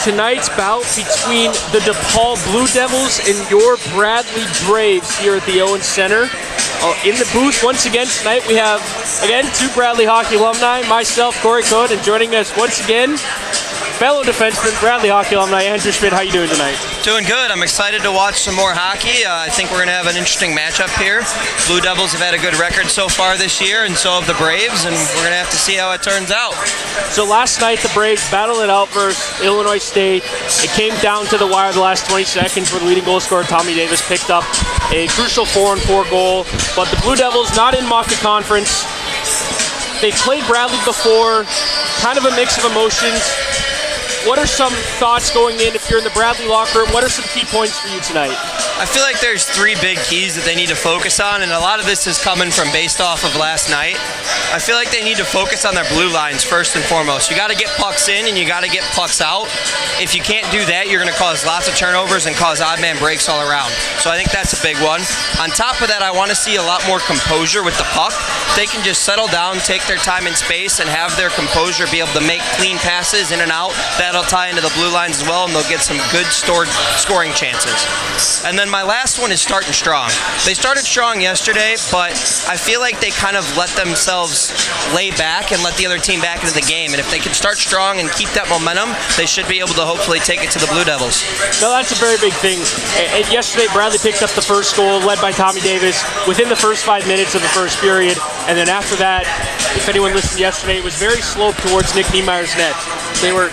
tonight's bout between the DePaul Blue Devils and your Bradley Braves here at the Owens Center. In the booth once again tonight we have, again, two Bradley hockey alumni, myself, Corey Cote, and joining us once again, fellow defenseman, Bradley hockey alumni, Andrew Schmidt. How you doing tonight? Doing good. I'm excited to watch some more hockey. I think we're going to have an interesting matchup here. Blue Devils have had a good record so far this year, and so have the Braves, and we're going to have to see how it turns out. So last night the Braves battled it out versus Illinois State. It came down to the wire the last 20 seconds where the leading goal scorer Tommy Davis picked up a crucial 4-on-4 goal. But the Blue Devils, not in Maka Conference. They've played Bradley before, kind of a mix of emotions. What are some thoughts going in if you're in the Bradley locker room? What are some key points for you tonight? I feel like there's three big keys that they need to focus on, and a lot of this is coming from based off of last night. I feel like they need to focus on their blue lines first and foremost. You got to get pucks in and you got to get pucks out. If you can't do that, you're going to cause lots of turnovers and cause odd man breaks all around. So I think that's a big one. On top of that, I want to see a lot more composure with the puck. If they can just settle down, take their time in space, and have their composure be able to make clean passes in and out, that'll tie into the blue lines as well, and they'll get some good scoring chances. And then my last one is starting strong. They started strong yesterday, but I feel like they kind of let themselves lay back and let the other team back into the game. And if they can start strong and keep that momentum, they should be able to hopefully take it to the Blue Devils. No, that's a very big thing. And yesterday, Bradley picked up the first goal, led by Tommy Davis, within the first 5 minutes of the first period. And then after that, if anyone listened yesterday, it was very sloped towards Nick Niemeyer's net. They were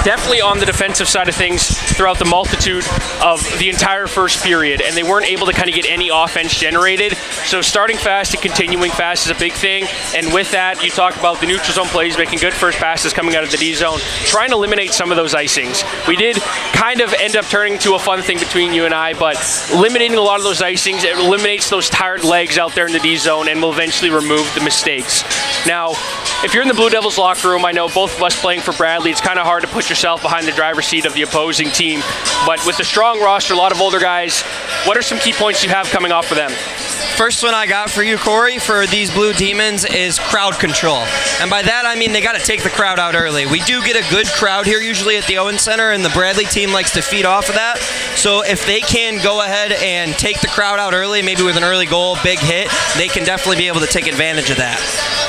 definitely on the defensive side of things throughout the multitude of the entire first period, and they weren't able to kind of get any offense generated. So starting fast and continuing fast is a big thing, and with that, you talk about the neutral zone plays, making good first passes coming out of the D zone, trying to eliminate some of those icings. We did kind of end up turning to a fun thing between you and I, but eliminating a lot of those icings, it eliminates those tired legs out there in the D zone and will eventually remove the mistakes. Now, if you're in the Blue Devils locker room, I know both of us playing for Bradley, it's kind of hard to put yourself behind the driver's seat of the opposing team, but with a strong roster, a lot of older guys, what are some key points you have coming off for them? First one I got for you, Corey, for these Blue Demons is crowd control. And by that, I mean they got to take the crowd out early. We do get a good crowd here usually at the Owens Center, and the Bradley team likes to feed off of that. So if they can go ahead and take the crowd out early, maybe with an early goal, big hit, they can definitely be able to take advantage of that.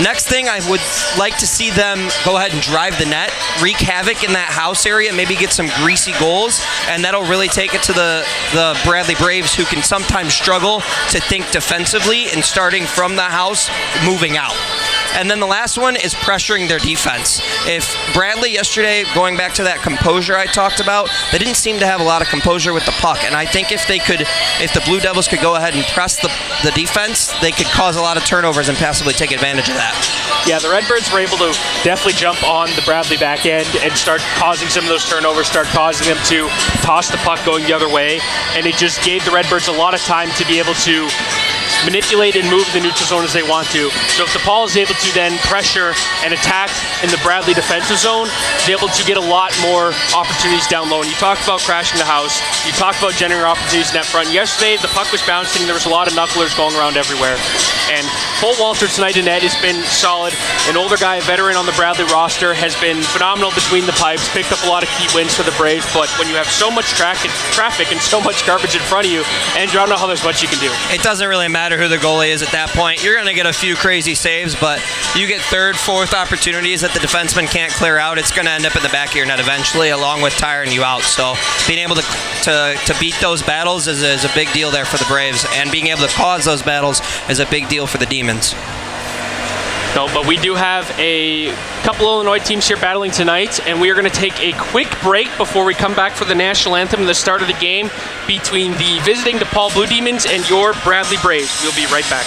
Next thing, I would like to see them go ahead and drive the net, wreak havoc in that house area, maybe get some greasy goals, and that'll really take it to the Bradley Braves, who can sometimes struggle to think defensively and starting from the house, moving out. And then the last one is pressuring their defense. If Bradley yesterday, going back to that composure I talked about, they didn't seem to have a lot of composure with the puck. And I think if the Blue Devils could go ahead and press the defense, they could cause a lot of turnovers and possibly take advantage of that. Yeah, the Redbirds were able to definitely jump on the Bradley back end and start causing some of those turnovers, start causing them to toss the puck going the other way. And it just gave the Redbirds a lot of time to be able to manipulate and move the neutral zone as they want to. So if DePaul is able to then pressure and attack in the Bradley defensive zone, they're able to get a lot more opportunities down low. And you talked about crashing the house. You talked about generating opportunities in that front. Yesterday, the puck was bouncing. There was a lot of knucklers going around everywhere. And Cole Walter tonight in net has been solid. An older guy, a veteran on the Bradley roster, has been phenomenal between the pipes, picked up a lot of key wins for the Braves. But when you have so much traffic and so much garbage in front of you, Andrew, I don't know how there's much you can do. It doesn't really matter who the goalie is at that point. You're going to get a few crazy saves, but you get third, fourth opportunities that the defenseman can't clear out, it's going to end up in the back of your net eventually, along with tiring you out. So being able to beat those battles is a big deal there for the Braves, and being able to cause those battles is a big deal for the Demons. No, but we do have a couple Illinois teams here battling tonight, and we are going to take a quick break before we come back for the national anthem and the start of the game between the visiting DePaul Blue Demons and your Bradley Braves. We'll be right back.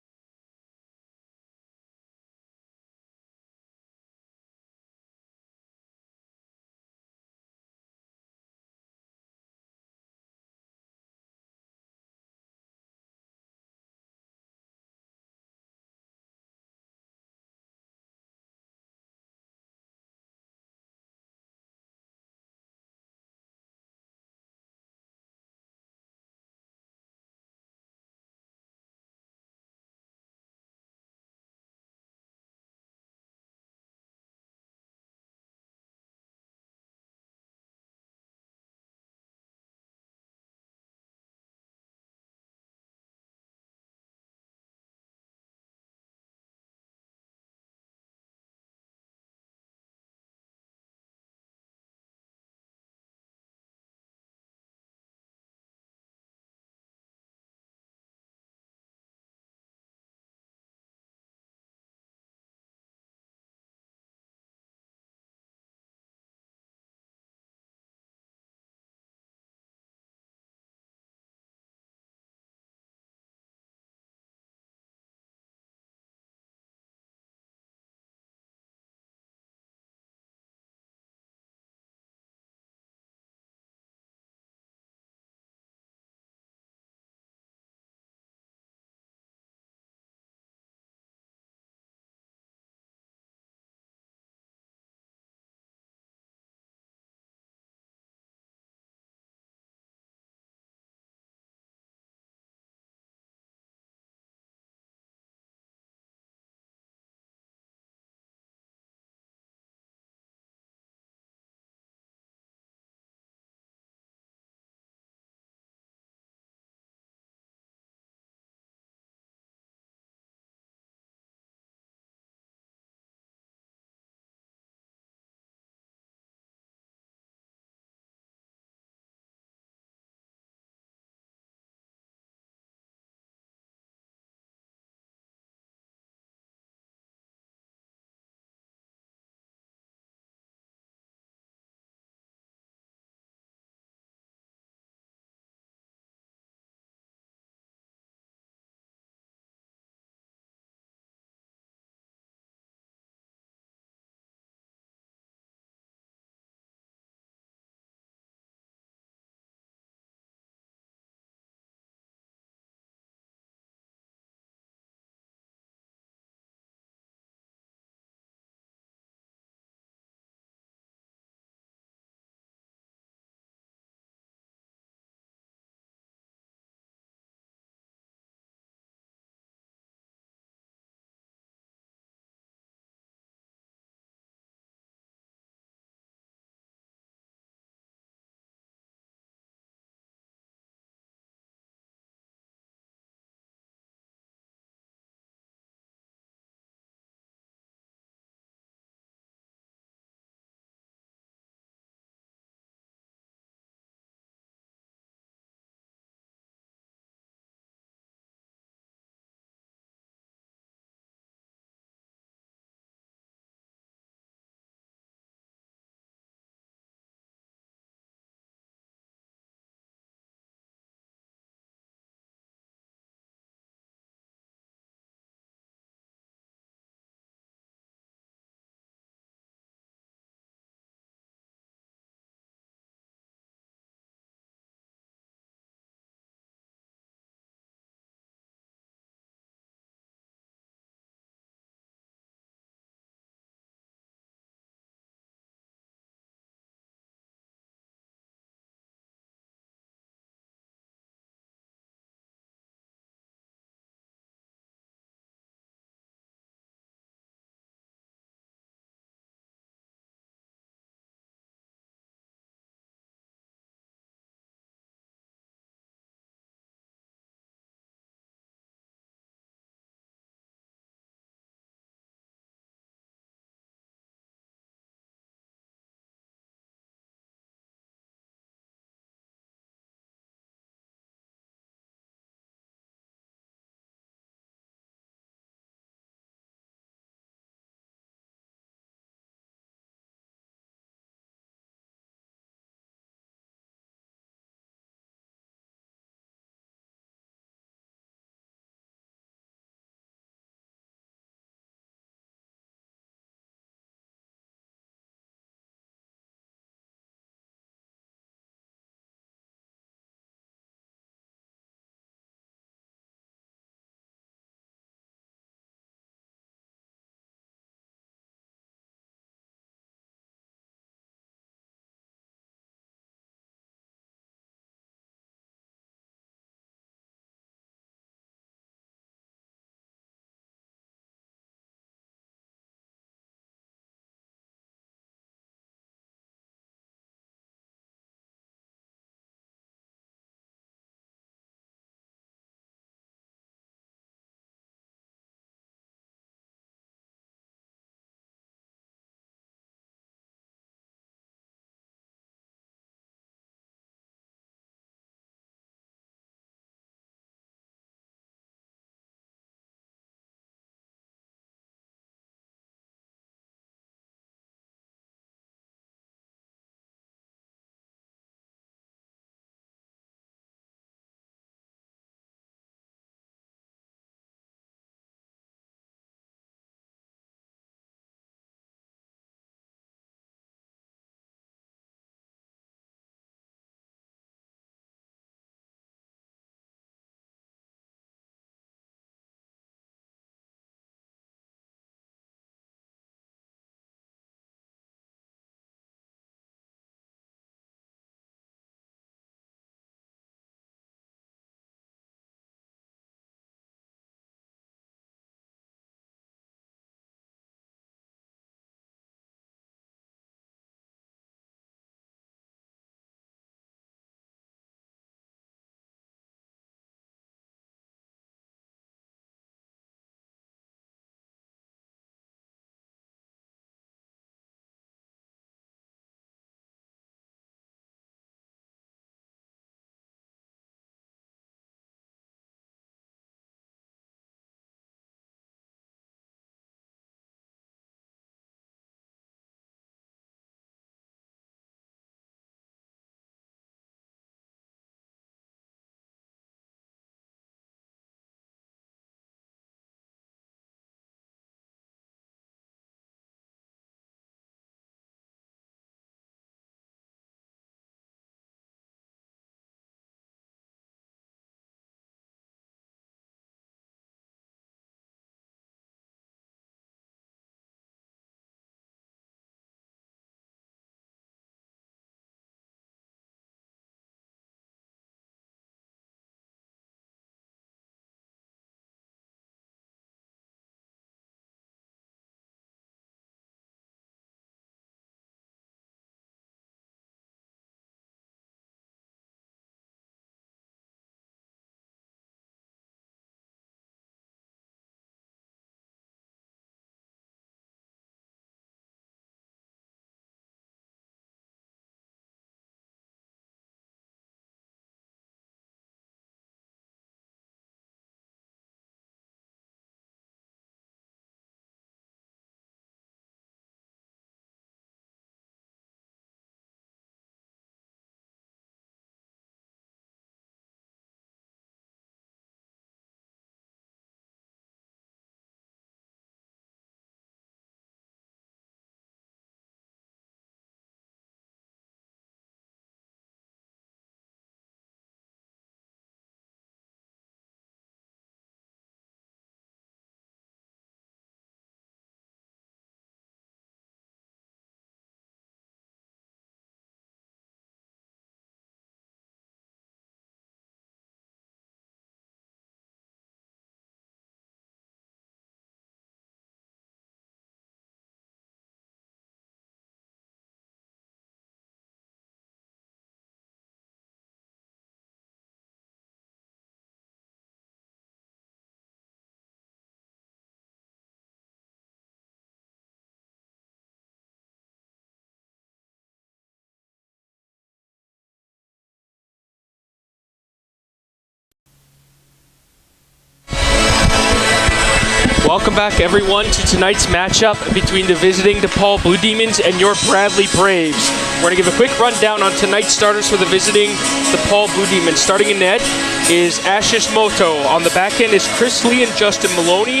Welcome back, everyone, to tonight's matchup between the visiting DePaul Blue Demons and your Bradley Braves. We're going to give a quick rundown on tonight's starters for the visiting DePaul Blue Demons. Starting in net is Ashish Moto. On the back end is Chris Lee and Justin Maloney.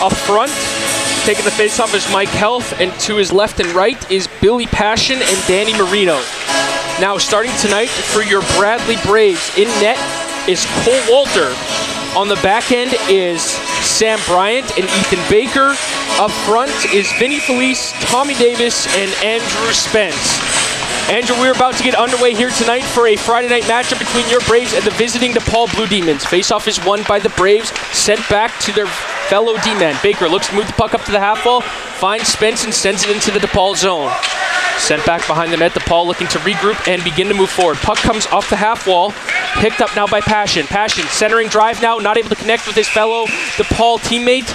Up front, taking the faceoff is Mike Health, and to his left and right is Billy Passion and Danny Marino. Now, starting tonight for your Bradley Braves, in net is Cole Walter. On the back end is Sam Bryant and Ethan Baker. Up front is Vinny Felice, Tommy Davis, and Andrew Spence. Andrew, we're about to get underway here tonight for a Friday night matchup between your Braves and the visiting DePaul Blue Demons. Faceoff is won by the Braves, sent back to their fellow D-man. Baker looks to move the puck up to the half wall, finds Spence and sends it into the DePaul zone. Sent back behind the net, DePaul looking to regroup and begin to move forward. Puck comes off the half wall, picked up now by Passion. Passion centering drive now, not able to connect with his fellow DePaul teammate.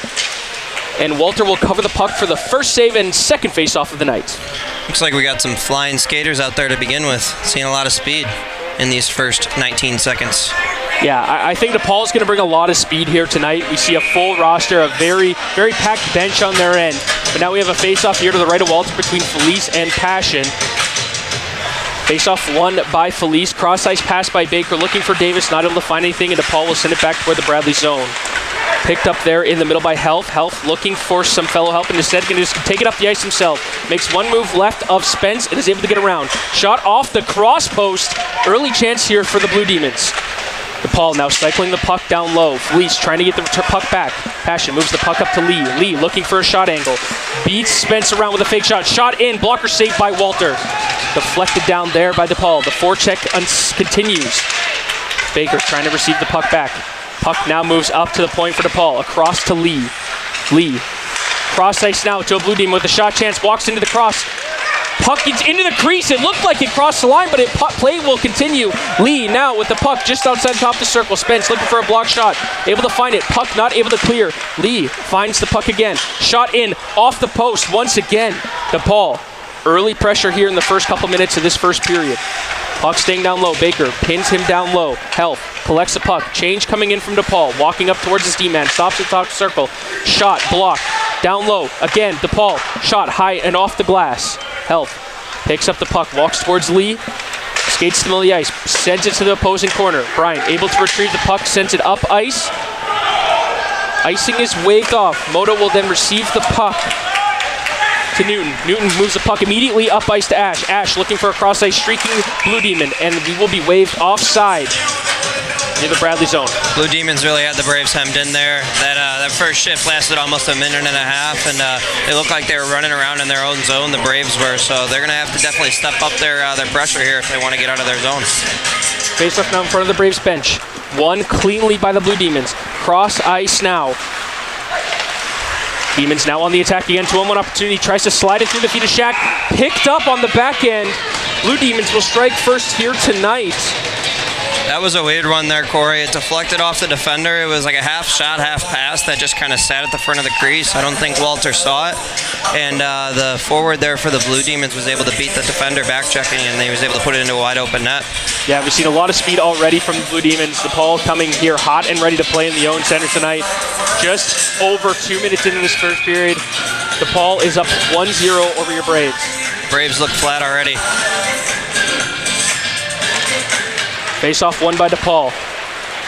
And Walter will cover the puck for the first save and second face-off of the night. Looks like we got some flying skaters out there to begin with. Seeing a lot of speed in these first 19 seconds. Yeah, I think DePaul's going to bring a lot of speed here tonight. We see a full roster, a very, very packed bench on their end. But now we have a face-off here to the right of Walter between Felice and Passion. Face-off won by Felice. Cross-ice pass by Baker, looking for Davis, not able to find anything, and DePaul will send it back toward the Bradley zone. Picked up there in the middle by Health. Health looking for some fellow help, and instead can just take it up the ice himself. Makes one move left of Spence and is able to get around. Shot off the cross post. Early chance here for the Blue Demons. DePaul now cycling the puck down low. Felice trying to get the puck back. Passion moves the puck up to Lee. Lee looking for a shot angle. Beats Spence around with a fake shot. Shot in. Blocker saved by Walter. Deflected down there by DePaul. The forecheck continues. Baker trying to receive the puck back. Puck now moves up to the point for DePaul. Across to Lee. Lee. Cross ice now to a Blue Demon with a shot chance. Walks into the cross. Puck gets into the crease. It looked like it crossed the line, but play will continue. Lee now with the puck just outside the top of the circle. Spence looking for a block shot. Able to find it. Puck not able to clear. Lee finds the puck again. Shot in off the post once again. DePaul. Early pressure here in the first couple minutes of this first period. Puck staying down low. Baker pins him down low. Health collects the puck. Change coming in from DePaul. Walking up towards his D-man. Stops at the top circle. Shot blocked. Down low. Again, DePaul. Shot high and off the glass. Health picks up the puck. Walks towards Lee. Skates to the middle of the ice. Sends it to the opposing corner. Bryant able to retrieve the puck. Sends it up ice. Icing his wake off. Moto will then receive the puck to Newton. Newton moves the puck immediately up ice to Ash. Ash looking for a cross-ice streaking Blue Demon, and we will be waved offside near the Bradley zone. Blue Demons really had the Braves hemmed in there. That first shift lasted almost a minute and a half, and they looked like they were running around in their own zone, the Braves were, so they're going to have to definitely step up their pressure here if they want to get out of their zone. Face-off now in front of the Braves bench. Won cleanly by the Blue Demons. Cross ice now. Demons now on the attack again. 2-on-1 opportunity. Tries to slide it through the feet of Shaq. Picked up on the back end. Blue Demons will strike first here tonight. That was a weird one there, Corey. It deflected off the defender. It was like a half shot, half pass that just kind of sat at the front of the crease. I don't think Walter saw it. And the forward there for the Blue Demons was able to beat the defender back checking, and he was able to put it into a wide open net. Yeah, we've seen a lot of speed already from the Blue Demons. DePaul coming here hot and ready to play in the Owen Center tonight. Just over 2 minutes into this first period, DePaul is up 1-0 over your Braves. Braves look flat already. Face-off won by DePaul.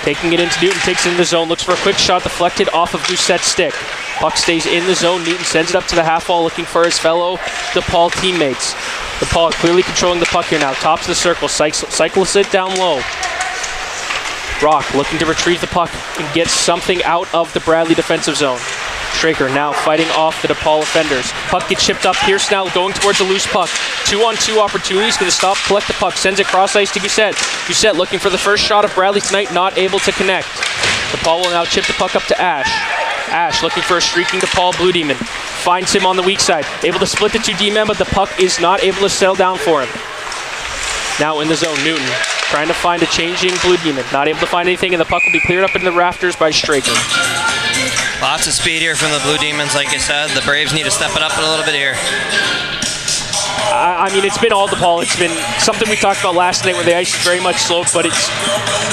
Taking it into Newton, takes it in the zone, looks for a quick shot, deflected off of Goussette's stick. Puck stays in the zone. Newton sends it up to the half wall, looking for his fellow DePaul teammates. DePaul clearly controlling the puck here now. Tops of the circle, cycles it down low. Brock looking to retrieve the puck and get something out of the Bradley defensive zone. Straker now fighting off the DePaul offenders. Puck gets chipped up. Pierce now going towards a loose puck. 2-on-2 opportunities. Going to stop, collect the puck. Sends it cross ice to Gousset. Gousset looking for the first shot of Bradley tonight. Not able to connect. DePaul will now chip the puck up to Ash. Ash looking for a streaking DePaul Blue Demon. Finds him on the weak side. Able to split the two D-men, but the puck is not able to settle down for him. Now in the zone, Newton trying to find a changing Blue Demon. Not able to find anything, and the puck will be cleared up into the rafters by Straker. Lots of speed here from the Blue Demons, like you said. The Braves need to step it up a little bit here. I mean, it's been all DePaul. It's been something we talked about last night where the ice is very much sloped, but it's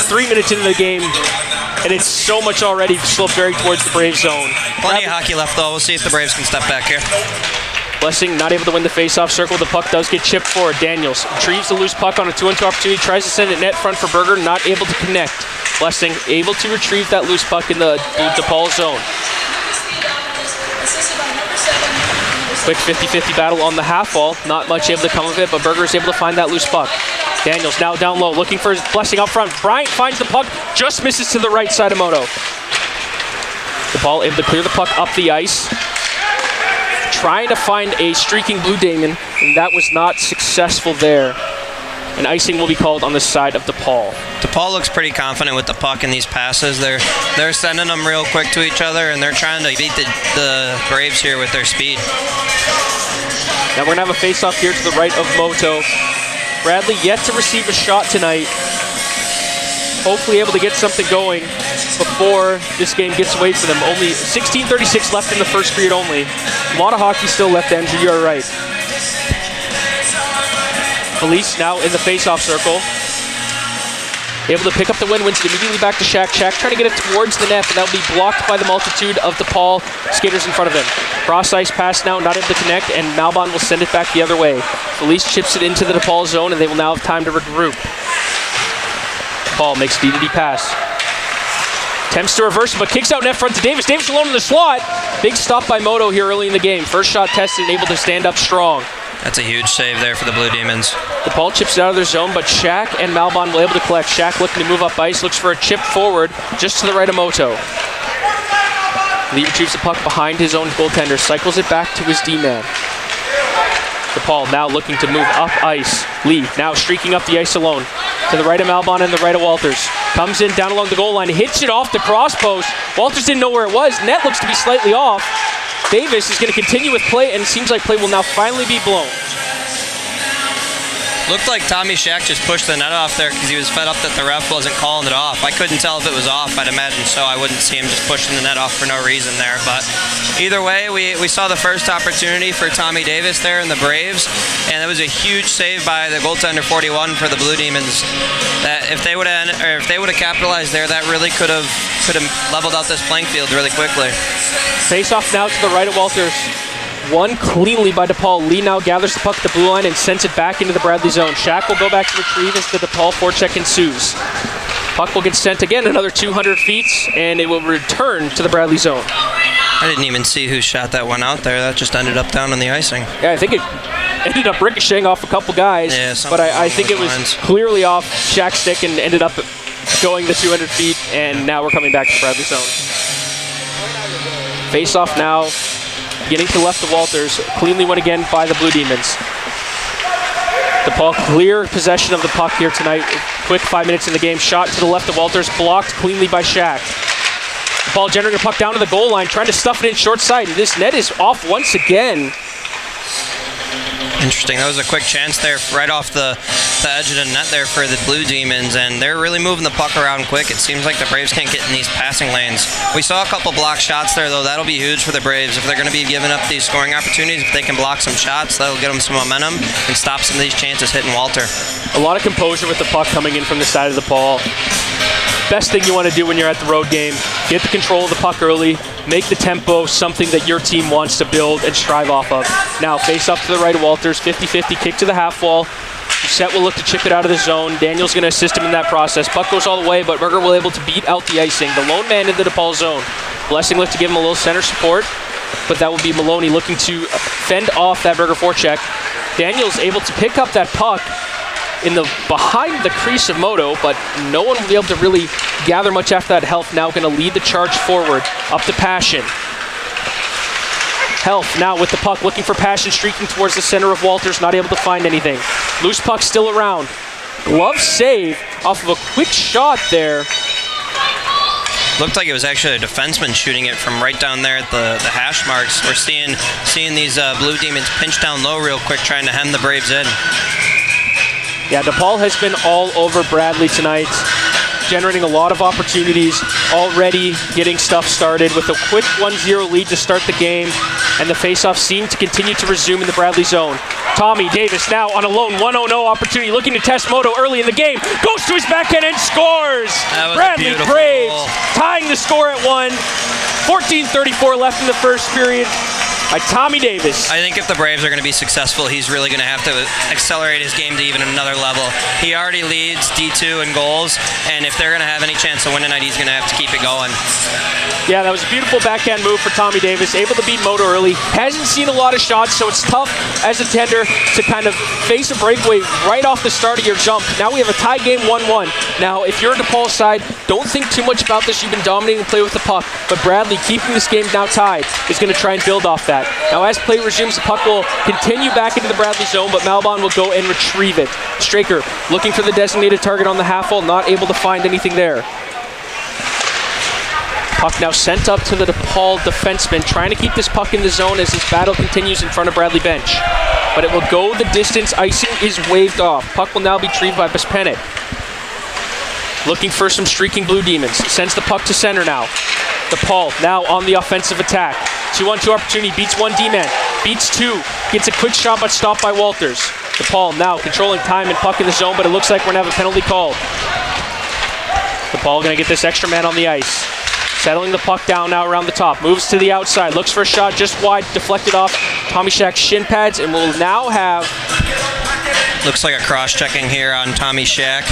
3 minutes into the game. and it's so much already sloped very towards the Braves zone. Plenty of hockey left, though. We'll see if the Braves can step back here. Blessing not able to win the face-off circle. The puck does get chipped forward. Daniels retrieves the loose puck on a 2-on-2 opportunity, tries to send it net front for Berger, not able to connect. Blessing able to retrieve that loose puck in the DePaul zone. Quick 50-50 battle on the half wall. Not much able to come of it, but Berger is able to find that loose puck. Daniels now down low, looking for his Blessing up front. Bryant finds the puck, just misses to the right side of Moto. DePaul able to clear the puck up the ice. Trying to find a streaking Blue Demon, and that was not successful there. And icing will be called on the side of DePaul. DePaul looks pretty confident with the puck in these passes. They're sending them real quick to each other, and they're trying to beat the Braves here with their speed. Now we're going to have a face-off here to the right of Moto. Bradley yet to receive a shot tonight. Hopefully able to get something going before this game gets away from them. Only 16:36 left in the first period only. A lot of hockey still left, Andrew, you are right. Felice now in the face-off circle. Able to pick up the win, wins it immediately back to Shaq. Shaq trying to get it towards the net, but that will be blocked by the multitude of DePaul skaters in front of him. Cross-ice pass now, not able to connect, and Malbon will send it back the other way. Felice chips it into the DePaul zone, and they will now have time to regroup. DePaul makes D-to-D pass. Attempts to reverse it, but kicks out net front to Davis. Davis alone in the slot. Big stop by Moto here early in the game. First shot tested and able to stand up strong. That's a huge save there for the Blue Demons. DePaul chips it out of their zone, but Shaq and Malbon will able to collect. Shaq looking to move up ice, looks for a chip forward just to the right of Moto. Lee retrieves the puck behind his own goaltender, cycles it back to his D-man. DePaul now looking to move up ice. Lee now streaking up the ice alone. To the right of Malbon and the right of Walters. Comes in down along the goal line, hits it off the cross post. Walters didn't know where it was. Net looks to be slightly off. Davis is going to continue with play, and it seems like play will now finally be blown. Looked like Tommy Shaq just pushed the net off there because he was fed up that the ref wasn't calling it off. I couldn't tell if it was off. I'd imagine so. I wouldn't see him just pushing the net off for no reason there. But either way, we saw the first opportunity for Tommy Davis there in the Braves, and it was a huge save by the goaltender 41 for the Blue Demons. That if they would have capitalized there, that really could have leveled out this playing field really quickly. Face off now to the right of Walters. Won cleanly by DePaul. Lee now gathers the puck at the blue line and sends it back into the Bradley zone. Shaq will go back to retrieve as the DePaul forecheck ensues. Puck will get sent again another 200 feet, and it will return to the Bradley zone. I didn't even see who shot that one out there. That just ended up down on the icing. Yeah, I think it ended up ricocheting off a couple guys, but I think it was clearly off Shaq's stick and ended up going the 200 feet, and now we're coming back to the Bradley zone. Face off now. Getting to the left of Walters, cleanly won again by the Blue Demons. DePaul clear possession of the puck here tonight. Quick 5 minutes in the game. Shot to the left of Walters, blocked cleanly by Shaq. DePaul generating a puck down to the goal line, trying to stuff it in short side. This net is off once again. Interesting. That was a quick chance there right off the edge of the net there for the Blue Demons, and they're really moving the puck around quick. It seems like the Braves can't get in these passing lanes. We saw a couple block shots there, though. That'll be huge for the Braves. If they're going to be giving up these scoring opportunities, if they can block some shots, that'll get them some momentum and stop some of these chances hitting Walter. A lot of composure with the puck coming in from the side of the ball. Best thing you want to do when you're at the road game, get the control of the puck early, make the tempo something that your team wants to build and strive off of. Now, face up to the right of Walters, 50-50, kick to the half wall. Set will look to chip it out of the zone. Daniel's going to assist him in that process. Puck goes all the way, but Berger will able to beat out the icing. The lone man in the DePaul zone. Blessing looked to give him a little center support, but that will be Maloney looking to fend off that Berger forecheck. Daniel's able to pick up that puck behind the crease of Moto, but no one will be able to really gather much after that. Health now going to lead the charge forward, up to Passion. Health now with the puck, looking for Passion, streaking towards the center of Walters, not able to find anything. Loose puck still around. Glove save off of a quick shot there. Looked like it was actually a defenseman shooting it from right down there at the hash marks. We're seeing these Blue Demons pinch down low real quick, trying to hem the Braves in. Yeah, DePaul has been all over Bradley tonight, generating a lot of opportunities, already getting stuff started with a quick 1-0 lead to start the game, and the faceoff seemed to continue to resume in the Bradley zone. Tommy Davis now on a lone 1-0 opportunity, looking to test Moto early in the game. Goes to his backhand and scores! That was Bradley a beautiful Braves goal. tying the score at 1. 14:34 left in the first period by Tommy Davis. I think if the Braves are going to be successful, he's really going to have to accelerate his game to even another level. He already leads D2 in goals, and if they're going to have any chance of winning tonight, he's going to have to keep it going. Yeah, that was a beautiful backhand move for Tommy Davis, able to beat Moto early. Hasn't seen a lot of shots, so it's tough as a tender to kind of face a breakaway right off the start of your jump. Now we have a tie game 1-1. Now, if you're DePaul's side, don't think too much about this. You've been dominating play with the puck, but Bradley, keeping this game now tied, is going to try and build off that. Now, as play resumes, the puck will continue back into the Bradley zone, but Malbon will go and retrieve it. Straker looking for the designated target on the half wall, not able to find anything there. Puck now sent up to the DePaul defenseman, trying to keep this puck in the zone as this battle continues in front of Bradley bench. But it will go the distance. Icing is waved off. Puck will now be retrieved by Bespenet. Looking for some streaking Blue Demons. Sends the puck to center now. DePaul now on the offensive attack. 2-on-2 opportunity, beats one D-man. Beats two, gets a quick shot but stopped by Walters. DePaul now controlling time and puck in the zone, but it looks like we're going to have a penalty called. DePaul going to get this extra man on the ice. Settling the puck down now around the top. Moves to the outside. Looks for a shot just wide. Deflected off Tommy Shack's shin pads. And will now have... Looks like a cross-checking here on Tommy Shack.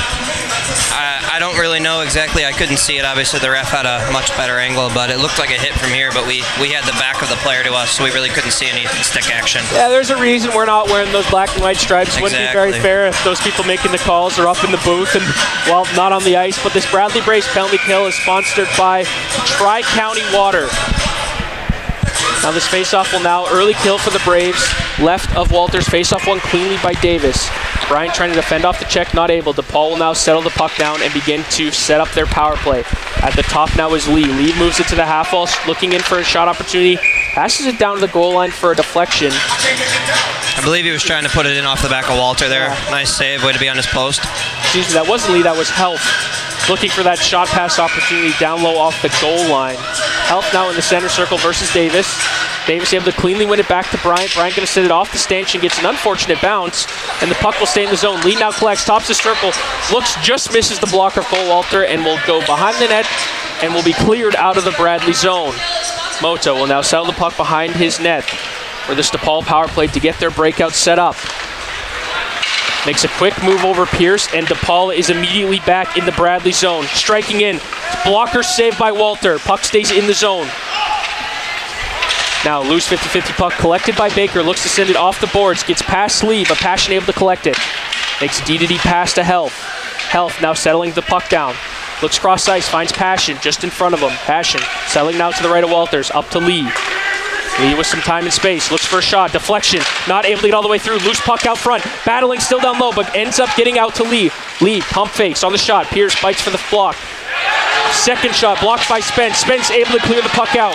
I don't really know exactly. I couldn't see it. Obviously, the ref had a much better angle, but it looked like a hit from here. But we had the back of the player to us, so we really couldn't see any stick action. Yeah, there's a reason we're not wearing those black and white stripes. Exactly. Wouldn't be very fair if those people making the calls are up in the booth and, well, not on the ice. But this Bradley Braves penalty kill is sponsored by Tri-County Water. Now this faceoff will now early kill for the Braves. Left of Walters. Faceoff won cleanly by Davis. Bryant trying to defend off the check, not able. DePaul will now settle the puck down and begin to set up their power play. At the top now is Lee. Lee moves it to the half wall, looking in for a shot opportunity. Passes it down to the goal line for a deflection. I believe he was trying to put it in off the back of Walter there. Yeah. Nice save, way to be on his post. Excuse me, that wasn't Lee, that was Health. Looking for that shot pass opportunity down low off the goal line. Health now in the center circle versus Davis. Davis able to cleanly win it back to Bryant. Bryant going to send it off the stanchion, gets an unfortunate bounce, and the puck will stay in the zone. Lee now collects, tops the circle, looks, just misses the blocker Cole Walter, and will go behind the net and will be cleared out of the Bradley zone. Moto will now settle the puck behind his net for this DePaul power play to get their breakout set up. Makes a quick move over Pierce, and DePaul is immediately back in the Bradley zone. Striking in. Blocker saved by Walter. Puck stays in the zone. Now loose 50-50 puck collected by Baker. Looks to send it off the boards. Gets past Lee, but Passion able to collect it. Makes a D-to-D pass to Health. Health now settling the puck down. Looks cross ice, finds Passion just in front of him. Passion settling now to the right of Walters. Up to Lee. Lee with some time and space, looks for a shot, deflection, not able to get all the way through, loose puck out front, battling still down low, but ends up getting out to Lee. Lee, pump fakes on the shot, Pierce bites for the block. Second shot, blocked by Spence. Spence able to clear the puck out.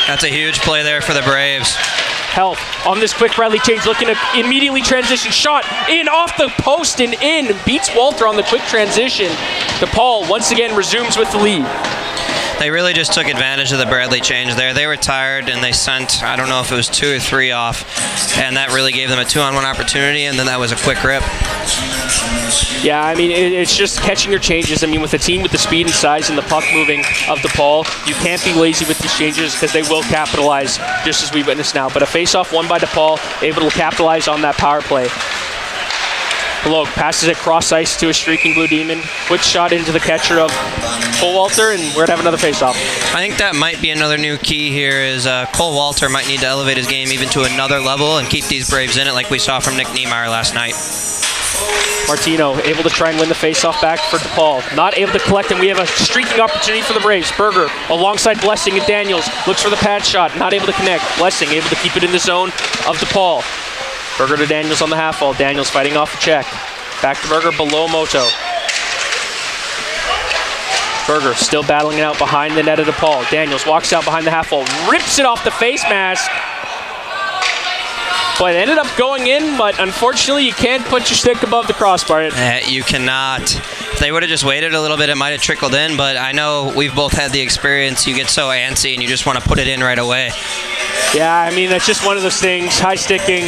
That's a huge play there for the Braves. Health on this quick Bradley change, looking to immediately transition, shot in off the post and in, beats Walter on the quick transition. DePaul once again resumes with the lead. They really just took advantage of the Bradley change there. They were tired, and they sent, I don't know if it was 2 or 3 off, and that really gave them a 2-on-1 opportunity, and then that was a quick rip. Yeah, I mean, it's just catching your changes. I mean, with a team with the speed and size and the puck moving of DePaul, you can't be lazy with these changes because they will capitalize, just as we witnessed now. But a face-off won by DePaul, able to capitalize on that power play. Below passes it cross ice to a streaking Blue Demon. Quick shot into the catcher of Cole Walter, and we're going to have another face-off. I think that might be another new key here is Cole Walter might need to elevate his game even to another level and keep these Braves in it like we saw from Nick Niemeyer last night. Martino able to try and win the face-off back for DePaul. Not able to collect, and we have a streaking opportunity for the Braves. Berger alongside Blessing and Daniels. Looks for the pad shot, not able to connect. Blessing able to keep it in the zone of DePaul. Berger to Daniels on the half wall. Daniels fighting off the check. Back to Berger below Moto. Berger still battling it out behind the net of DePaul. Daniels walks out behind the half wall, rips it off the face mask. But it ended up going in, but unfortunately you can't put your stick above the crossbar. You cannot. If they would have just waited a little bit, it might have trickled in, but I know we've both had the experience. You get so antsy and you just want to put it in right away. Yeah, I mean, that's just one of those things. High sticking.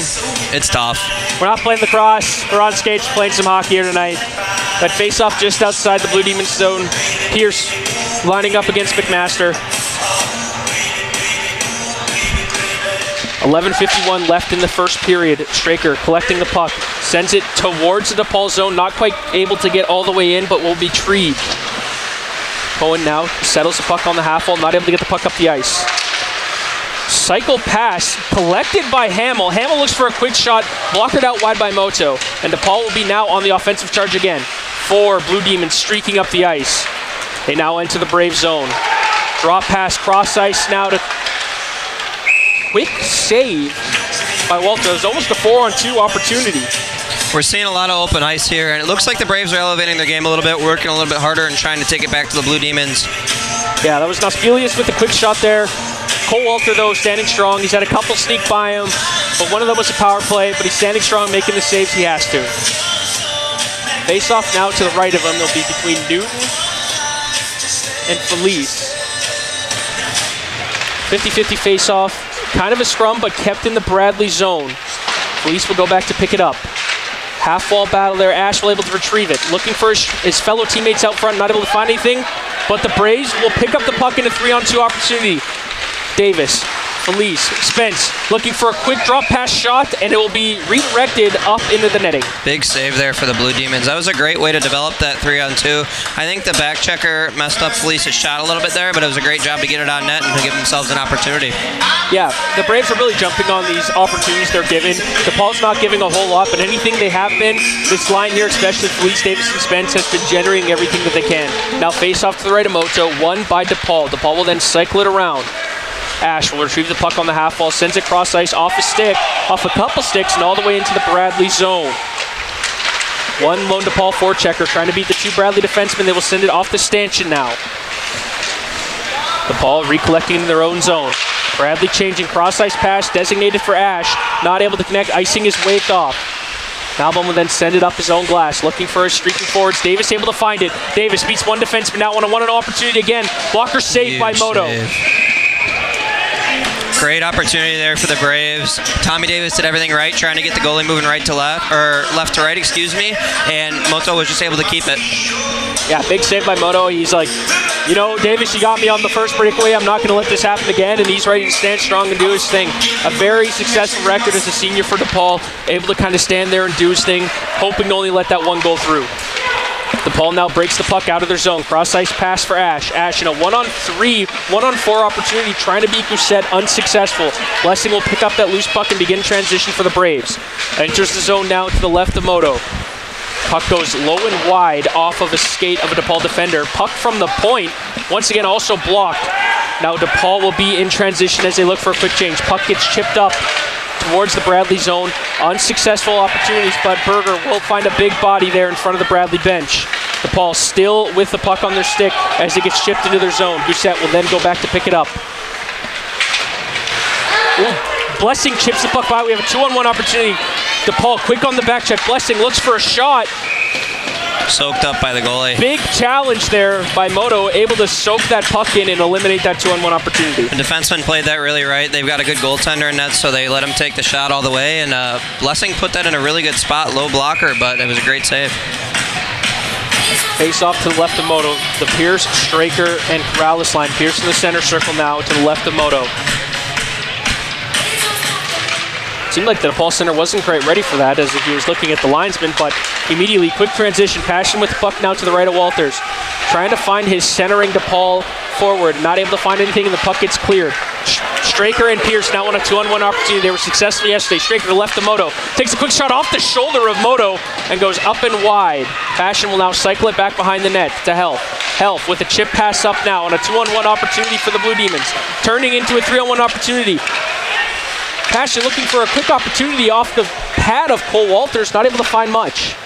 It's tough. We're not playing lacrosse. We're on skates playing some hockey here tonight. That face-off just outside the Blue Demons zone. Pierce lining up against McMaster. 11:51 left in the first period. Straker collecting the puck. Sends it towards the DePaul zone. Not quite able to get all the way in, but will be retrieved. Cohen now settles the puck on the half wall. Not able to get the puck up the ice. Cycle pass collected by Hamill. Hamill looks for a quick shot, blockered out wide by Moto. And DePaul will be now on the offensive charge again. 4 Blue Demons streaking up the ice. They now enter the Brave zone. Drop pass, cross ice now to quick save by Walter. It was almost a 4-on-2 opportunity. We're seeing a lot of open ice here, and it looks like the Braves are elevating their game a little bit, working a little bit harder and trying to take it back to the Blue Demons. Yeah, that was Noskelius with a quick shot there. Cole Walter, though, standing strong. He's had a couple sneak by him, but one of them was a power play, but he's standing strong, making the saves he has to. Face-off now to the right of him. They'll be between Newton and Felice. 50-50 face-off. Kind of a scrum, but kept in the Bradley zone. Felice will go back to pick it up. Half-wall battle there. Ash will able to retrieve it. Looking for his fellow teammates out front, not able to find anything, but the Braves will pick up the puck in a 3-on-2 opportunity. Davis, Felice, Spence looking for a quick drop pass shot, and it will be redirected up into the netting. Big save there for the Blue Demons. That was a great way to develop that 3-on-2. I think the back checker messed up Felice's shot a little bit there, but it was a great job to get it on net and to give themselves an opportunity. Yeah, the Braves are really jumping on these opportunities they're given. DePaul's not giving a whole lot, but anything they have been, this line here, especially Felice, Davis, and Spence, has been generating everything that they can. Now face off to the right of Moto, won by DePaul. DePaul will then cycle it around. Ash will retrieve the puck on the half wall, sends it cross ice off a stick, off a couple sticks, and all the way into the Bradley zone. One lone DePaul forechecker trying to beat the 2 Bradley defensemen. They will send it off the stanchion now. DePaul recollecting in their own zone. Bradley changing cross ice pass designated for Ash, not able to connect, icing his wake off. Malbon will then send it up his own glass, looking for his streaking forwards. Davis able to find it. Davis beats one defenseman, now on a 1-on-0 opportunity again. Blocker saved by Moto. Great opportunity there for the Braves. Tommy Davis did everything right, trying to get the goalie moving right to left, or left to right, excuse me, and Moto was just able to keep it. Yeah, big save by Moto. He's like, you know, Davis, you got me on the first breakaway. I'm not going to let this happen again, and he's ready to stand strong and do his thing. A very successful record as a senior for DePaul, able to kind of stand there and do his thing, hoping to only let that one go through. DePaul now breaks the puck out of their zone. Cross-ice pass for Ash. Ash in a 1-on-3, 1-on-4 opportunity, trying to beat Gousset, unsuccessful. Blessing will pick up that loose puck and begin transition for the Braves. Enters the zone now to the left of Moto. Puck goes low and wide off of a skate of a DePaul defender. Puck from the point, once again also blocked. Now DePaul will be in transition as they look for a quick change. Puck gets chipped up towards the Bradley zone. Unsuccessful opportunities, but Berger will find a big body there in front of the Bradley bench. DePaul still with the puck on their stick as it gets chipped into their zone. Gousset will then go back to pick it up. Ooh, Blessing chips the puck by. We have a 2-on-1 opportunity. DePaul quick on the back check. Blessing looks for a shot. Soaked up by the goalie. Big challenge there by Moto, able to soak that puck in and eliminate that 2-on-1 opportunity. The defenseman played that really right. They've got a good goaltender in net, so they let him take the shot all the way, and Blessing put that in a really good spot, low blocker, but it was a great save. Face off to the left of Moto. The Pierce, Straker, and Corrales line. Pierce in the center circle now to the left of Moto. Seemed like the DePaul center wasn't quite ready for that as if he was looking at the linesman, but immediately quick transition, passion with the puck now to the right of Walters. Trying to find his centering DePaul forward, not able to find anything, and the puck gets cleared. Straker and Pierce now on a 2-on-1 opportunity. They were successful yesterday. Straker to left of Moto. Takes a quick shot off the shoulder of Moto and goes up and wide. Passion will now cycle it back behind the net to Health. Health with a chip pass up now on a 2-on-1 opportunity for the Blue Demons. Turning into a 3-on-1 opportunity. Passion looking for a quick opportunity off the pad of Cole Walters, not able to find much.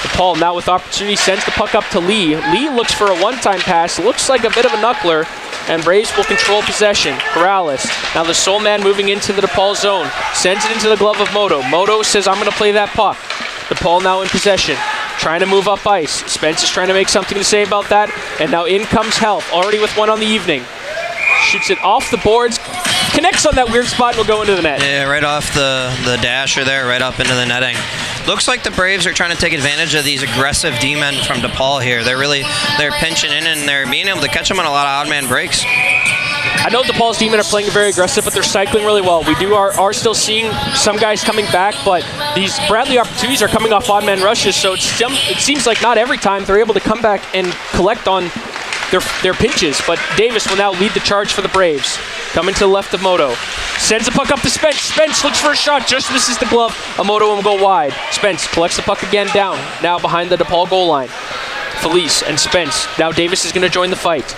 DePaul now with opportunity sends the puck up to Lee. Lee looks for a one-time pass, looks like a bit of a knuckler, and Braves will control possession. Corrales, now the sole man moving into the DePaul zone, sends it into the glove of Moto. Moto says, I'm going to play that puck. DePaul now in possession. trying to move up ice. Spence is trying to make something to say about that. And now in comes Health, already with one on the evening. Shoots it off the boards, connects on that weird spot and will go into the net. Yeah, right off the dasher there, right up into the netting. Looks like the Braves are trying to take advantage of these aggressive D-men from DePaul here. They're pinching in and they're being able to catch them on a lot of odd man breaks. I know DePaul's D-men are playing very aggressive, but they're cycling really well. We are still seeing some guys coming back, but these Bradley opportunities are coming off odd man rushes, so it seems like not every time they're able to come back and collect on their pinches, but Davis will now lead the charge for the Braves. Coming to the left of Moto. Sends the puck up to Spence. Spence looks for a shot, just misses the glove. Moto will go wide. Spence collects the puck again down, now behind the DePaul goal line. Felice and Spence. Now Davis is going to join the fight.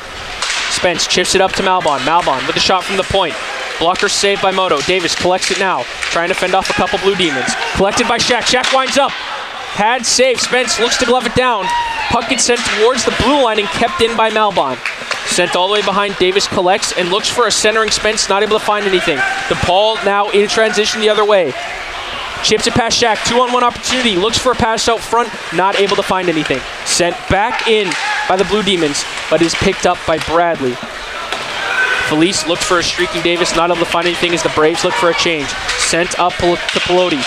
Spence chips it up to Malbon. Malbon with a shot from the point. Blocker saved by Moto. Davis collects it now, trying to fend off a couple Blue Demons. Collected by Shaq. Shaq winds up. Pad save. Spence looks to glove it down. Puck gets sent towards the blue line and kept in by Malbon. Sent all the way behind. Davis collects and looks for a centering Spence, not able to find anything. DePaul now in transition the other way. Chips it past Shaq, 2-on-1 opportunity. Looks for a pass out front, not able to find anything. Sent back in by the Blue Demons, but is picked up by Bradley. Felice looked for a streaking Davis, not able to find anything as the Braves look for a change. Sent up to Pelote.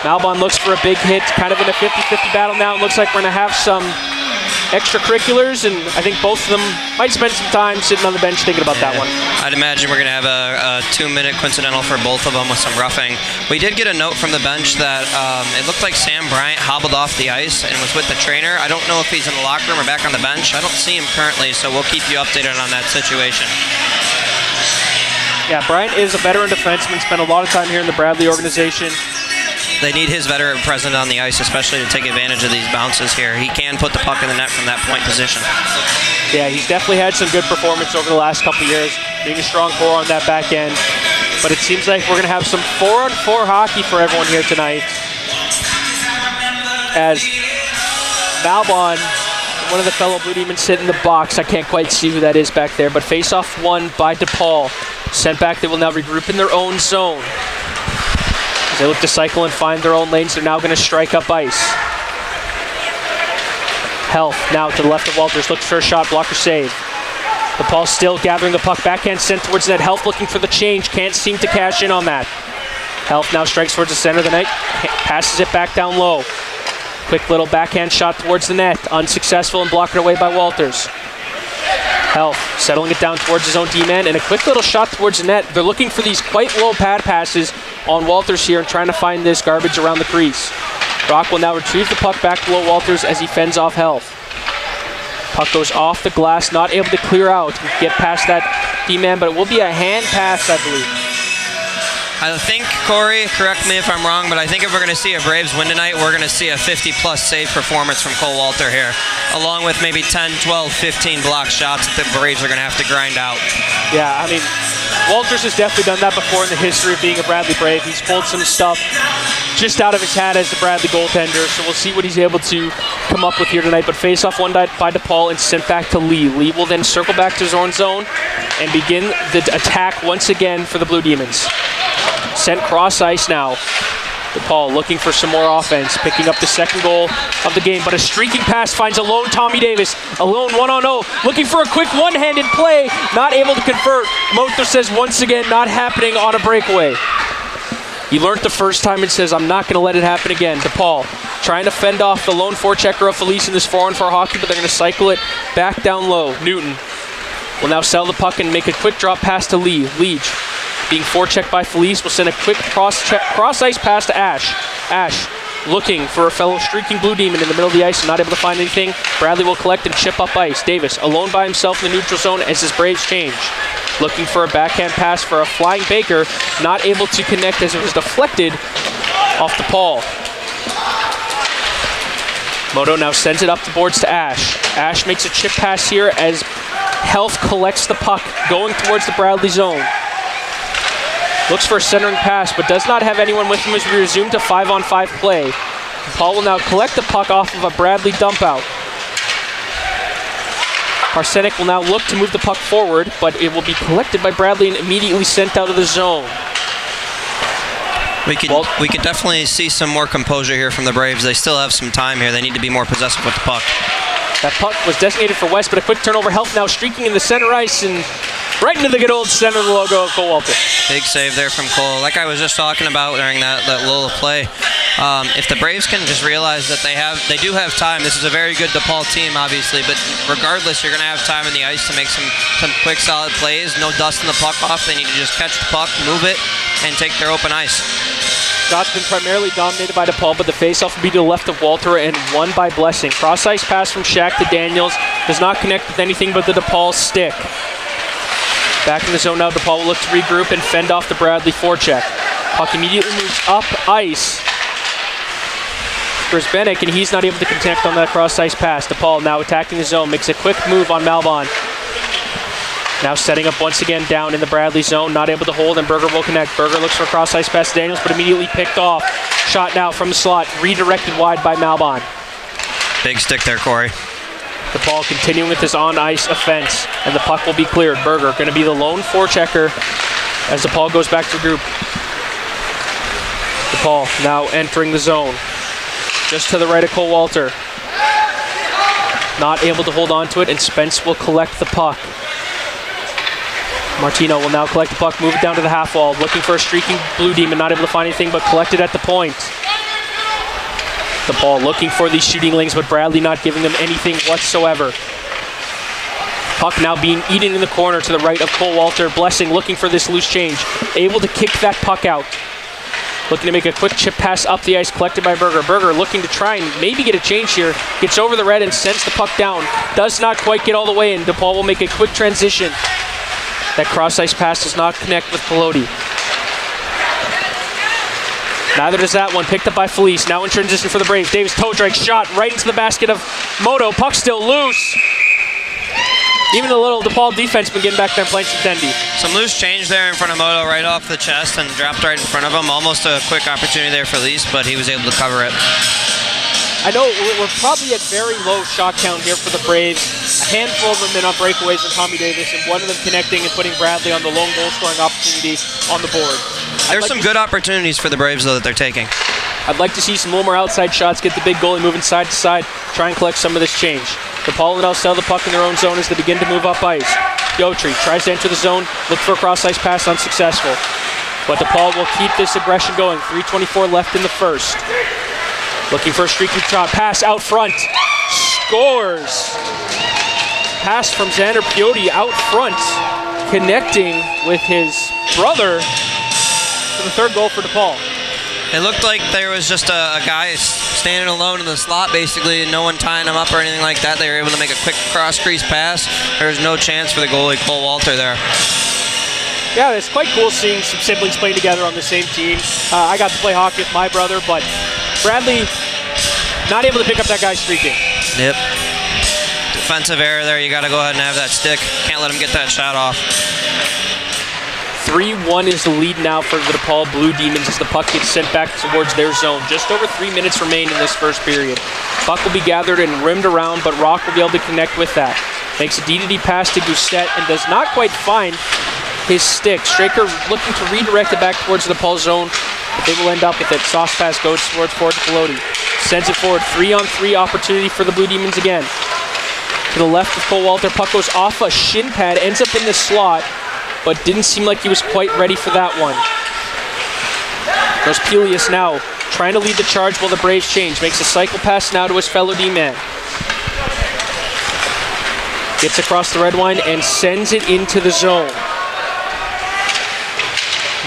Malbon looks for a big hit, kind of in a 50-50 battle now. It looks like we're going to have some extracurriculars, and I think both of them might spend some time sitting on the bench thinking about that one. I'd imagine we're going to have a 2-minute coincidental for both of them with some roughing. We did get a note from the bench that it looked like Sam Bryant hobbled off the ice and was with the trainer. I don't know if he's in the locker room or back on the bench. I don't see him currently, so we'll keep you updated on that situation. Yeah, Bryant is a veteran defenseman, spent a lot of time here in the Bradley organization. They need his veteran presence on the ice, especially to take advantage of these bounces here. He can put the puck in the net from that point position. Yeah, he's definitely had some good performance over the last couple of years, being a strong core on that back end. But it seems like we're going to have some 4-on-4 hockey for everyone here tonight. As Malbon, one of the fellow Blue Demons, sit in the box. I can't quite see who that is back there, but face-off won by DePaul. Sent back, they will now regroup in their own zone. As they look to cycle and find their own lanes, they're now going to strike up ice. Health now to the left of Walters, looks for a shot, blocker save. DePaul still gathering the puck, backhand sent towards net. Health looking for the change, can't seem to cash in on that. Health now strikes towards the center of the net, passes it back down low. Quick little backhand shot towards the net, unsuccessful and blocked away by Walters. Health settling it down towards his own D-man, and a quick little shot towards the net. They're looking for these quite low pad passes on Walters here and trying to find this garbage around the crease. Brock will now retrieve the puck back below Walters as he fends off Health. Puck goes off the glass, not able to clear out and get past that D-man, but it will be a hand pass, I believe. I think, Corey, correct me if I'm wrong, but I think if we're going to see a Braves win tonight, we're going to see a 50-plus save performance from Cole Walter here, along with maybe 10, 12, 15 block shots that the Braves are going to have to grind out. Yeah, I mean, Walters has definitely done that before in the history of being a Bradley Brave. He's pulled some stuff just out of his hat as the Bradley goaltender, so we'll see what he's able to come up with here tonight. But face-off won by DePaul and sent back to Lee. Lee will then circle back to his own zone and begin the attack once again for the Blue Demons. Sent cross ice now. DePaul looking for some more offense, picking up the second goal of the game, but a streaking pass finds a lone Tommy Davis, a lone 1-on-0, looking for a quick one-handed play, not able to convert. Moto says once again, not happening on a breakaway. He learned the first time and says, I'm not going to let it happen again. DePaul trying to fend off the lone forechecker of Felice in this 4-on-4 hockey, but they're going to cycle it back down low. Newton will now sell the puck and make a quick drop pass to Lee. Leach, being forechecked by Felice, will send a quick cross-ice pass to Ash. Ash looking for a fellow streaking Blue Demon in the middle of the ice and not able to find anything. Bradley will collect and chip up ice. Davis alone by himself in the neutral zone as his Braves change. Looking for a backhand pass for a flying Baker, not able to connect as it was deflected off DePaul. Moto now sends it up the boards to Ash. Ash makes a chip pass here as Health collects the puck going towards the Bradley zone. Looks for a centering pass, but does not have anyone with him as we resume to 5-on-5 play. Paul will now collect the puck off of a Bradley dump out. Arsenic will now look to move the puck forward, but it will be collected by Bradley and immediately sent out of the zone. We could definitely see some more composure here from the Braves. They still have some time here. They need to be more possessive with the puck. That puck was designated for West, but a quick turnover. Health now streaking in the center ice and right into the good old center logo of Cole Walter. Big save there from Cole. Like I was just talking about during that little play, if the Braves can just realize that they do have time. This is a very good DePaul team, obviously, but regardless, you're going to have time in the ice to make some quick, solid plays. No dusting the puck off. They need to just catch the puck, move it, and take their open ice. Shot's been primarily dominated by DePaul, but the faceoff will be to the left of Walter and won by Blessing. Cross-ice pass from Shaq to Daniels. Does not connect with anything but the DePaul stick. Back in the zone now, DePaul will look to regroup and fend off the Bradley forecheck. Puck immediately moves up ice for Zbenek, and he's not able to connect on that cross-ice pass. DePaul now attacking the zone, makes a quick move on Malbon. Now setting up once again down in the Bradley zone, not able to hold, and Berger will connect. Berger looks for a cross-ice pass to Daniels, but immediately picked off. Shot now from the slot, redirected wide by Malbon. Big stick there, Corey. DePaul continuing with his on-ice offense, and the puck will be cleared. Berger going to be the lone forechecker as DePaul goes back to group. DePaul now entering the zone, just to the right of Cole Walter. Not able to hold on to it, and Spence will collect the puck. Martino will now collect the puck, move it down to the half wall, looking for a streaking Blue Demon, not able to find anything, but collected at the point. DePaul looking for these shooting lanes, but Bradley not giving them anything whatsoever. Puck now being eaten in the corner to the right of Cole Walter. Blessing looking for this loose change, able to kick that puck out. Looking to make a quick chip pass up the ice, collected by Berger. Berger looking to try and maybe get a change here. Gets over the red and sends the puck down. Does not quite get all the way in. DePaul will make a quick transition. That cross-ice pass does not connect with Pelote. Neither does that one. Picked up by Felice. Now in transition for the Braves. Davis toe drag shot right into the basket of Moto. Puck still loose. Even the little DePaul defenseman getting back there and playing some tendy. Some loose change there in front of Moto right off the chest and dropped right in front of him. Almost a quick opportunity there for Felice, but he was able to cover it. I know we're probably at very low shot count here for the Braves. A handful of them been on breakaways from Tommy Davis, and one of them connecting and putting Bradley on the lone goal scoring opportunity on the board. There's some good opportunities for the Braves, though, that they're taking. I'd like to see some more outside shots, get the big goalie moving side to side, try and collect some of this change. DePaul and sell the puck in their own zone as they begin to move up ice. Yotri tries to enter the zone, look for a cross-ice pass, unsuccessful. But DePaul will keep this aggression going. 3:24 left in the first. Looking for a streaky shot, pass out front, scores. Pass from Xander Piotti out front, connecting with his brother for the third goal for DePaul. It looked like there was just a guy standing alone in the slot, basically, and no one tying him up or anything like that. They were able to make a quick cross-crease pass. There was no chance for the goalie, Cole Walter, there. Yeah, it's quite cool seeing some siblings playing together on the same team. I got to play hockey with my brother, but Bradley not able to pick up that guy streaking. Yep. Defensive error there. You got to go ahead and have that stick. Can't let him get that shot off. 3-1 is the lead now for the DePaul Blue Demons as the puck gets sent back towards their zone. Just over 3 minutes remain in this first period. Puck will be gathered and rimmed around, but Rock will be able to connect with that. Makes a D-to-D pass to Gousset and does not quite find his stick. Straker looking to redirect it back towards the DePaul zone, but they will end up with it. Sauce pass goes towards forward to Pelote. Sends it forward. 3-on-3 opportunity for the Blue Demons again. To the left of Cole Walter. Puck goes off a shin pad, ends up in the slot, but didn't seem like he was quite ready for that one. Goes Pelias now, trying to lead the charge while the Braves change. Makes a cycle pass now to his fellow D-man. Gets across the red line and sends it into the zone.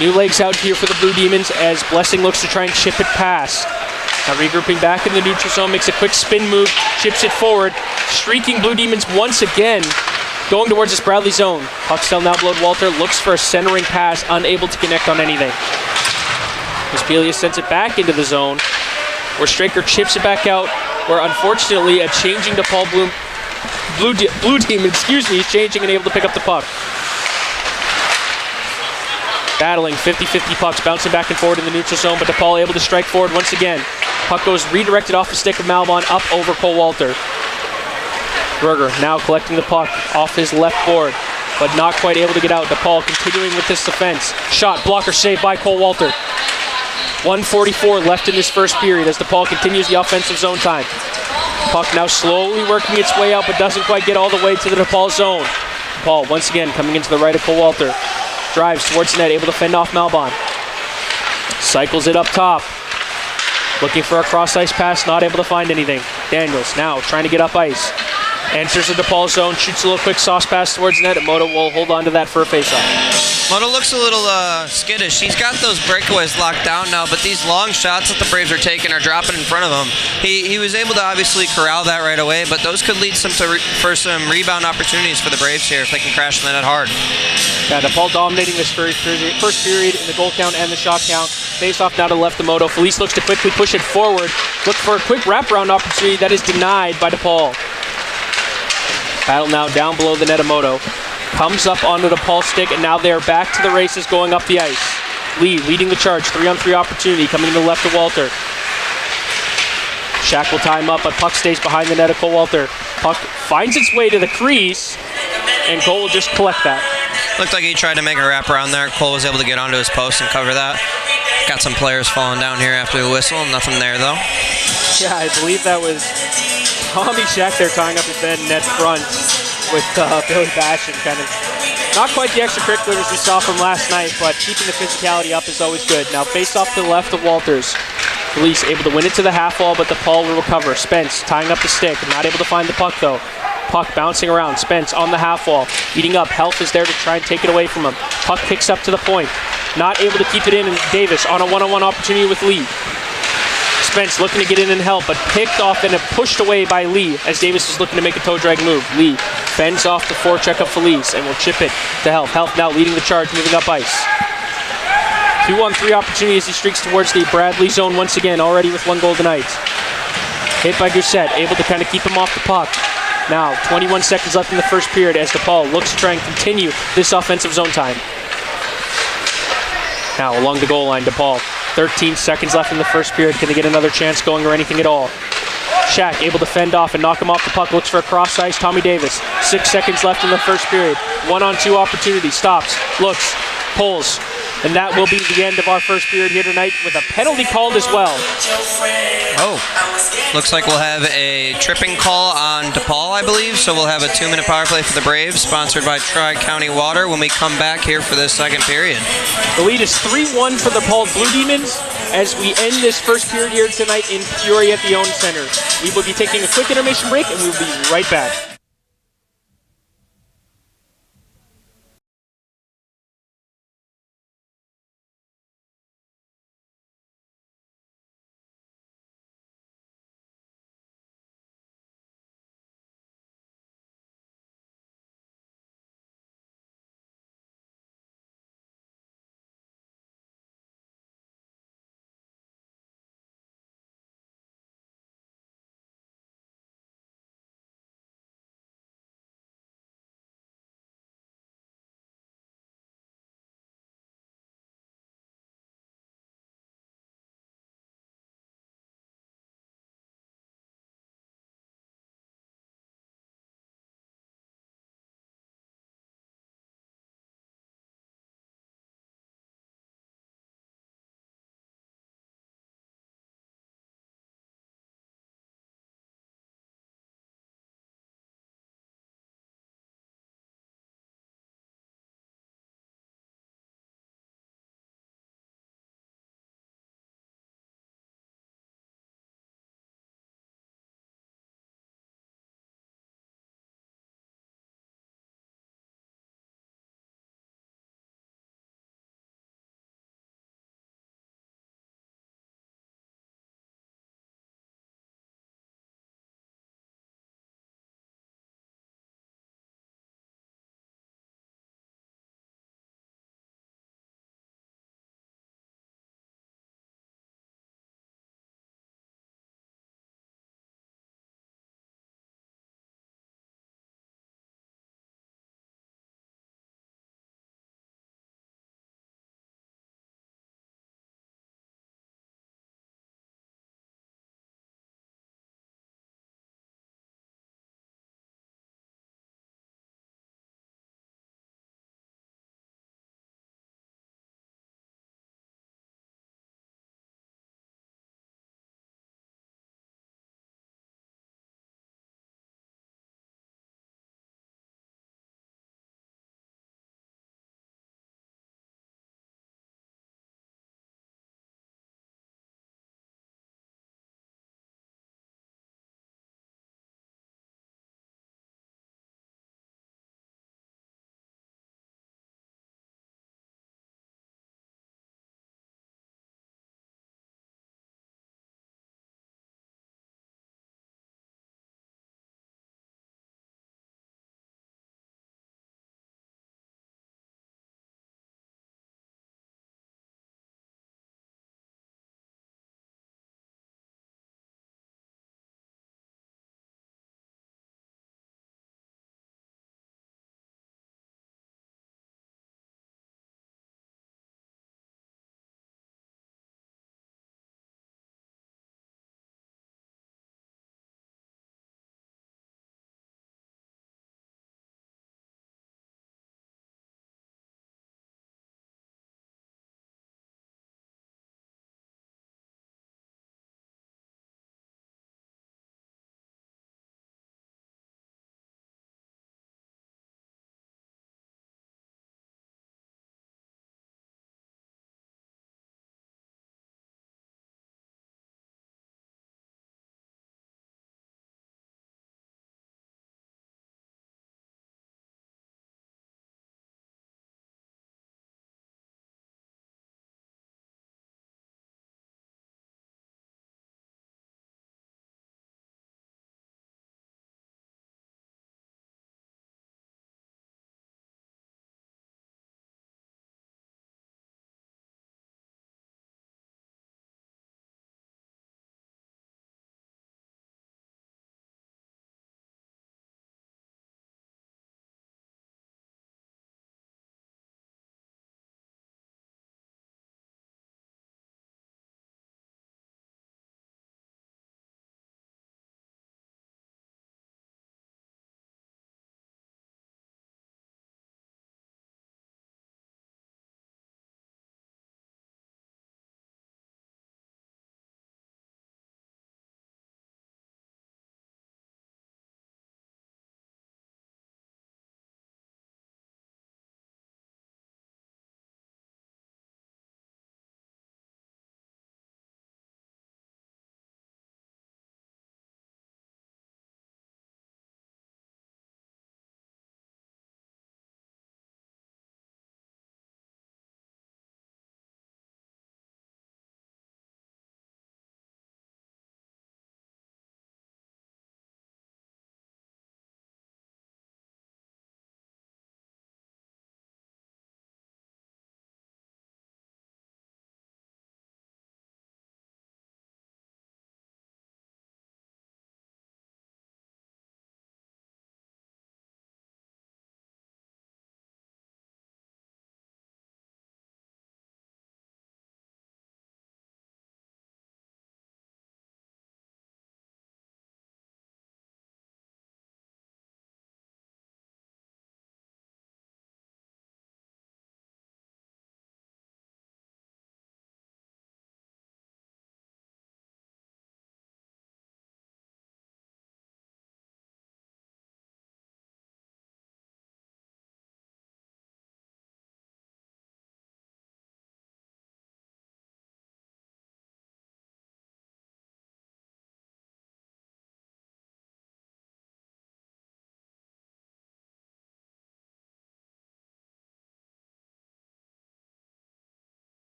New legs out here for the Blue Demons as Blessing looks to try and chip it past. Now regrouping back in the neutral zone, makes a quick spin move, chips it forward. Streaking Blue Demons once again, going towards this Bradley zone. Puck still now below Walter, looks for a centering pass, unable to connect on anything. Pelias sends it back into the zone, where Straker chips it back out, where unfortunately a changing DePaul Blue Demon, is changing and able to pick up the puck. Battling 50-50 pucks, bouncing back and forward in the neutral zone, but DePaul able to strike forward once again. Puck goes redirected off the stick of Malbon up over Cole Walter. Berger now collecting the puck off his left board, but not quite able to get out. DePaul continuing with this defense. Shot, blocker, save by Cole Walter. 1:44 left in this first period as DePaul continues the offensive zone time. Puck now slowly working its way out, but doesn't quite get all the way to the DePaul zone. DePaul once again coming into the right of Kowalter. Drives towards the net, able to fend off Malbon. Cycles it up top. Looking for a cross-ice pass, not able to find anything. Daniels now trying to get up ice. Enters the DePaul zone, shoots a little quick sauce pass towards net, and Moto will hold on to that for a faceoff. Moto looks a little skittish. He's got those breakaways locked down now, but these long shots that the Braves are taking are dropping in front of him. He was able to obviously corral that right away, but those could lead for some rebound opportunities for the Braves here if they can crash the net hard. Yeah, DePaul dominating this first period in the goal count and the shot count. Face off now to left of Moto. Felice looks to quickly push it forward. Look for a quick wraparound opportunity that is denied by DePaul. Battle now down below the net of Moto. Comes up onto the DePaul stick, and now they're back to the races going up the ice. Lee leading the charge, 3-on-3 opportunity coming to the left of Walter. Shack will tie him up, but puck stays behind the net of Kowalter. Puck finds its way to the crease, and Cole will just collect that. Looked like he tried to make a wraparound there. Cole was able to get onto his post and cover that. Got some players falling down here after the whistle. Nothing there, though. Yeah, I believe that was Tommy Shack there tying up his man net front with Billy Bash, and kind of not quite the extracurriculars we saw from last night, but keeping the physicality up is always good. Now face off to the left of Walters. Felice able to win it to the half wall, but DePaul will recover. Spence tying up the stick, not able to find the puck though. Puck bouncing around. Spence on the half wall, eating up. Health is there to try and take it away from him. Puck kicks up to the point. Not able to keep it in, and Davis on a one-on-one opportunity with Lee. Spence looking to get in and help, but picked off and pushed away by Lee as Davis is looking to make a toe drag move. Lee fends off the forecheck of Felice and will chip it to Health. Health now leading the charge, moving up ice. 2-on-3 opportunity as he streaks towards the Bradley zone once again, already with 1 goal tonight. Hit by Gossett, able to kind of keep him off the puck. Now, 21 seconds left in the first period as DePaul looks to try and continue this offensive zone time. Now, along the goal line, DePaul. 13 seconds left in the first period. Can they get another chance going or anything at all? Shack able to fend off and knock him off the puck. Looks for a cross ice. Tommy Davis. 6 seconds left in the first period. 1-on-2 opportunity. Stops. Looks. Pulls. And that will be the end of our first period here tonight with a penalty called as well. Oh, looks like we'll have a tripping call on DePaul, I believe. So we'll have a 2-minute power play for the Braves, sponsored by Tri-County Water, when we come back here for this second period. The lead is 3-1 for the DePaul Blue Demons as we end this first period here tonight in Peoria at the Owen Center. We will be taking a quick intermission break, and we'll be right back.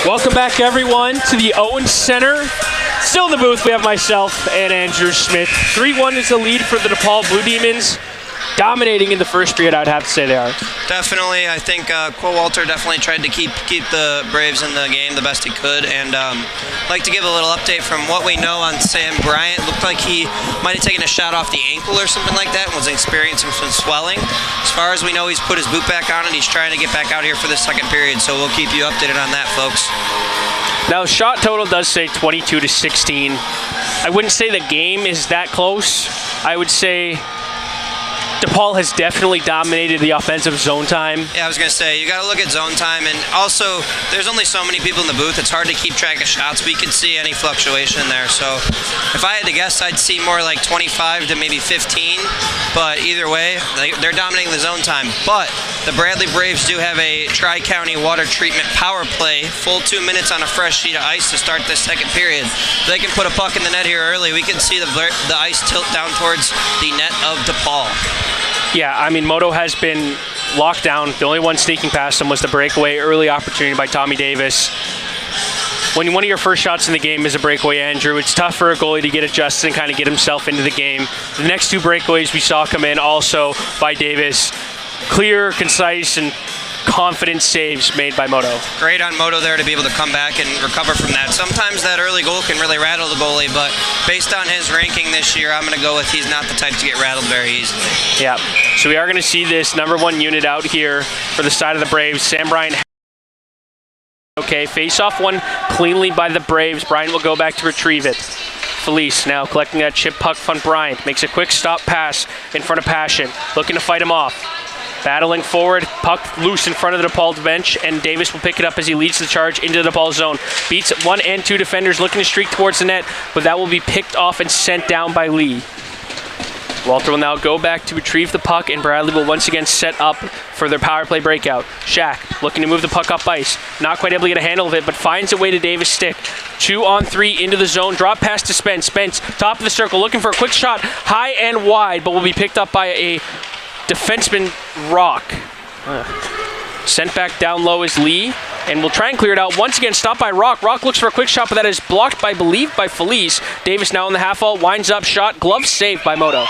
Welcome back, everyone, to the Owens Center. Still in the booth, we have myself and Andrew Schmidt. 3-1 is the lead for the DePaul Blue Demons. Dominating in the first period, I'd have to say they are. Definitely. I think Walter definitely tried to keep the Braves in the game the best he could. And I'd like to give a little update from what we know on Sam Bryant. Looked like he might have taken a shot off the ankle or something like that and was experiencing some swelling. As far as we know, he's put his boot back on and he's trying to get back out here for the second period. So we'll keep you updated on that, folks. Now, shot total does say 22-16. I wouldn't say the game is that close. I would say DePaul has definitely dominated the offensive zone time. Yeah, I was going to say, you got to look at zone time, and also, there's only so many people in the booth. It's hard to keep track of shots, but you can see any fluctuation there. So, if I had to guess, I'd see more like 25 to maybe 15, but either way, they're dominating the zone time. But the Bradley Braves do have a Tri-County water treatment power play, full 2 minutes on a fresh sheet of ice to start this second period. If they can put a puck in the net here early, we can see the ice tilt down towards the net of DePaul. Yeah, I mean, Moto has been locked down. The only one sneaking past him was the breakaway early opportunity by Tommy Davis. When one of your first shots in the game is a breakaway, Andrew, it's tough for a goalie to get adjusted and kind of get himself into the game. The next two breakaways we saw come in also by Davis. Clear, concise, and confident saves made by Moto. Great on Moto there to be able to come back and recover from that. Sometimes that early goal can really rattle the goalie, but based on his ranking this year, I'm going to go with he's not the type to get rattled very easily. Yeah, so we are going to see this number one unit out here for the side of the Braves. Sam Bryant. Okay, face-off one cleanly by the Braves. Bryant will go back to retrieve it. Felice now collecting that chip puck from Bryant. Makes a quick stop pass in front of Passion. Looking to fight him off. Battling forward, puck loose in front of the DePaul bench, and Davis will pick it up as he leads the charge into the DePaul zone. Beats 1 and 2 defenders looking to streak towards the net, but that will be picked off and sent down by Lee. Walter will now go back to retrieve the puck, and Bradley will once again set up for their power play breakout. Shaq looking to move the puck up ice. Not quite able to get a handle of it, but finds a way to Davis' stick. 2-on-3 into the zone. Drop pass to Spence. Spence, top of the circle, looking for a quick shot. High and wide, but will be picked up by a defenseman, Rock. Sent back down low is Lee, and we'll try and clear it out. Once again, stopped by Rock. Rock looks for a quick shot, but that is blocked by, I believe, by Felice. Davis now in the half wall, winds up, shot, glove saved by Moto.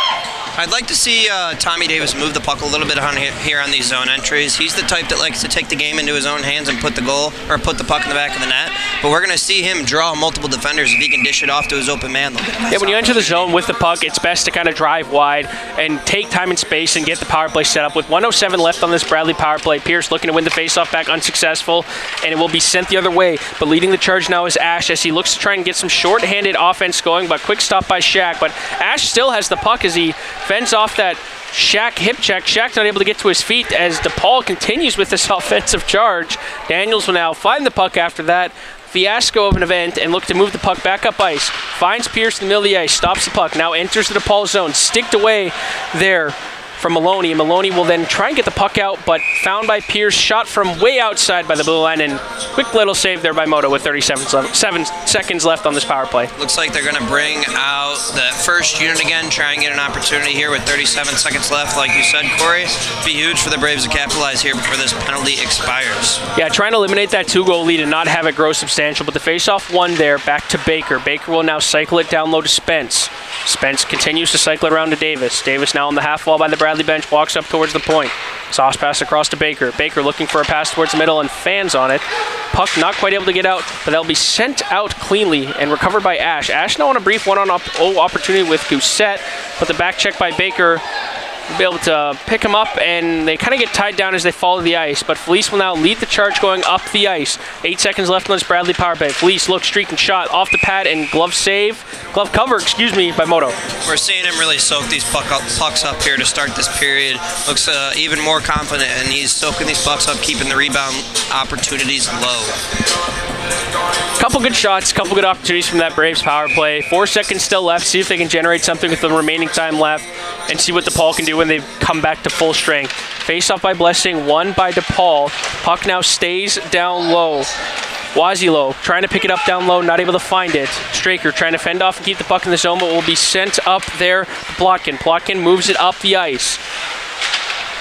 I'd like to see Tommy Davis move the puck a little bit on here on these zone entries. He's the type that likes to take the game into his own hands and put the puck in the back of the net. But we're going to see him draw multiple defenders if he can dish it off to his open man. Yeah, when you enter the zone with the puck, it's best to kind of drive wide and take time and space and get the power play set up. With 1:07 left on this Bradley power play, Pierce looking to win the faceoff back, unsuccessful, and it will be sent the other way. But leading the charge now is Ash as he looks to try and get some short-handed offense going, but quick stop by Shaq. But Ash still has the puck as he fends off that Shaq hip check. Shaq not able to get to his feet as DePaul continues with this offensive charge. Daniels will now find the puck after that fiasco of an event and look to move the puck back up ice. Finds Pierce in the middle of the ice, stops the puck, now enters the DePaul zone, sticked away there from Maloney. Maloney will then try and get the puck out, but found by Pierce, shot from way outside by the blue line, and quick little save there by Moto with 7 seconds left on this power play. Looks like they're going to bring out the first unit again, try and get an opportunity here with 37 seconds left. Like you said, Corey, be huge for the Braves to capitalize here before this penalty expires. Yeah, trying to eliminate that 2-goal lead and not have it grow substantial, but the face-off one there, back to Baker. Baker will now cycle it down low to Spence. Spence continues to cycle it around to Davis. Davis now on the half wall by the Bradley bench, walks up towards the point. Sauce pass across to Baker. Baker looking for a pass towards the middle and fans on it. Puck not quite able to get out, but that'll be sent out cleanly and recovered by Ash. Ash now on a brief one-on-0 opportunity with Gousset, but the back check by Baker will be able to pick him up, and they kind of get tied down as they fall to the ice. But Felice will now lead the charge going up the ice. 8 seconds left on this Bradley power play. Felice looks, streaking shot off the pad, and glove cover, by Moto. We're seeing him really soak these pucks up here to start this period. Looks even more confident, and he's soaking these pucks up, keeping the rebound opportunities low. Couple good shots, couple good opportunities from that Braves power play. 4 seconds still left. See if they can generate something with the remaining time left and see what DePaul can do when they come back to full strength. Face off by Blessing, won by DePaul. Puck now stays down low. Wazilo trying to pick it up down low, not able to find it. Straker trying to fend off and keep the puck in the zone, but will be sent up there to Plotkin. Plotkin moves it up the ice.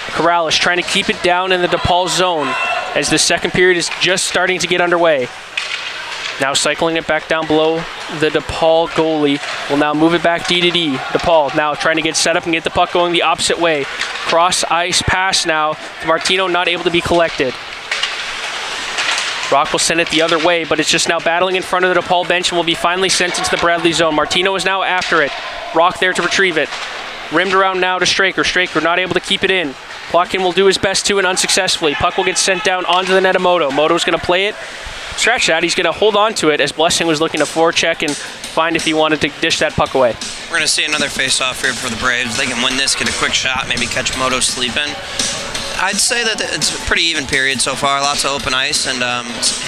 Corrales trying to keep it down in the DePaul zone as the second period is just starting to get underway. Now cycling it back down below the DePaul goalie. Will now move it back D to D. DePaul now trying to get set up and get the puck going the opposite way. Cross ice pass now to Martino, not able to be collected. Rock will send it the other way, but it's just now battling in front of the DePaul bench and will be finally sent into the Bradley zone. Martino is now after it. Rock there to retrieve it. Rimmed around now to Straker. Straker not able to keep it in. Plotkin will do his best to and unsuccessfully. Puck will get sent down onto the net of Moto. Moto's going to play it. Stretch that. He's going to hold on to it as Blessing was looking to forecheck and find if he wanted to dish that puck away. We're going to see another face-off here for the Braves. They can win this, get a quick shot, maybe catch Moto sleeping. I'd say that it's a pretty even period so far. Lots of open ice, and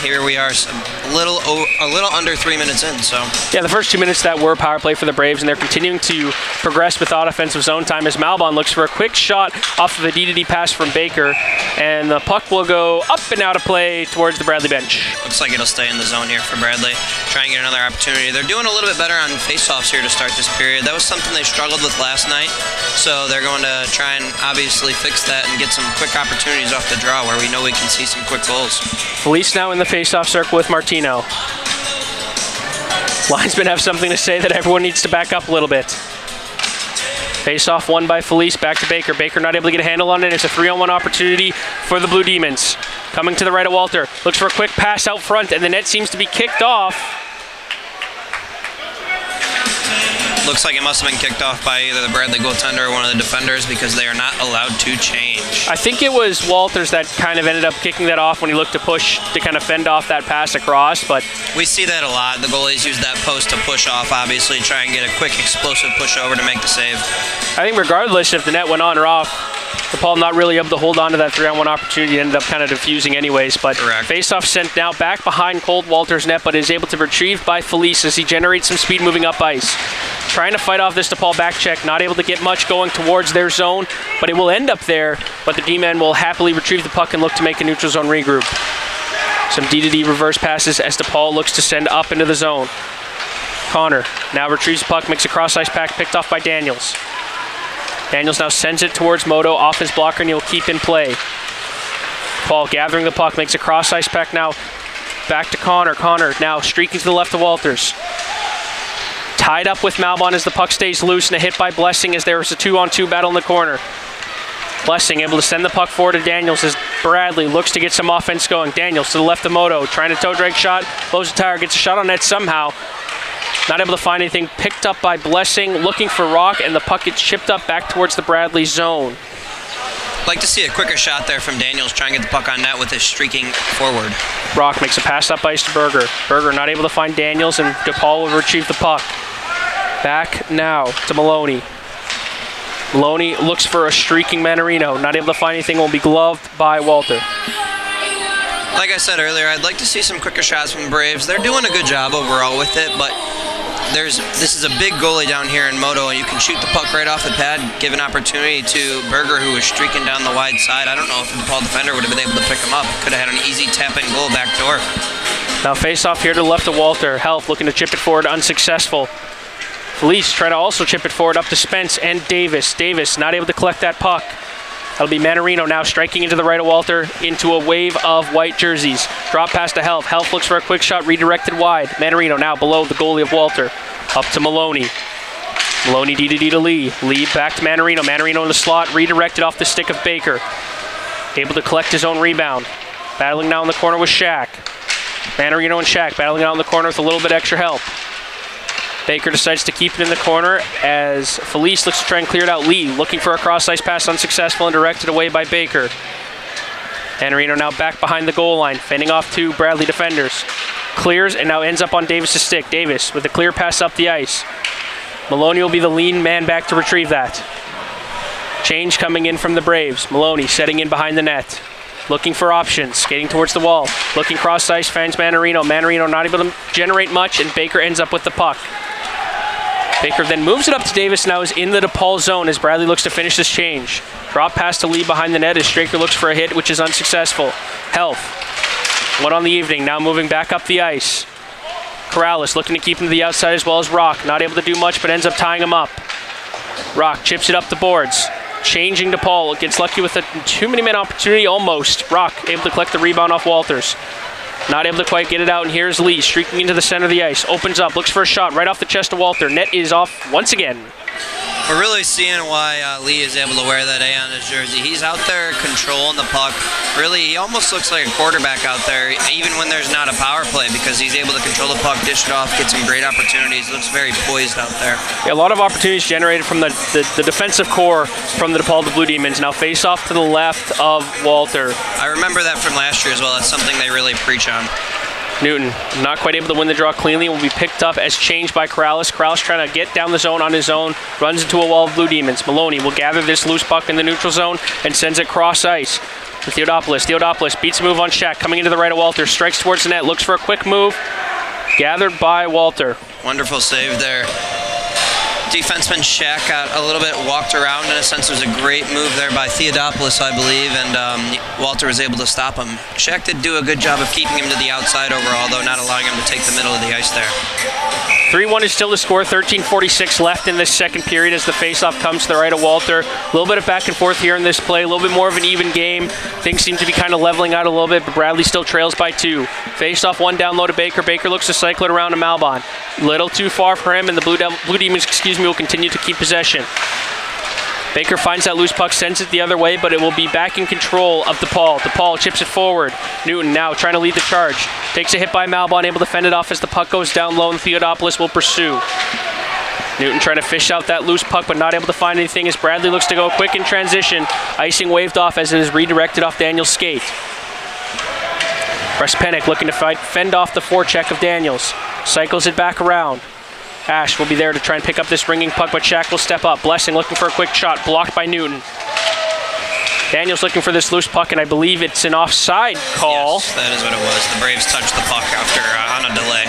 here we are, a little under 3 minutes in. So yeah, the first 2 minutes that were power play for the Braves, and they're continuing to progress without offensive zone time as Malbon looks for a quick shot off of a D-to-D pass from Baker, and the puck will go up and out of play towards the Bradley bench. Looks like it'll stay in the zone here for Bradley. Try and get another opportunity. They're doing a little bit better on face-offs here to start this period. That was something they struggled with last night, so they're going to try and obviously fix that and get some quick opportunities off the draw where we know we can see some quick goals. Felice now in the face-off circle with Martino. Linesmen have something to say that everyone needs to back up a little bit. Face-off won by Felice, back to Baker. Baker not able to get a handle on it. It's a 3-on-1 opportunity for the Blue Demons. Coming to the right of Walter. Looks for a quick pass out front, and the net seems to be kicked off. Looks like it must have been kicked off by either the Bradley goaltender or one of the defenders because they are not allowed to change. I think it was Walters that kind of ended up kicking that off when he looked to push to kind of fend off that pass across, but we see that a lot. The goalies use that post to push off, obviously, try and get a quick explosive push over to make the save. I think regardless if the net went on or off, DePaul not really able to hold on to that 3-on-1 opportunity. It ended up kind of diffusing anyways, but face-off sent now back behind Cold Walter's net, but is able to be retrieved by Felice as he generates some speed moving up ice. Trying to fight off this DePaul back check, not able to get much going towards their zone, but it will end up there, but the D-men will happily retrieve the puck and look to make a neutral zone regroup. Some D-to-D reverse passes as DePaul looks to send up into the zone. Connor now retrieves the puck, makes a cross-ice pack picked off by Daniels. Daniels now sends it towards Moto, off his blocker, and he'll keep in play. Paul gathering the puck, makes a cross-ice pack now back to Connor. Connor now streaking to the left of Walters. Tied up with Malbon as the puck stays loose and a hit by Blessing as there is a 2-on-2 battle in the corner. Blessing able to send the puck forward to Daniels as Bradley looks to get some offense going. Daniels to the left of Moto, trying to toe drag shot, blows the tire, gets a shot on net somehow. Not able to find anything, picked up by Blessing, looking for Rock, and the puck gets chipped up back towards the Bradley zone. Like to see a quicker shot there from Daniels, trying to get the puck on net with his streaking forward. Rock makes a pass up ice to Berger. Berger not able to find Daniels, and DePaul will retrieve the puck. Back now to Maloney. Maloney looks for a streaking Manarino. Not able to find anything, will be gloved by Walter. Like I said earlier, I'd like to see some quicker shots from the Braves. They're doing a good job overall with it, but this is a big goalie down here in Moto, and you can shoot the puck right off the pad, give an opportunity to Berger, who was streaking down the wide side. I don't know if the DePaul defender would have been able to pick him up. Could have had an easy tap-in goal back door. Now face off here to the left of Walter. Health looking to chip it forward, unsuccessful. Felice trying to also chip it forward up to Spence and Davis. Davis not able to collect that puck. That'll be Manarino now striking into the right of Walter into a wave of white jerseys. Drop pass to Health. Health looks for a quick shot, redirected wide. Manarino now below the goalie of Walter. Up to Maloney. Maloney D to Lee. Lee back to Manarino. Manarino in the slot, redirected off the stick of Baker. Able to collect his own rebound. Battling now in the corner with Shaq. Manarino and Shaq battling out in the corner with a little bit extra help. Baker decides to keep it in the corner as Felice looks to try and clear it out. Lee looking for a cross-ice pass, unsuccessful and directed away by Baker. Manarino now back behind the goal line, fending off two Bradley defenders. Clears and now ends up on Davis' stick. Davis with a clear pass up the ice. Maloney will be the lean man back to retrieve that. Change coming in from the Braves. Maloney setting in behind the net. Looking for options, skating towards the wall. Looking cross-ice, fans Manarino. Manarino not able to generate much, and Baker ends up with the puck. Baker then moves it up to Davis, now is in the DePaul zone as Bradley looks to finish this change. Drop pass to Lee behind the net as Straker looks for a hit, which is unsuccessful. Health, one on the evening, now moving back up the ice. Corrales looking to keep him to the outside as well as Rock. Not able to do much, but ends up tying him up. Rock chips it up the boards. Changing DePaul, gets lucky with a too-many-man opportunity almost. Rock able to collect the rebound off Walters. Not able to quite get it out, and here's Lee streaking into the center of the ice. Opens up, looks for a shot right off the chest of Walter. Net is off once again. We're really seeing why Lee is able to wear that A on his jersey. He's out there controlling the puck. Really, he almost looks like a quarterback out there, even when there's not a power play, because he's able to control the puck, dish it off, get some great opportunities. Looks very poised out there. Yeah, a lot of opportunities generated from the defensive core from the DePaul Blue Demons. Now face off to the left of Walter. I remember that from last year as well. That's something they really preach on. Newton not quite able to win the draw cleanly, will be picked up as changed by Corrales. Corrales trying to get down the zone on his own, runs into a wall of Blue Demons. Maloney will gather this loose puck in the neutral zone and sends it cross ice to Theodopoulos. Theodopoulos beats a move on Shack, coming into the right of Walter, strikes towards the net, looks for a quick move, gathered by Walter. Wonderful save there. Defenseman Shack got a little bit walked around in a sense. It was a great move there by Theodopoulos, I believe, and Walter was able to stop him. Shack did do a good job of keeping him to the outside overall, though not allowing him to take the middle of the ice there. 3-1 is still the score, 13:46 left in this second period as the faceoff comes to the right of Walter. A little bit of back and forth here in this play, a little bit more of an even game. Things seem to be kind of leveling out a little bit, but Bradley still trails by 2. Faceoff one down low to Baker. Baker looks to cycle it around to Malbon. Little too far for him, and the Blue Demons, will continue to keep possession. Baker finds that loose puck, sends it the other way, but it will be back in control of DePaul. DePaul chips it forward. Newton now trying to lead the charge. Takes a hit by Malbon, able to fend it off as the puck goes down low, and Theodopoulos will pursue. Newton trying to fish out that loose puck, but not able to find anything as Bradley looks to go quick in transition. Icing waved off as it is redirected off Daniels' skate. Respenik looking to fend off the forecheck of Daniels. Cycles it back around. Ash will be there to try and pick up this ringing puck, but Shack will step up. Blessing looking for a quick shot, blocked by Newton. Daniels looking for this loose puck, and I believe it's an offside call. Yes, that is what it was. The Braves touched the puck after on a delay.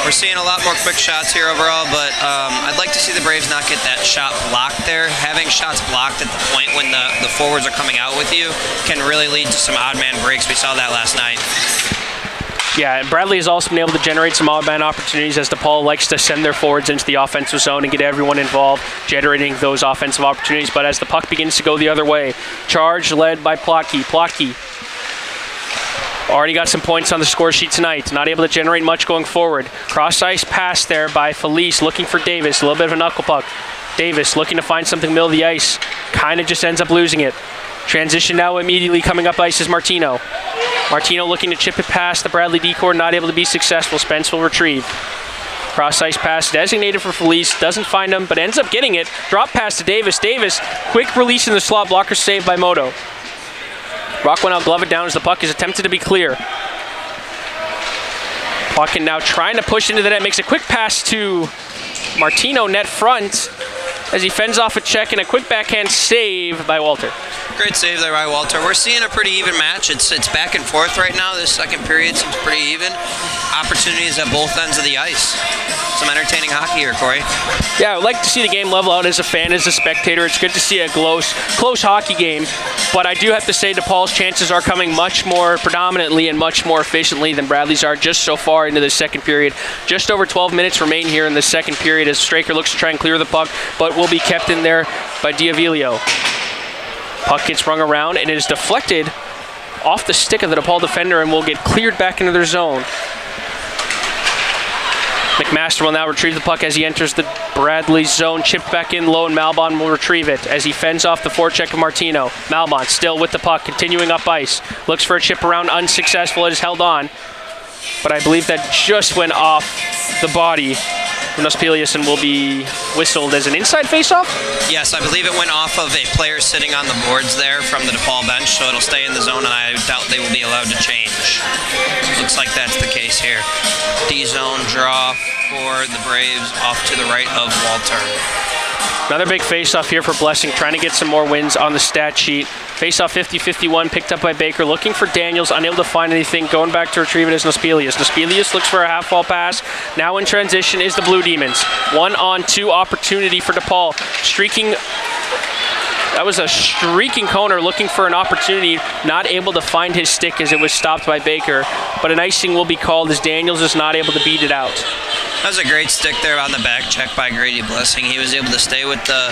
We're seeing a lot more quick shots here overall, but I'd like to see the Braves not get that shot blocked there. Having shots blocked at the point when the forwards are coming out with you can really lead to some odd man breaks. We saw that last night. Yeah, and Bradley has also been able to generate some odd man opportunities as DePaul likes to send their forwards into the offensive zone and get everyone involved, generating those offensive opportunities. But as the puck begins to go the other way, charge led by Plotke. Plotke already got some points on the score sheet tonight. Not able to generate much going forward. Cross-ice pass there by Felice, looking for Davis. A little bit of a knuckle puck. Davis looking to find something middle of the ice. Kind of just ends up losing it. Transition now immediately coming up ice is Martino. Martino looking to chip it past the Bradley D-core, not able to be successful. Spence will retrieve. Cross-ice pass designated for Felice, doesn't find him, but ends up getting it. Drop pass to Davis. Davis, quick release in the slot, blocker saved by Moto. Rock went out, glove it down as the puck is attempted to be clear. Plotkin now trying to push into the net, makes a quick pass to Martino net front as he fends off a check and a quick backhand save by Walter. Great save there by Walter. We're seeing a pretty even match. It's back and forth right now. This second period seems pretty even. Opportunities at both ends of the ice. Some entertaining hockey here, Corey. Yeah, I would like to see the game level out as a fan, as a spectator. It's good to see a close hockey game, but I do have to say DePaul's chances are coming much more predominantly and much more efficiently than Bradley's are just so far into the second period. Just over 12 minutes remain here in the second period as Straker looks to try and clear the puck, but will be kept in there by Diavilio. Puck gets rung around and it is deflected off the stick of the DePaul defender and will get cleared back into their zone. McMaster will now retrieve the puck as he enters the Bradley zone. Chipped back in low, and Malbon will retrieve it as he fends off the forecheck of Martino. Malbon still with the puck, continuing up ice. Looks for a chip around, unsuccessful. It is held on. But I believe that just went off the body. Nospelius and will be whistled as an inside faceoff? Yes, I believe it went off of a player sitting on the boards there from the DePaul bench, so it'll stay in the zone, and I doubt they will be allowed to change. Looks like that's the case here. D-zone draw for the Braves off to the right of Walter. Another big faceoff here for Blessing, trying to get some more wins on the stat sheet. Faceoff 50-51, picked up by Baker, looking for Daniels, unable to find anything, going back to retrieve it as Nospelius. Nospelius looks for a half-wall pass. Now in transition is the Blue Demons. 1-on-2 opportunity for DePaul. That was a streaking corner looking for an opportunity, not able to find his stick as it was stopped by Baker. But an icing will be called as Daniels is not able to beat it out. That was a great stick there on the back check by Grady Blessing. He was able to stay with the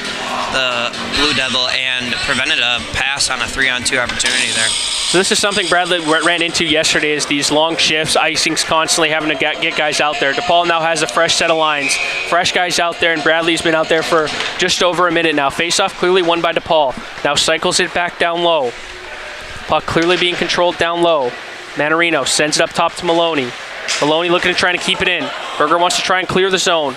Blue Devil and prevented a pass on a 3-on-2 opportunity there. So this is something Bradley ran into yesterday, is these long shifts, icings constantly having to get guys out there. DePaul now has a fresh set of lines, fresh guys out there, and Bradley's been out there for just over a minute now. Face-off clearly won by DePaul. Now cycles it back down low. Puck clearly being controlled down low. Manarino sends it up top to Maloney. Maloney looking to try to keep it in. Berger wants to try and clear the zone.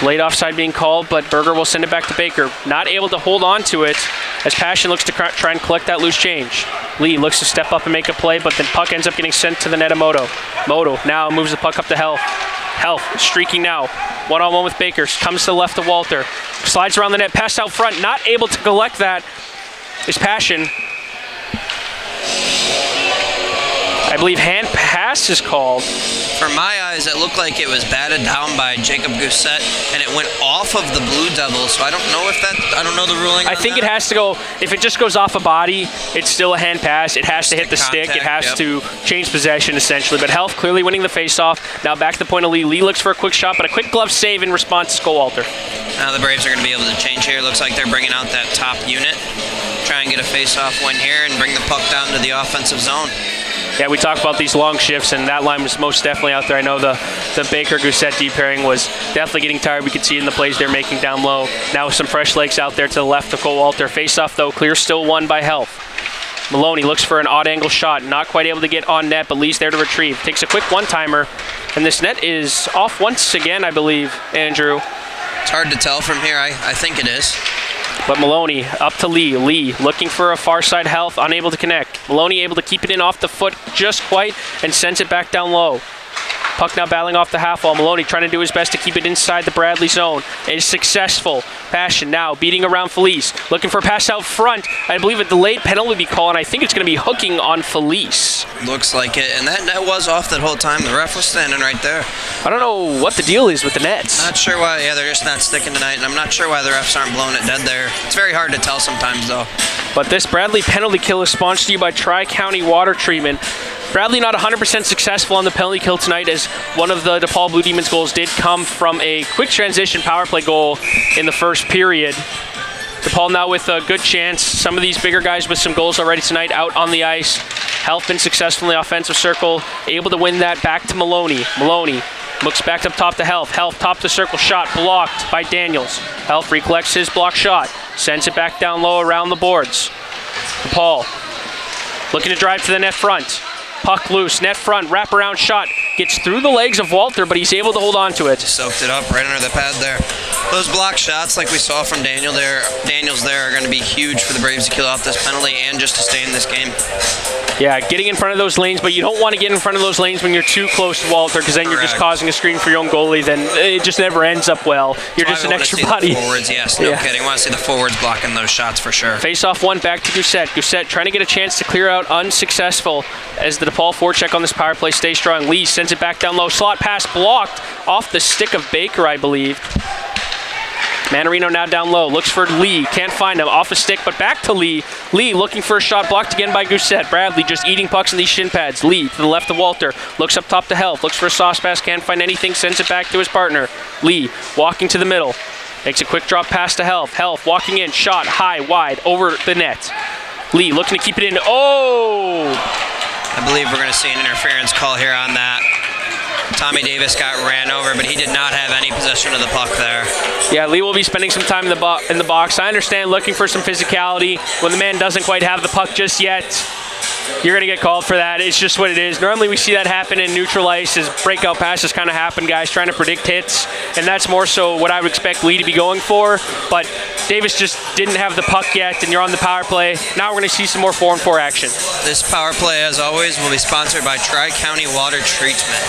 Late offside being called, but Berger will send it back to Baker. Not able to hold on to it as Passion looks to try and collect that loose change. Lee looks to step up and make a play, but then puck ends up getting sent to the net of Moto. Moto now moves the puck up to Health. Health streaking now. One-on-one with Baker. Comes to the left of Walter. Slides around the net, pass out front. Not able to collect that is Passion. I believe hand pass is called. For my eyes, it looked like it was batted down by Jacob Gousset, and it went off of the Blue Devils. So I don't know if I don't know the ruling. I think it has to go, if it just goes off a body, it's still a hand pass. It has to hit the stick. It has to change possession, essentially. But Health clearly winning the faceoff. Now back to the point of Lee. Lee looks for a quick shot, but a quick glove save in response to Skowalter. Now the Braves are going to be able to change here. Looks like they're bringing out that top unit. Try and get a faceoff win here and bring the puck down to the offensive zone. Yeah, we talked about these long shifts, and that line was most definitely out there. I know the Baker-Gousset deep pairing was definitely getting tired. We could see it in the plays they're making down low. Now some fresh legs out there to the left of Walter. Face-off, though, clear still won by Health. Maloney looks for an odd angle shot. Not quite able to get on net, but Lee's there to retrieve. Takes a quick one-timer, and this net is off once again, I believe, Andrew. It's hard to tell from here. I think it is. But Maloney up to Lee. Lee looking for a far side Health, unable to connect. Maloney able to keep it in off the foot just quite and sends it back down low. Puck now battling off the half wall. Maloney trying to do his best to keep it inside the Bradley zone. Is successful. Passion now beating around Felice. Looking for a pass out front. I believe a delayed penalty be called, and I think it's going to be hooking on Felice. Looks like it, and that net was off that whole time. The ref was standing right there. I don't know what the deal is with the nets. Not sure why. Yeah, they're just not sticking tonight, and I'm not sure why the refs aren't blowing it dead there. It's very hard to tell sometimes, though. But this Bradley penalty kill is sponsored to you by Tri-County Water Treatment. Bradley not 100% successful on the penalty kill tonight, as one of the DePaul Blue Demons goals did come from a quick transition power play goal in the first period. DePaul now with a good chance. Some of these bigger guys with some goals already tonight out on the ice. Health been successful in the offensive circle, able to win that back to Maloney. Maloney looks back up top to Health. Health top to circle shot blocked by Daniels. Health recollects his block shot, sends it back down low around the boards. DePaul looking to drive to the net front. Puck loose, net front, wraparound shot. Gets through the legs of Walter, but he's able to hold on to it. Soaked it up right under the pad there. Those block shots, like we saw from Daniels there, are going to be huge for the Braves to kill off this penalty and just to stay in this game. Yeah, getting in front of those lanes, but you don't want to get in front of those lanes when you're too close to Walter, because then you're just causing a screen for your own goalie. Then it just never ends up well. You're just an extra body. Forwards, yes, no kidding. I want to see the forwards blocking those shots for sure. Face-off one back to Gousset. Gousset trying to get a chance to clear out, unsuccessful, as the DePaul forecheck on this power play stays strong. Lee sends it back down low. Slot pass blocked off the stick of Baker, I believe. Manarino now down low, looks for Lee, can't find him, off a stick, but back to Lee. Lee looking for a shot, blocked again by Gousset. Bradley just eating pucks in these shin pads. Lee to the left of Walter, looks up top to Health, looks for a sauce pass, can't find anything, sends it back to his partner. Lee walking to the middle, makes a quick drop pass to Health. Health walking in, shot high, wide, over the net. Lee looking to keep it in. Oh! I believe we're going to see an interference call here on that. Tommy Davis got ran over, but he did not have any possession of the puck there. Yeah, Lee will be spending some time in the box. I understand looking for some physicality when the man doesn't quite have the puck just yet. You're going to get called for that. It's just what it is. Normally we see that happen in neutral ice as breakout passes kind of happen, guys trying to predict hits, and that's more so what I would expect Lee to be going for. But Davis just didn't have the puck yet, and you're on the power play. Now we're going to see some more 4-on-4 action. This power play, as always, will be sponsored by Tri-County Water Treatment.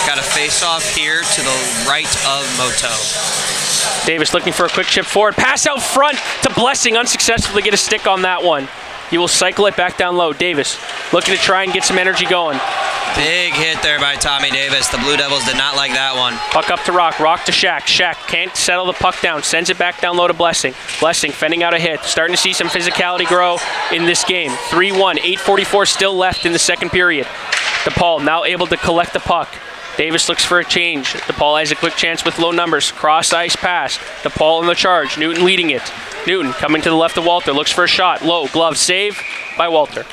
Got a face-off here to the right of Moto. Davis looking for a quick chip forward. Pass out front to Blessing, unsuccessful to get a stick on that one. He will cycle it back down low. Davis looking to try and get some energy going. Big hit there by Tommy Davis. The Blue Devils did not like that one. Puck up to Rock. Rock to Shaq. Shaq can't settle the puck down. Sends it back down low to Blessing. Blessing fending out a hit. Starting to see some physicality grow in this game. 3-1. 8:44 still left in the second period. DePaul now able to collect the puck. Davis looks for a change. DePaul has a quick chance with low numbers. Cross ice pass. DePaul in the charge. Newton leading it. Newton coming to the left of Walter. Looks for a shot. Low. Glove save by Walter.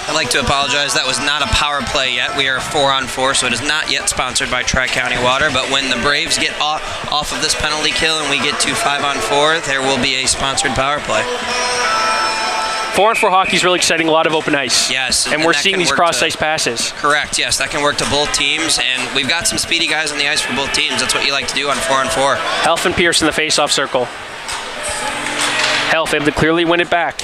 I'd like to apologize. That was not a power play yet. We are 4-on-4, so it is not yet sponsored by Tri-County Water. But when the Braves get off of this penalty kill and we get to 5-on-4, there will be a sponsored power play. 4-on-4 hockey is really exciting. A lot of open ice. Yes. And we're seeing these cross-ice passes. Correct, yes. That can work to both teams. And we've got some speedy guys on the ice for both teams. That's what you like to do on 4-on-4. Helf and Pierce in the face-off circle. Helf able to clearly win it back.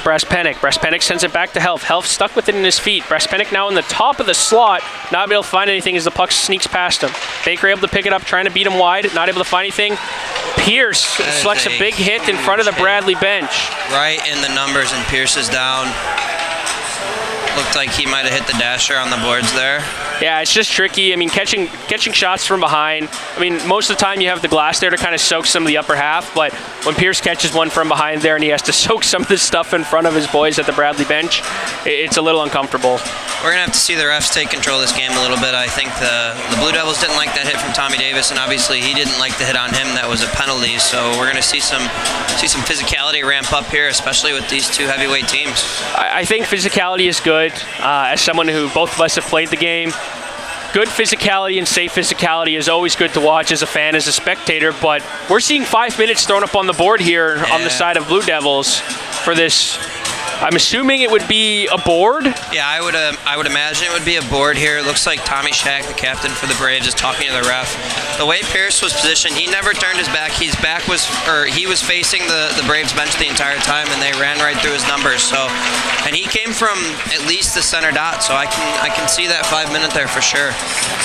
Braspenik. Braspenik sends it back to Helf. Helf stuck with it in his feet. Braspenik now in the top of the slot. Not able to find anything as the puck sneaks past him. Baker able to pick it up, trying to beat him wide. Not able to find anything. Pierce selects a big hit in front of the Bradley bench. Right in the numbers, and Pierce is down. Looked like he might have hit the dasher on the boards there. Yeah, it's just tricky. I mean, catching shots from behind. I mean, most of the time you have the glass there to kind of soak some of the upper half, but when Pierce catches one from behind there and he has to soak some of this stuff in front of his boys at the Bradley bench, it's a little uncomfortable. We're going to have to see the refs take control of this game a little bit. I think the Blue Devils didn't like that hit from Tommy Davis, and obviously he didn't like the hit on him. That was a penalty, so we're going to see some physicality ramp up here, especially with these two heavyweight teams. I think physicality is good. As someone who both of us have played the game, good physicality and safe physicality is always good to watch as a fan, as a spectator, but we're seeing 5 minutes thrown up on the board here on the side of Blue Devils for this. I'm assuming it would be a board. Yeah, I would imagine it would be a board here. It looks like Tommy Shack, the captain for the Braves, is talking to the ref. The way Pierce was positioned, he never turned his back. He was facing the Braves bench the entire time, and they ran right through his numbers. So, and he came from at least the center dot, so I can see that 5 minute there for sure.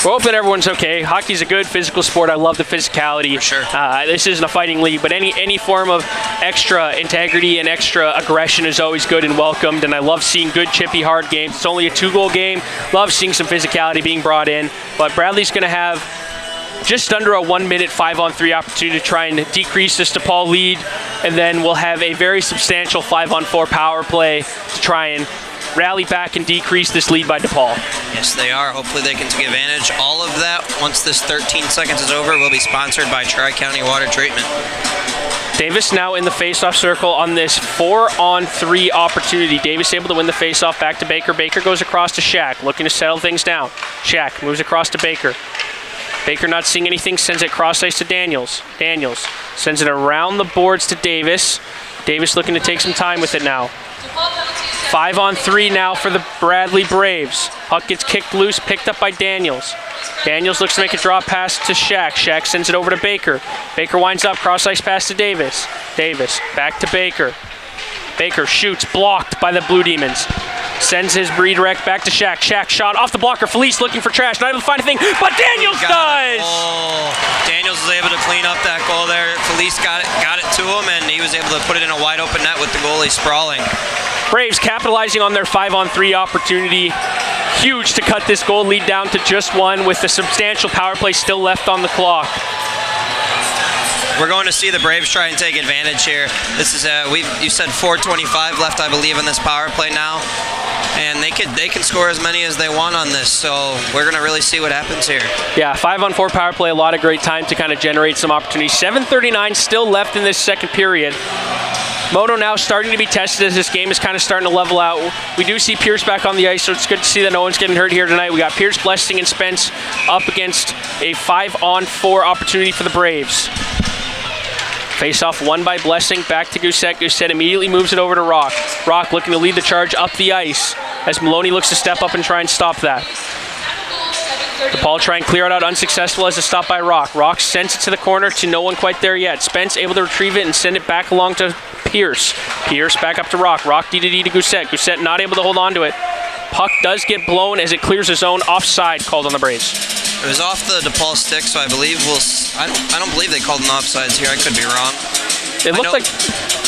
We're hoping everyone's okay. Hockey's a good physical sport. I love the physicality. For sure. This isn't a fighting league, but any form of extra integrity and extra aggression is always good and welcomed, and I love seeing good, chippy, hard games. It's only a 2-goal game. Love seeing some physicality being brought in, but Bradley's going to have just under a 1 minute 5-on-3 opportunity to try and decrease this DePaul lead, and then we'll have a very substantial 5-on-4 power play to try and rally back and decrease this lead by DePaul. Yes, they are. Hopefully they can take advantage. All of that, once this 13 seconds is over, will be sponsored by Tri-County Water Treatment. Davis now in the face-off circle on this 4-on-3 opportunity. Davis able to win the face-off back to Baker. Baker goes across to Shack, looking to settle things down. Shack moves across to Baker. Baker not seeing anything, sends it cross ice to Daniels. Daniels sends it around the boards to Davis. Davis looking to take some time with it now. 5-on-3 now for the Bradley Braves. Puck gets kicked loose, picked up by Daniels. Daniels looks to make a draw pass to Shack. Shack sends it over to Baker. Baker winds up, cross ice pass to Davis. Davis back to Baker. Baker shoots, blocked by the Blue Demons. Sends his redirect back to Shack. Shack shot off the blocker. Felice looking for trash. Not able to find anything, but Daniels does! Daniels was able to clean up that goal there. Felice got it to him, and he was able to put it in a wide open net with the goalie sprawling. Braves capitalizing on their 5-on-3 opportunity. Huge to cut this goal lead down to just one with a substantial power play still left on the clock. We're going to see the Braves try and take advantage here. This is you said 4:25 left, I believe, in this power play now, and they can score as many as they want on this. So we're going to really see what happens here. Yeah, 5-on-4 power play, a lot of great time to kind of generate some opportunities. 7:39 still left in this second period. Moto now starting to be tested as this game is kind of starting to level out. We do see Pierce back on the ice, so it's good to see that no one's getting hurt here tonight. We got Pierce, Blessing, and Spence up against a 5-on-4 opportunity for the Braves. Face-off won by Blessing, back to Gousset. Gousset immediately moves it over to Rock. Rock looking to lead the charge up the ice as Maloney looks to step up and try and stop that. DePaul try and clear it out, unsuccessful as a stop by Rock. Rock sends it to the corner to no one quite there yet. Spence able to retrieve it and send it back along to Pierce. Pierce back up to Rock. Rock D to Gousset. Gousset not able to hold on to it. Puck does get blown as it clears his own, offside called on the Braves. It was off the DePaul stick, so I believe I don't believe they called an offsides here. I could be wrong. It looked like...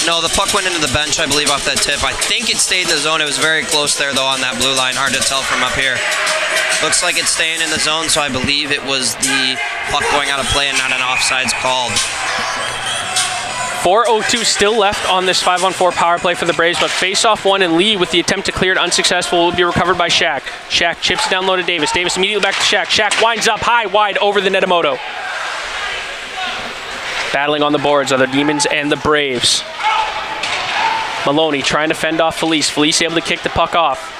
No, the puck went into the bench, I believe, off that tip. I think it stayed in the zone. It was very close there, though, on that blue line. Hard to tell from up here. Looks like it's staying in the zone, so I believe it was the puck going out of play and not an offsides called. 4:02 still left on this 5-on-4 power play for the Braves, but face-off one and Lee with the attempt to clear it unsuccessful will be recovered by Shaq. Shaq chips it down low to Davis. Davis immediately back to Shaq. Shaq winds up high, wide over the Netamoto. Battling on the boards are the Demons and the Braves. Maloney trying to fend off Felice. Felice able to kick the puck off.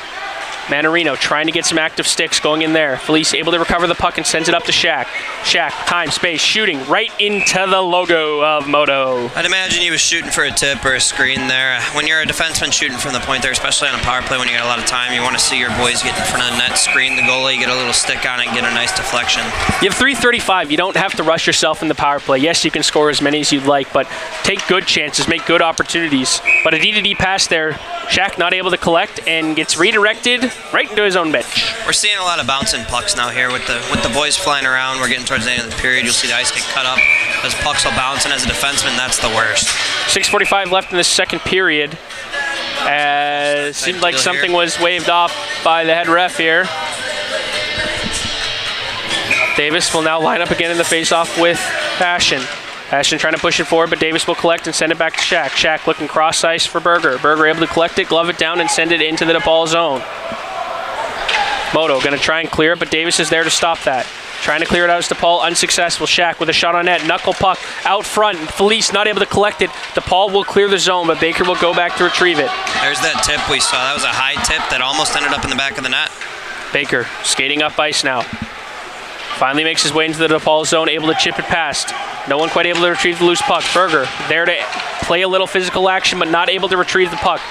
Manarino trying to get some active sticks going in there. Felice able to recover the puck and sends it up to Shaq. Shaq, time, space, shooting right into the logo of Moto. I'd imagine he was shooting for a tip or a screen there. When you're a defenseman shooting from the point there, especially on a power play when you got a lot of time, you want to see your boys get in front of the net, screen the goalie, get a little stick on it, and get a nice deflection. You have 3:35. You don't have to rush yourself in the power play. Yes, you can score as many as you'd like, but take good chances, make good opportunities. But a D-to-D pass there, Shaq not able to collect and gets redirected right into his own bench. We're seeing a lot of bouncing pucks now here with the boys flying around. We're getting towards the end of the period. You'll see the ice get cut up. Those pucks will bounce, and as a defenseman, that's the worst. 6:45 left in the second period. Seemed like something was waved off by the head ref here. Davis will now line up again in the faceoff with Passion. Passion trying to push it forward, but Davis will collect and send it back to Shaq. Shaq looking cross ice for Berger. Berger able to collect it, glove it down, and send it into the DePaul zone. Moto going to try and clear it, but Davis is there to stop that. Trying to clear it out as DePaul, unsuccessful. Shaq with a shot on net, knuckle puck out front. Felice not able to collect it. DePaul will clear the zone, but Baker will go back to retrieve it. There's that tip we saw. That was a high tip that almost ended up in the back of the net. Baker skating up ice now. Finally makes his way into the DePaul zone, able to chip it past. No one quite able to retrieve the loose puck. Berger there to play a little physical action, but not able to retrieve the puck.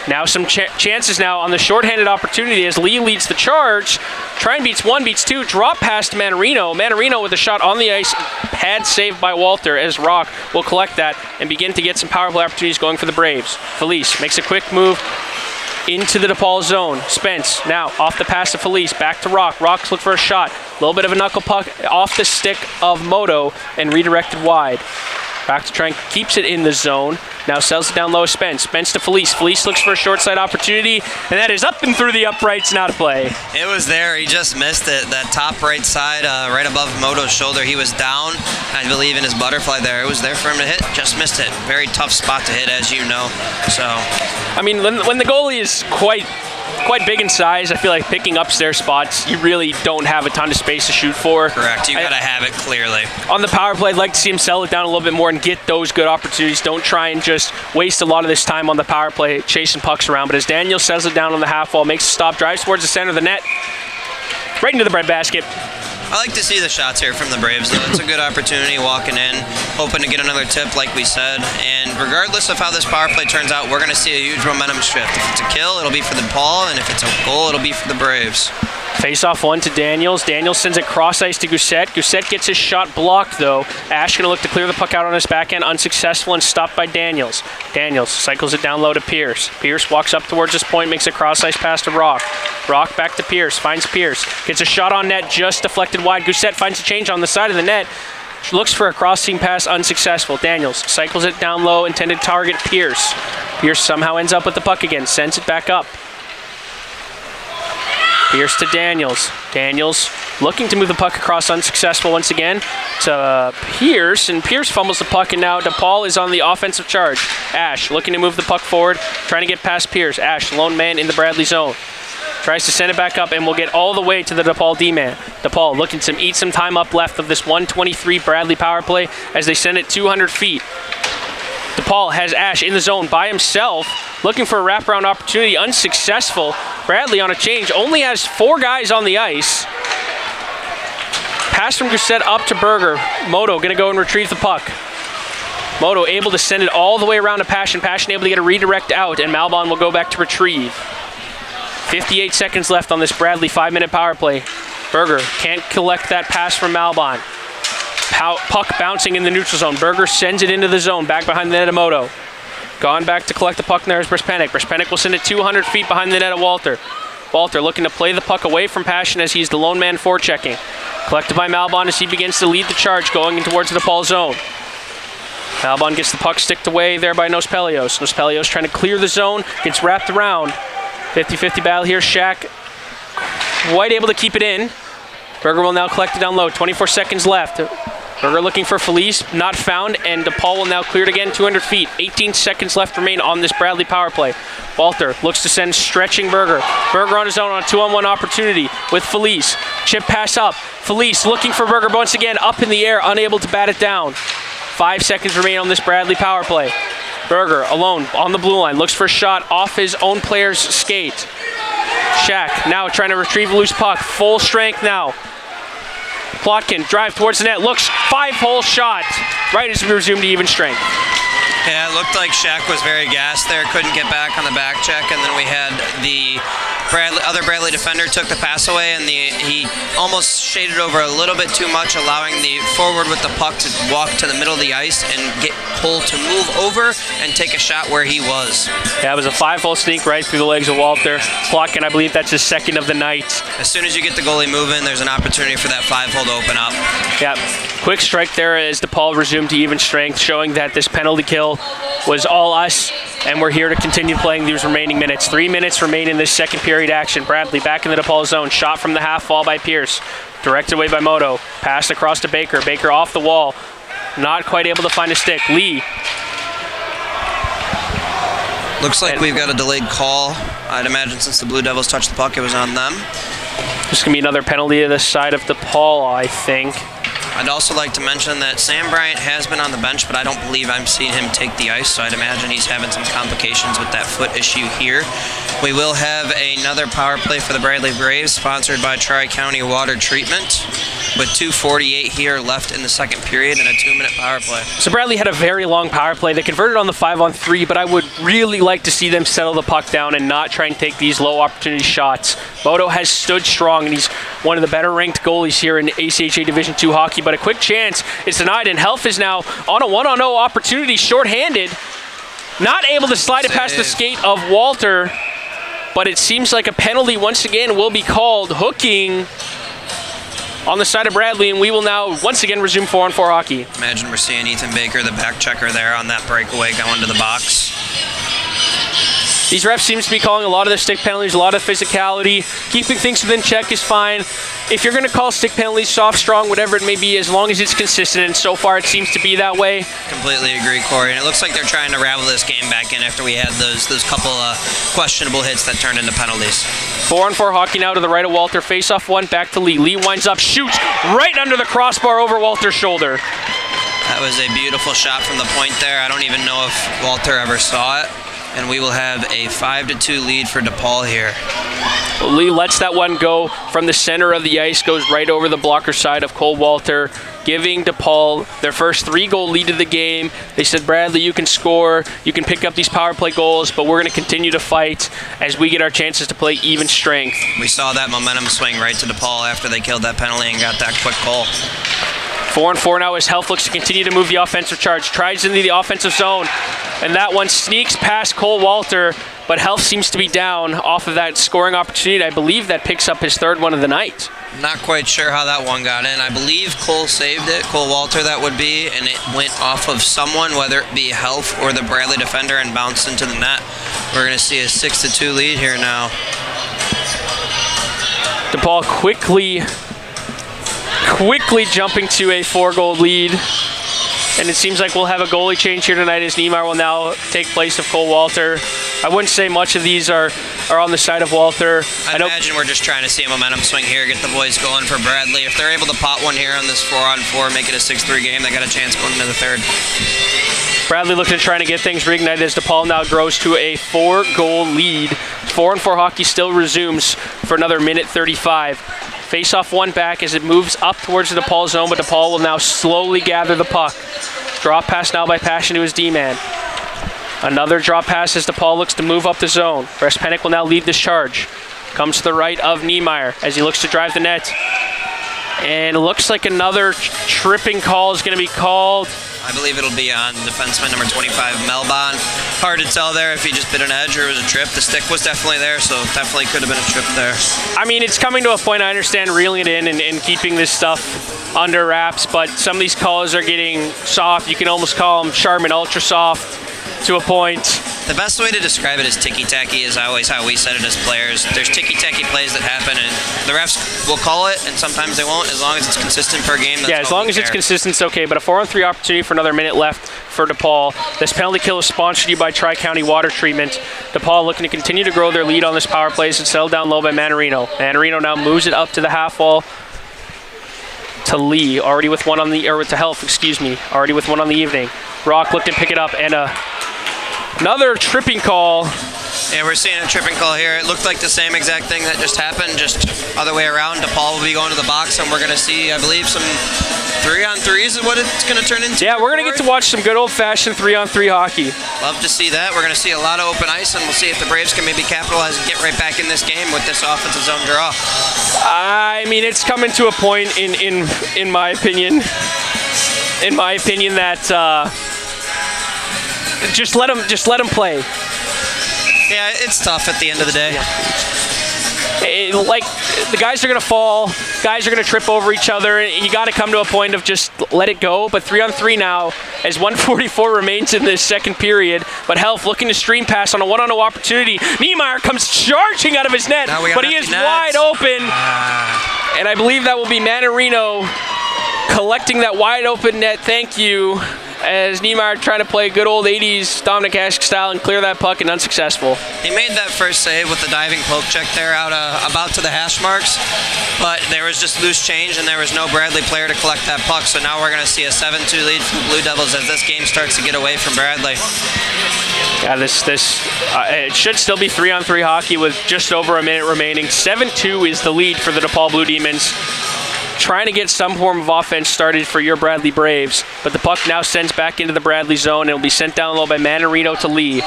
Now some chances now on the shorthanded opportunity as Lee leads the charge. Try and beats one, beats two, drop past Manarino. Manarino with a shot on the ice, pad saved by Walter as Rock will collect that and begin to get some power play opportunities going for the Braves. Felice makes a quick move into the DePaul zone. Spence now off the pass to Felice, back to Rock. Rock's look for a shot. A little bit of a knuckle puck off the stick of Moto and redirected wide. Back to try and keeps it in the zone. Now sells it down low, Spence. Spence to Felice. Felice looks for a short side opportunity, and that is up and through the uprights, not a play. It was there. He just missed it. That top right side, right above Moto's shoulder, he was down, I believe, in his butterfly there. It was there for him to hit. Just missed it. Very tough spot to hit, as you know. So, I mean, when the goalie is quite big in size, I feel like picking up their spots, you really don't have a ton of space to shoot for. Correct. You got to have it clearly. On the power play, I'd like to see him sell it down a little bit more and get those good opportunities. Don't try and just waste a lot of this time on the power play chasing pucks around. But as Daniel sells it down on the half wall, makes a stop, drives towards the center of the net, right into the breadbasket. I like to see the shots here from the Braves, though. It's a good opportunity walking in, hoping to get another tip, like we said. And regardless of how this power play turns out, we're going to see a huge momentum shift. If it's a kill, it'll be for the DePaul, and if it's a goal, it'll be for the Braves. Face-off one to Daniels. Daniels sends it cross-ice to Gousset. Gousset gets his shot blocked, though. Ash going to look to clear the puck out on his backhand, unsuccessful and stopped by Daniels. Daniels cycles it down low to Pierce. Pierce walks up towards this point, makes a cross-ice pass to Rock. Rock back to Pierce, finds Pierce. Gets a shot on net, just deflected wide. Gousset finds a change on the side of the net. Looks for a cross-seam pass, unsuccessful. Daniels cycles it down low, intended target Pierce. Pierce somehow ends up with the puck again, sends it back up. Pierce to Daniels. Daniels looking to move the puck across, unsuccessful once again to Pierce, and Pierce fumbles the puck, and now DePaul is on the offensive charge. Ash looking to move the puck forward, trying to get past Pierce. Ash, lone man in the Bradley zone. Tries to send it back up and will get all the way to the DePaul D-man. DePaul looking to eat some time up left of this 123 Bradley power play as they send it 200 feet. DePaul has Ash in the zone by himself, looking for a wraparound opportunity, unsuccessful. Bradley on a change, only has 4 guys on the ice. Pass from Gousset up to Berger. Moto gonna go and retrieve the puck. Moto able to send it all the way around to Passion. Passion able to get a redirect out, and Malbon will go back to retrieve. 58 seconds left on this Bradley 5-minute power play. Berger can't collect that pass from Malbon. Puck bouncing in the neutral zone. Berger sends it into the zone, back behind the net of Moto. Gone back to collect the puck there is Brispenik. Brispenik will send it 200 feet behind the net of Walter. Walter looking to play the puck away from Passion as he's the lone man forechecking. Collected by Malbon as he begins to lead the charge going in towards the DePaul zone. Malbon gets the puck sticked away there by Nospelios. Nospelios trying to clear the zone, gets wrapped around. 50-50 battle here. Shaq quite able to keep it in. Berger will now collect it down low. 24 seconds left. Berger looking for Felice, not found, and DePaul will now clear it again, 200 feet. 18 seconds left remain on this Bradley power play. Walter looks to send stretching Berger. Berger on his own on a 2-on-1 opportunity with Felice. Chip pass up. Felice looking for Berger once again, up in the air, unable to bat it down. 5 seconds remain on this Bradley power play. Berger alone on the blue line, looks for a shot off his own player's skate. Shack now trying to retrieve a loose puck, full strength now. Plotkin drive towards the net, looks 5-hole shot, right as we resume to even strength. Yeah, it looked like Shaq was very gassed there, couldn't get back on the back check, and then we had the other Bradley defender took the pass away, and he almost shaded over a little bit too much, allowing the forward with the puck to walk to the middle of the ice and get Cole to move over and take a shot where he was. Yeah, it was a 5-hole sneak right through the legs of Walter. Plotkin, I believe that's his second of the night. As soon as you get the goalie moving, there's an opportunity for that 5-hole to open up. Yeah, quick strike there as DePaul resumed to even strength, showing that this penalty kill was all us, and we're here to continue playing these remaining minutes. 3 minutes remain in this second period action. Bradley back in the DePaul zone. Shot from the half wall by Pierce. Directed away by Moto. Pass across to Baker. Baker off the wall. Not quite able to find a stick. Lee. Looks like we've got a delayed call. I'd imagine since the Blue Devils touched the puck, it was on them. This is going to be another penalty to the side of DePaul, I think. I'd also like to mention that Sam Bryant has been on the bench, but I don't believe I'm seeing him take the ice, so I'd imagine he's having some complications with that foot issue here. We will have another power play for the Bradley Braves, sponsored by Tri-County Water Treatment, with 2:48 here left in the second period and a 2-minute power play. So Bradley had a very long power play. They converted on the 5-on-3, but I would really like to see them settle the puck down and not try and take these low opportunity shots. Moto has stood strong, and he's one of the better ranked goalies here in ACHA Division II hockey, but a quick chance is denied, and Helf is now on a 1-on-0 opportunity, shorthanded, not able to slide it past the skate of Walter, but it seems like a penalty once again will be called, hooking on the side of Bradley, and we will now once again resume 4-on-4 hockey. Imagine we're seeing Ethan Baker, the back checker there on that breakaway, going to the box. These refs seem to be calling a lot of the stick penalties, a lot of physicality. Keeping things within check is fine. If you're going to call stick penalties, soft, strong, whatever it may be, as long as it's consistent, and so far it seems to be that way. Completely agree, Corey. And it looks like they're trying to ravel this game back in after we had those couple questionable hits that turned into penalties. 4-on-4 hockey now to the right of Walter. Face-off one, back to Lee. Lee winds up, shoots right under the crossbar over Walter's shoulder. That was a beautiful shot from the point there. I don't even know if Walter ever saw it. And we will have a 5-2 lead for DePaul here. Lee lets that one go from the center of the ice, goes right over the blocker side of Cole Walter, giving DePaul their first 3-goal lead of the game. They said, Bradley, you can score, you can pick up these power play goals, but we're going to continue to fight as we get our chances to play even strength. We saw that momentum swing right to DePaul after they killed that penalty and got that quick goal. 4-on-4 now as Helf looks to continue to move the offensive charge, tries into the offensive zone, and that one sneaks past Cole Walter, but Helf seems to be down off of that scoring opportunity. I believe that picks up his third one of the night. Not quite sure how that one got in. I believe Cole saved it, Cole Walter that would be, and it went off of someone, whether it be Helf or the Bradley defender, and bounced into the net. We're going to see a 6-2 lead here now. DePaul quickly jumping to a 4-goal lead, and it seems like we'll have a goalie change here tonight as Niemeyer will now take place of Cole Walter. I wouldn't say much of these are on the side of Walter. I imagine we're just trying to see a momentum swing here, get the boys going for Bradley. If they're able to pot one here on this 4-on-4, make it a 6-3 game, they got a chance going into the third. Bradley looking to try to get things reignited as DePaul now grows to a 4-goal lead. 4-on-4 hockey still resumes for another minute 35. Face-off one back as it moves up towards the DePaul zone, but DePaul will now slowly gather the puck. Drop pass now by Passion to his D-man. Another drop pass as DePaul looks to move up the zone. Respennick will now lead this charge. Comes to the right of Niemeyer as he looks to drive the net. And it looks like another tripping call is going to be called. I believe it'll be on defenseman number 25, Melbon. Hard to tell there if he just bit an edge or it was a trip. The stick was definitely there, so definitely could have been a trip there. I mean, it's coming to a point, I understand, reeling it in and keeping this stuff under wraps, but some of these calls are getting soft. You can almost call them Charmin Ultra Soft to a point. The best way to describe it is ticky-tacky is always how we said it as players. There's ticky-tacky plays that happen, and the refs will call it, and sometimes they won't, as long as it's consistent per game. Yeah, as long as it's consistent, it's okay. But a 4-on-3 opportunity for another minute left for DePaul. This penalty kill is sponsored to you by Tri-County Water Treatment. DePaul looking to continue to grow their lead on this power play. It's settled down low by Manarino. Manarino now moves it up to the half wall to Lee, already with one on the, or to Health, excuse me, already with one on the evening. Rock looked to pick it up, and another tripping call. Yeah, we're seeing a tripping call here. It looked like the same exact thing that just happened, just other way around. DePaul will be going to the box, and we're going to see, I believe, some 3-on-3s is what it's going to turn into. Yeah, we're going to get to watch some good old-fashioned 3-on-3 hockey. Love to see that. We're going to see a lot of open ice, and we'll see if the Braves can maybe capitalize and get right back in this game with this offensive zone draw. I mean, it's coming to a point in my opinion, that just let them play. Yeah, it's tough at the end of the day. Like, the guys are going to fall, guys are going to trip over each other, and you got to come to a point of just let it go. But 3-on-3 now, as 1:44 remains in this second period. But Health looking to stream pass on a 1-on-0 opportunity. Niemeyer comes charging out of his net, but he is wide open. And I believe that will be Manarino collecting that wide open net. Thank you. As Niemeyer trying to play good old 80s Dominic Hasek style and clear that puck, and unsuccessful. He made that first save with the diving poke check there out about to the hash marks, but there was just loose change and there was no Bradley player to collect that puck, so now we're going to see a 7-2 lead from the Blue Devils as this game starts to get away from Bradley. Yeah, it should still be 3-on-3 hockey with just over a minute remaining. 7-2 is the lead for the DePaul Blue Demons. Trying to get some form of offense started for your Bradley Braves, but the puck now sends back into the Bradley zone, and it'll be sent down low by Manarino to Lee.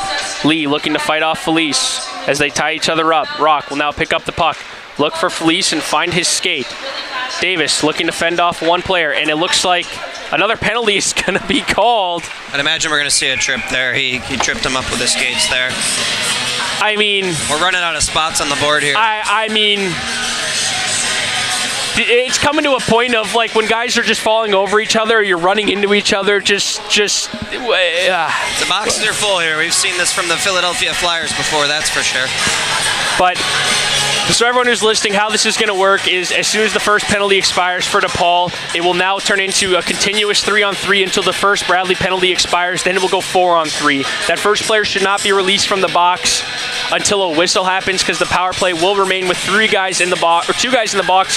Lee looking to fight off Felice as they tie each other up. Rock will now pick up the puck, look for Felice and find his skate. Davis looking to fend off one player, and it looks like another penalty is going to be called. I'd imagine we're going to see a trip there. He tripped him up with his skates there. I mean, we're running out of spots on the board here. I mean, it's coming to a point of, like, when guys are just falling over each other, or you're running into each other, The boxes are full here. We've seen this from the Philadelphia Flyers before, that's for sure. But so everyone who's listening, how this is going to work is as soon as the first penalty expires for DePaul, it will now turn into a continuous 3-on-3 until the first Bradley penalty expires. Then it will go 4-on-3. That first player should not be released from the box until a whistle happens, because the power play will remain with 2 guys in the box,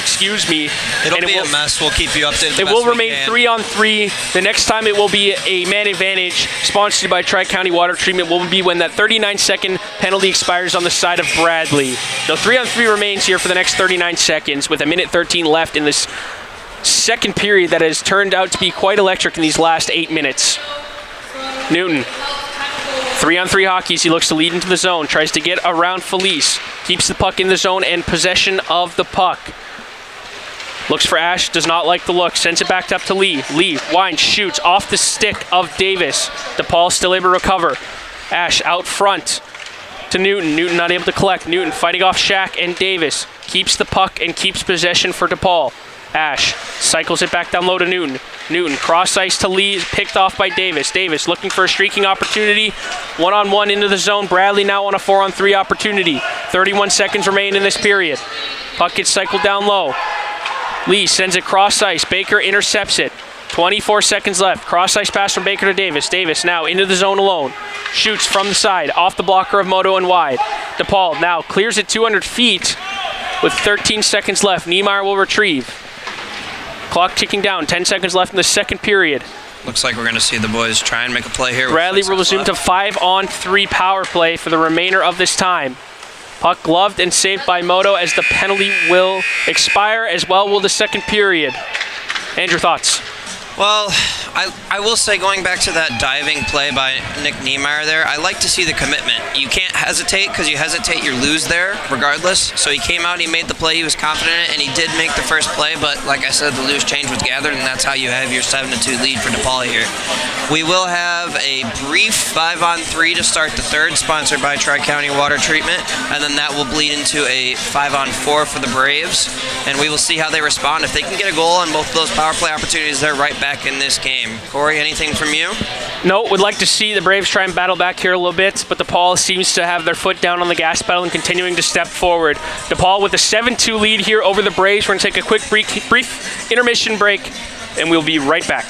excuse me. It'll be a mess. We'll keep you updated. It will remain 3-on-3. The next time it will be a man advantage, sponsored by Tri-County Water Treatment, will be when that 39-second penalty expires on the side of Bradley. So 3-on-3 remains here for the next 39 seconds with 1:13 left in this second period that has turned out to be quite electric in these last 8 minutes. Newton. 3-on-3 hockey as he looks to lead into the zone, tries to get around Felice, keeps the puck in the zone and possession of the puck. Looks for Ash, does not like the look, sends it back up to Lee. Lee winds, shoots off the stick of Davis. DePaul still able to recover. Ash out front to Newton. Newton not able to collect. Newton fighting off Shaq and Davis. Keeps the puck and keeps possession for DePaul. Ash cycles it back down low to Newton. Newton cross ice to Lee, picked off by Davis. Davis looking for a streaking opportunity. 1-on-1 into the zone. Bradley now on a 4-on-3 opportunity. 31 seconds remain in this period. Puck gets cycled down low. Lee sends it cross ice. Baker intercepts it. 24 seconds left. Cross ice pass from Baker to Davis. Davis now into the zone alone. Shoots from the side, off the blocker of Moto and wide. DePaul now clears it 200 feet with 13 seconds left. Niemeyer will retrieve. Clock ticking down. 10 seconds left in the second period. Looks like we're going to see the boys try and make a play here. Bradley will resume to 5-on-3 power play for the remainder of this time. Puck gloved and saved by Moto as the penalty will expire, as well will the second period. Andrew, thoughts? Well, I will say, going back to that diving play by Nick Niemeyer there, I like to see the commitment. You can't hesitate, because you hesitate, you lose there, regardless. So he came out, he made the play, he was confident in it, and he did make the first play, but like I said, the loose change was gathered, and that's how you have your 7-2 lead for DePaul here. We will have a brief 5-on-3 to start the third, sponsored by Tri-County Water Treatment, and then that will bleed into a 5-on-4 for the Braves, and we will see how they respond. If they can get a goal on both of those power play opportunities, they're right back in this game. game. Corey, anything from you? No, would like to see the Braves try and battle back here a little bit, but DePaul seems to have their foot down on the gas pedal and continuing to step forward. DePaul with a 7-2 lead here over the Braves. We're going to take a quick brief intermission break, and we'll be right back.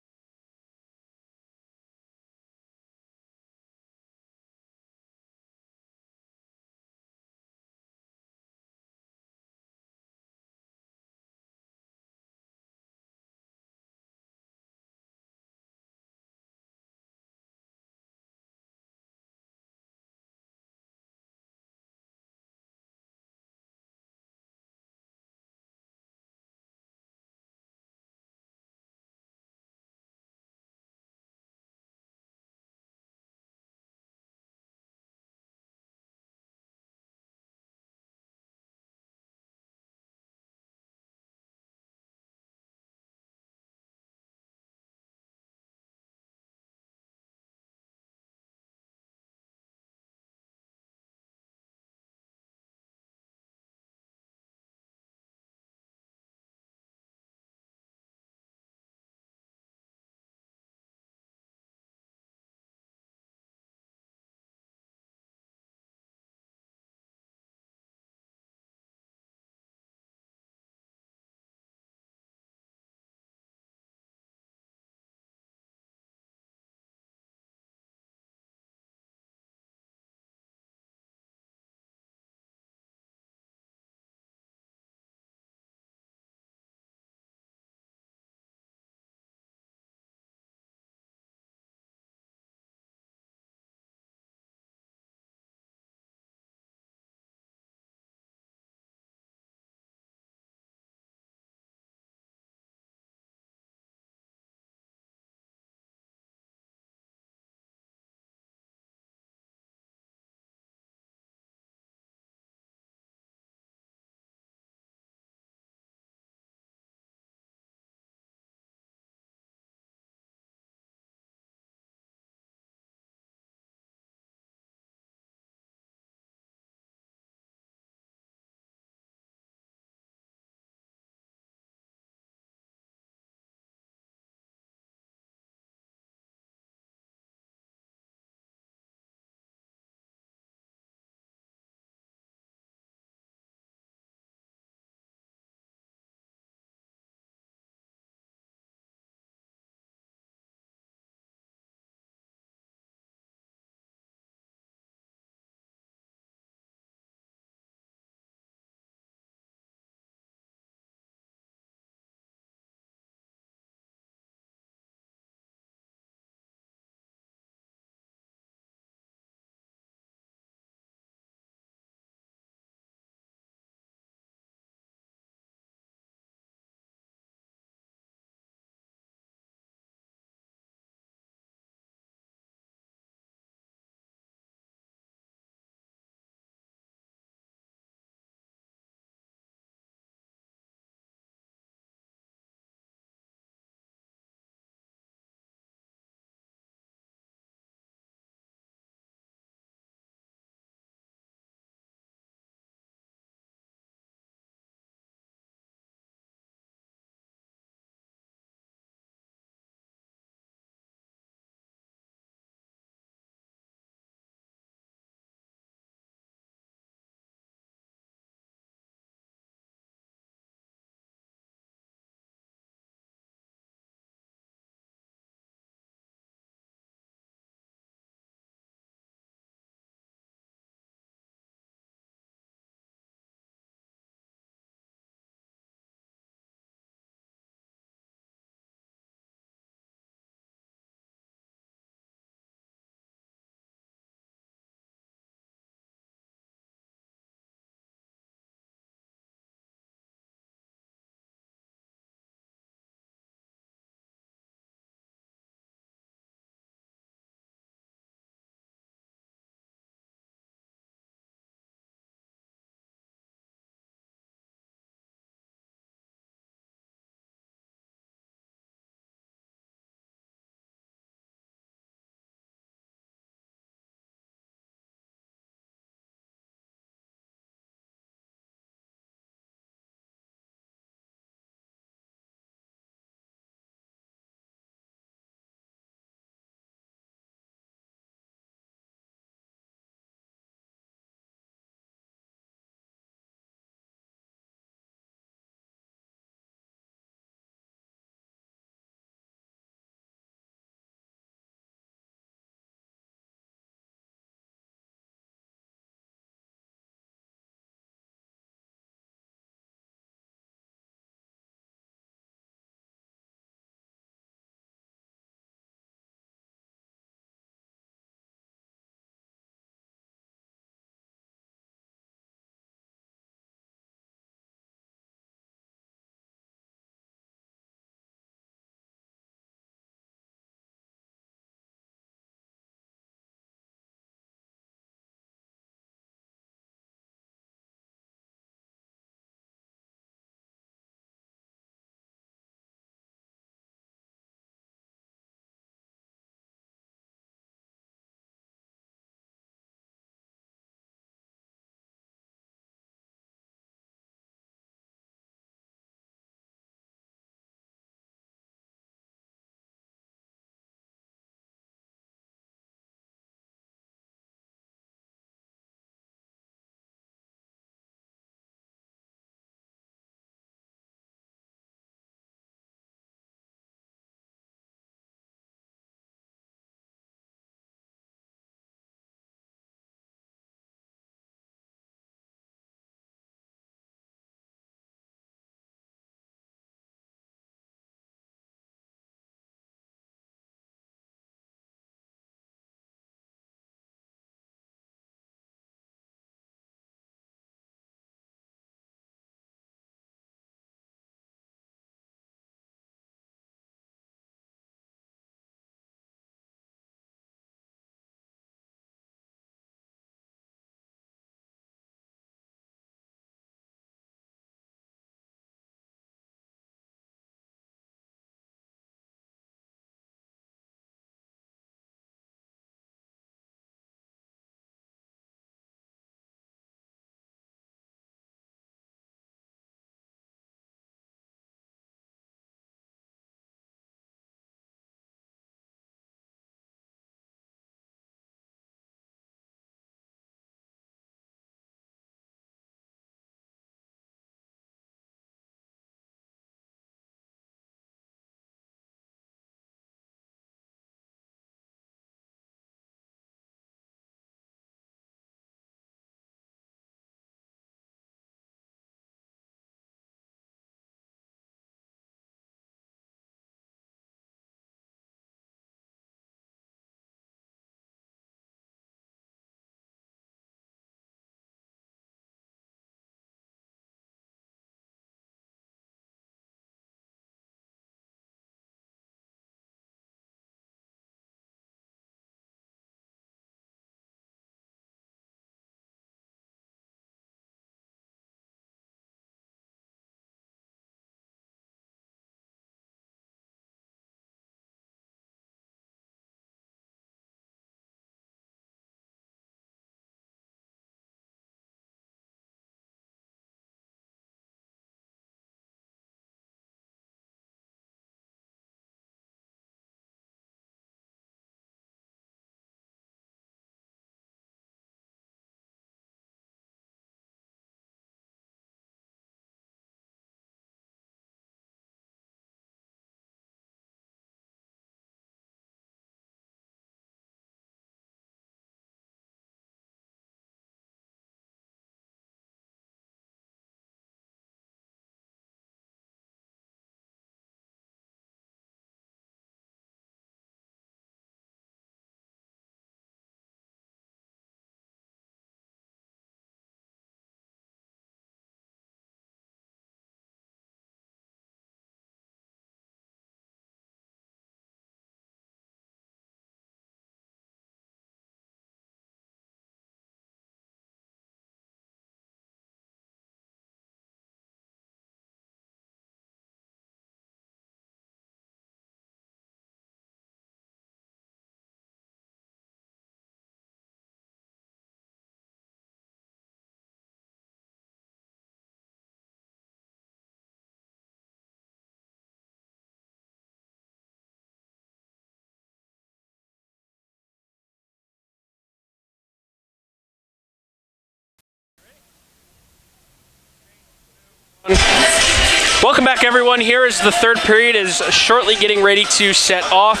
Welcome back, everyone. Here is the third period is shortly getting ready to set off.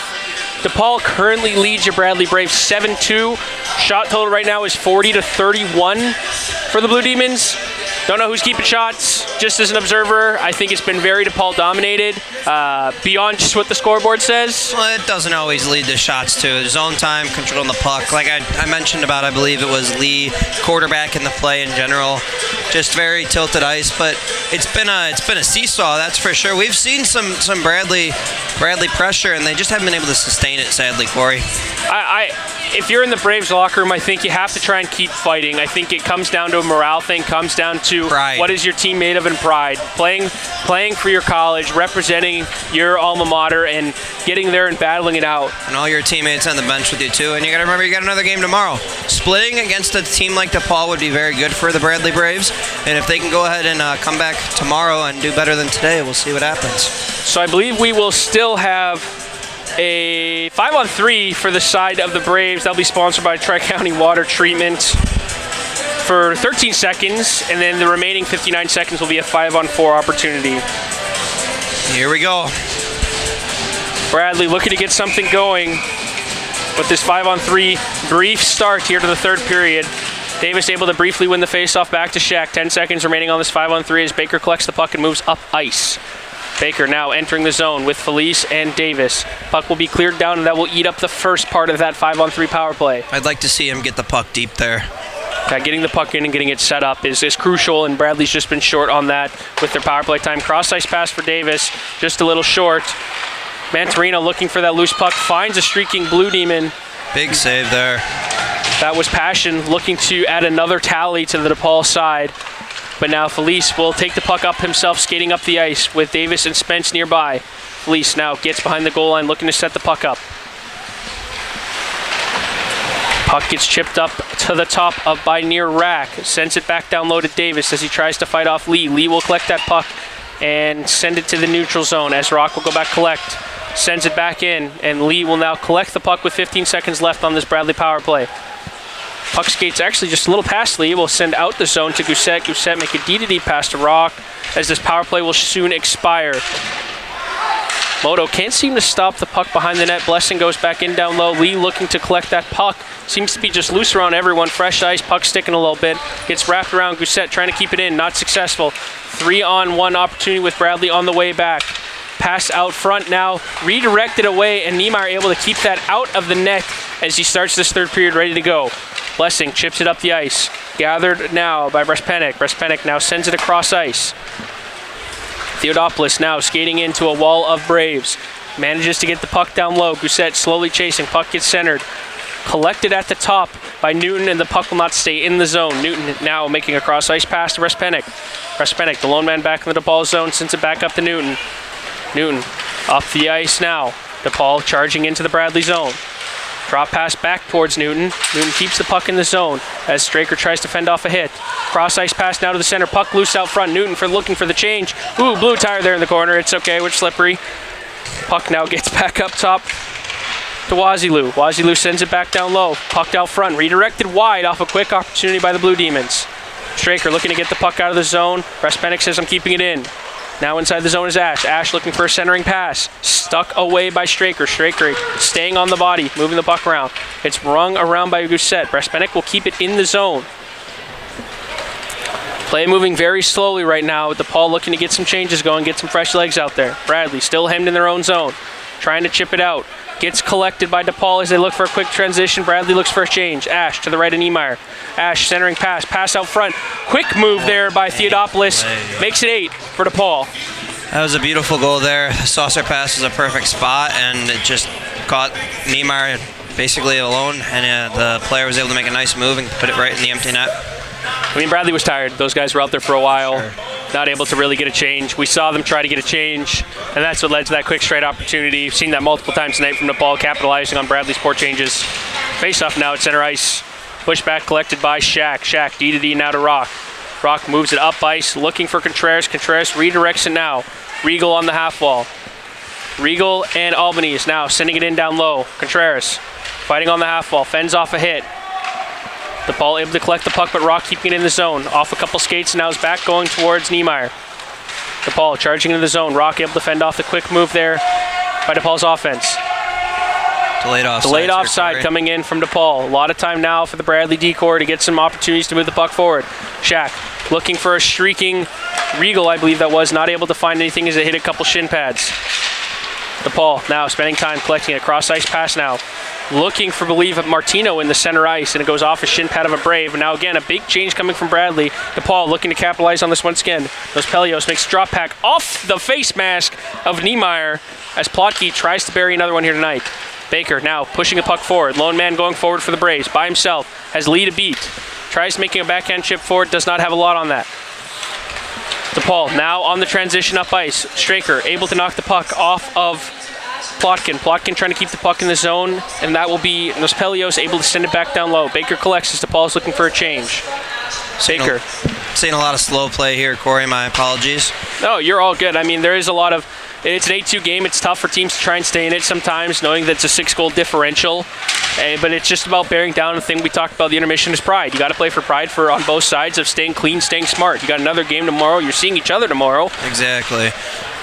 DePaul currently leads your Bradley Braves 7-2. Shot total right now is 40-31 for the Blue Demons. Don't know who's keeping shots. Just as an observer, I think it's been very DePaul dominated, beyond just what the scoreboard says. Well, it doesn't always lead to shots, too. Zone time, controlling the puck. Like I mentioned about, I believe it was Lee, quarterback in the play in general. Just very tilted ice, but it's been a seesaw, that's for sure. We've seen some Bradley pressure, and they just haven't been able to sustain it, sadly, Corey. If you're in the Braves locker room, I think you have to try and keep fighting. I think it comes down to a morale thing, comes down to pride. What is your team made of in pride. Playing for your college, representing your alma mater, and getting there and battling it out. And all your teammates on the bench with you, too. And you got to remember, you got another game tomorrow. Splitting against a team like DePaul would be very good for the Bradley Braves. And if they can go ahead and come back tomorrow and do better than today, we'll see what happens. So I believe we will still have a 5-on-3 for the side of the Braves. That'll be sponsored by Tri-County Water Treatment for 13 seconds, and then the remaining 59 seconds will be a 5-on-4 opportunity. Here we go. Bradley looking to get something going with this 5-on-3 brief start here to the third period. Davis able to briefly win the faceoff back to Shack. 10 seconds remaining on this 5-on-3 as Baker collects the puck and moves up ice. Baker now entering the zone with Felice and Davis. Puck will be cleared down, and that will eat up the first part of that 5-on-3 power play. I'd like to see him get the puck deep there. Getting the puck in and getting it set up is crucial, and Bradley's just been short on that with their power play time. Cross-ice pass for Davis, just a little short. Mantarino looking for that loose puck, finds a streaking Blue Demon. Big save there. That was Passion looking to add another tally to the DePaul side. But now Felice will take the puck up himself, skating up the ice with Davis and Spence nearby. Felice now gets behind the goal line, looking to set the puck up. Puck gets chipped up to the top of by near Rack. Sends it back down low to Davis as he tries to fight off Lee. Lee will collect that puck and send it to the neutral zone as Rock will go back collect. Sends it back in, and Lee will now collect the puck with 15 seconds left on this Bradley power play. Puck skates actually just a little past Lee. Will send out the zone to Gousset. Gousset make a D-to-D pass to Rock as this power play will soon expire. Moto can't seem to stop the puck behind the net. Blessing goes back in down low. Lee looking to collect that puck. Seems to be just loose around everyone. Fresh ice, puck sticking a little bit. Gets wrapped around Gousset, trying to keep it in. Not successful. 3-on-1 opportunity with Bradley on the way back. Pass out front now, redirected away, and Niemeyer able to keep that out of the net as he starts this third period ready to go. Blessing chips it up the ice. Gathered now by Brespenik. Brespenik now sends it across ice. Theodopoulos now skating into a wall of Braves. Manages to get the puck down low. Gousset slowly chasing. Puck gets centered. Collected at the top by Newton, and the puck will not stay in the zone. Newton now making a cross-ice pass to Brespenik. Brespenik, the lone man back in the DePaul zone, sends it back up to Newton. Newton up the ice now. DePaul charging into the Bradley zone. Drop pass back towards Newton. Newton keeps the puck in the zone as Straker tries to fend off a hit. Cross-ice pass now to the center. Puck loose out front. Newton looking for the change. Ooh, blue tire there in the corner. It's okay, we're slippery. Puck now gets back up top to Wazilou. Wazilou sends it back down low. Puck out front. Redirected wide off a quick opportunity by the Blue Demons. Straker looking to get the puck out of the zone. Brespenik says, I'm keeping it in. Now inside the zone is Ash. Ash looking for a centering pass. Stuck away by Straker. Straker staying on the body, moving the puck around. It's rung around by Gousset. Brespenik will keep it in the zone. Play moving very slowly right now with DePaul looking to get some changes going, get some fresh legs out there. Bradley still hemmed in their own zone, trying to chip it out. Gets collected by DePaul as they look for a quick transition. Bradley looks for a change. Ash to the right of Niemeyer. Ash centering pass. Pass out front. Quick move there by Theodopoulos. Makes it 8 for DePaul. That was a beautiful goal there. The saucer pass was a perfect spot, and it just caught Niemeyer basically alone, and the player was able to make a nice move and put it right in the empty net. I mean, Bradley was tired. Those guys were out there for a while. Sure. Not able to really get a change. We saw them try to get a change, and that's what led to that quick straight opportunity. We've seen that multiple times tonight from DePaul, capitalizing on Bradley's poor changes. Face-off now at center ice. Pushback collected by Shack. Shack D-to-D now to Rock. Rock moves it up ice, looking for Contreras. Contreras redirects it now. Regal on the half wall. Regal and Albany is now sending it in down low. Contreras fighting on the half wall, fends off a hit. DePaul able to collect the puck, but Rock keeping it in the zone. Off a couple skates, and now is back going towards Niemeyer. DePaul charging into the zone. Rock able to fend off the quick move there by DePaul's offense. Delayed offside coming in from DePaul. A lot of time now for the Bradley D-core to get some opportunities to move the puck forward. Shaq looking for a streaking Regal, I believe that was, not able to find anything as it hit a couple shin pads. DePaul now spending time collecting a cross-ice pass now. Looking for, believe, Martino in the center ice, and it goes off a shin pad of a Brave. And now again, a big change coming from Bradley. DePaul looking to capitalize on this once again. Pelios makes a drop pack off the face mask of Niemeyer as Plotke tries to bury another one here tonight. Baker now pushing a puck forward. Lone man going forward for the Braves by himself. Has lead a beat. Tries making a backhand chip forward. Does not have a lot on that. DePaul now on the transition up ice. Straker able to knock the puck off of Plotkin. Plotkin trying to keep the puck in the zone, and that will be Pelios able to send it back down low. Baker collects as DePaul is looking for a change. Baker. Seeing a lot of slow play here, Corey. My apologies. No, you're all good. I mean, there is a lot of... It's an 8-2 game. It's tough for teams to try and stay in it sometimes, knowing that it's a 6-goal differential. But it's just about bearing down. The thing we talked about the intermission is pride. You got to play for pride on both sides of staying clean, staying smart. You got another game tomorrow. You're seeing each other tomorrow. Exactly.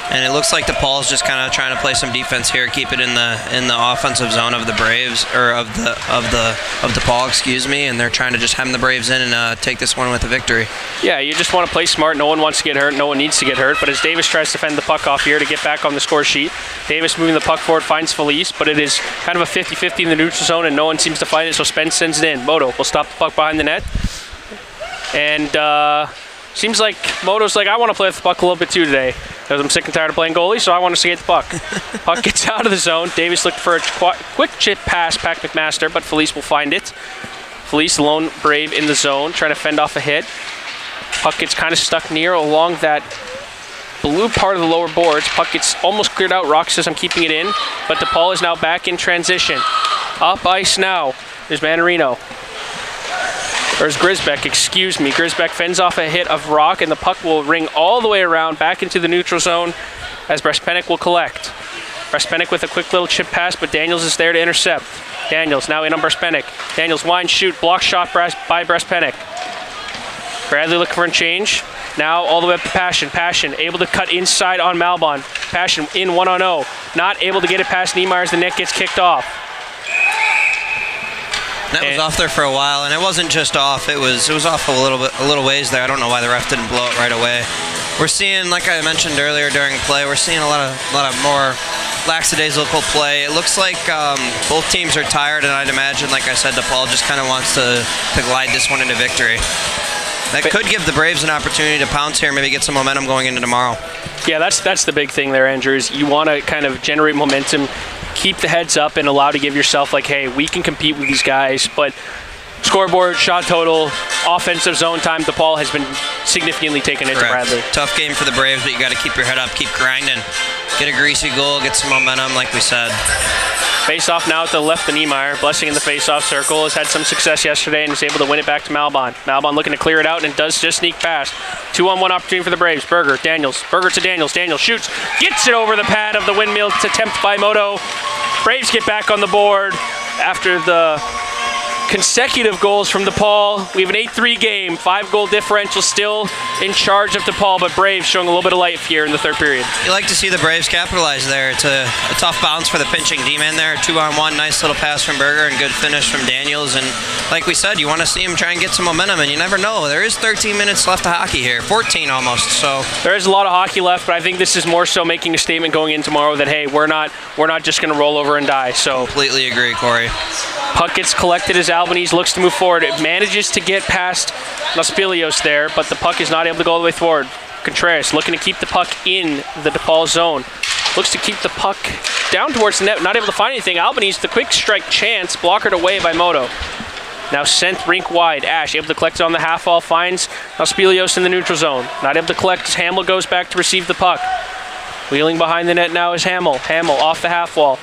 And it looks like DePaul's just kind of trying to play some defense here, keep it in the offensive zone of the Braves, or of DePaul, excuse me, and they're trying to just hem the Braves in and take this one with a victory. Yeah, you just want to play smart. No one wants to get hurt. No one needs to get hurt. But as Davis tries to fend the puck off here to get back on the score sheet, Davis moving the puck forward finds Felice, but it is kind of a 50-50 in the neutral zone, and no one seems to find it, so Spence sends it in. Moto will stop the puck behind the net. And seems like Moto's like, I want to play with the puck a little bit too today, because I'm sick and tired of playing goalie, so I want to skate the puck. Puck gets out of the zone. Davis looked for a quick chip pass, Pac McMaster, but Felice will find it. Felice, lone Brave in the zone, trying to fend off a hit. Puck gets kind of stuck near along that blue part of the lower boards. Puck gets almost cleared out. Rock says I'm keeping it in, but DePaul is now back in transition. Up ice now. There's Manarino. Or is Grisbeck, excuse me. Grisbeck fends off a hit of Rock, and the puck will ring all the way around back into the neutral zone as Brespenik will collect. Brespenik with a quick little chip pass, but Daniels is there to intercept. Daniels now in on Brespenik. Daniels wind shoot, block shot by Brespenik. Bradley looking for a change. Now all the way up to Passion. Passion able to cut inside on Malbon. Passion in 1-on-0. Not able to get it past Niemeyer as the net gets kicked off. That was off there for a while, and it wasn't just off. It was off a little ways there. I don't know why the ref didn't blow it right away. We're seeing, like I mentioned earlier during play, we're seeing a lot of more lackadaisical play. It looks like both teams are tired, and I'd imagine, like I said, DePaul just kind of wants to glide this one into victory. That could give the Braves an opportunity to pounce here, maybe get some momentum going into tomorrow. Yeah, that's the big thing there, Andrew, is you want to kind of generate momentum, keep the heads up, and allow to give yourself like, hey, we can compete with these guys. But scoreboard, shot total, offensive zone time, DePaul has been significantly taken into Bradley. Tough game for the Braves, but you got to keep your head up, keep grinding, get a greasy goal, get some momentum, like we said. Face-off now at the left of Niemeyer. Blessing in the face-off circle. Has had some success yesterday and is able to win it back to Malbon. Malbon looking to clear it out and does just sneak past. 2-on-1 opportunity for the Braves. Berger, Daniels. Berger to Daniels. Daniels shoots. Gets it over the pad of the windmill attempt by Moto. Braves get back on the board after the consecutive goals from DePaul. We have an 8-3 game. 5-goal differential still in charge of DePaul, but Braves showing a little bit of life here in the third period. You like to see the Braves capitalize there. It's a tough bounce for the pinching D-man there. 2-on-1, nice little pass from Berger and good finish from Daniels. And like we said, you want to see him try and get some momentum, and you never know. There is 13 minutes left of hockey here, 14 almost. So there is a lot of hockey left, but I think this is more so making a statement going in tomorrow that, hey, we're not just going to roll over and die. So completely agree, Corey. Puck gets collected as Albanese looks to move forward. It manages to get past Pelios there, but the puck is not able to go all the way forward. Contreras looking to keep the puck in the DePaul zone. Looks to keep the puck down towards the net, not able to find anything. Albanese, the quick strike chance, blockered away by Moto. Now sent rink wide. Ash able to collect it on the half wall, finds Pelios in the neutral zone. Not able to collect as Hamill goes back to receive the puck. Wheeling behind the net now is Hamill. Hamill off the half wall.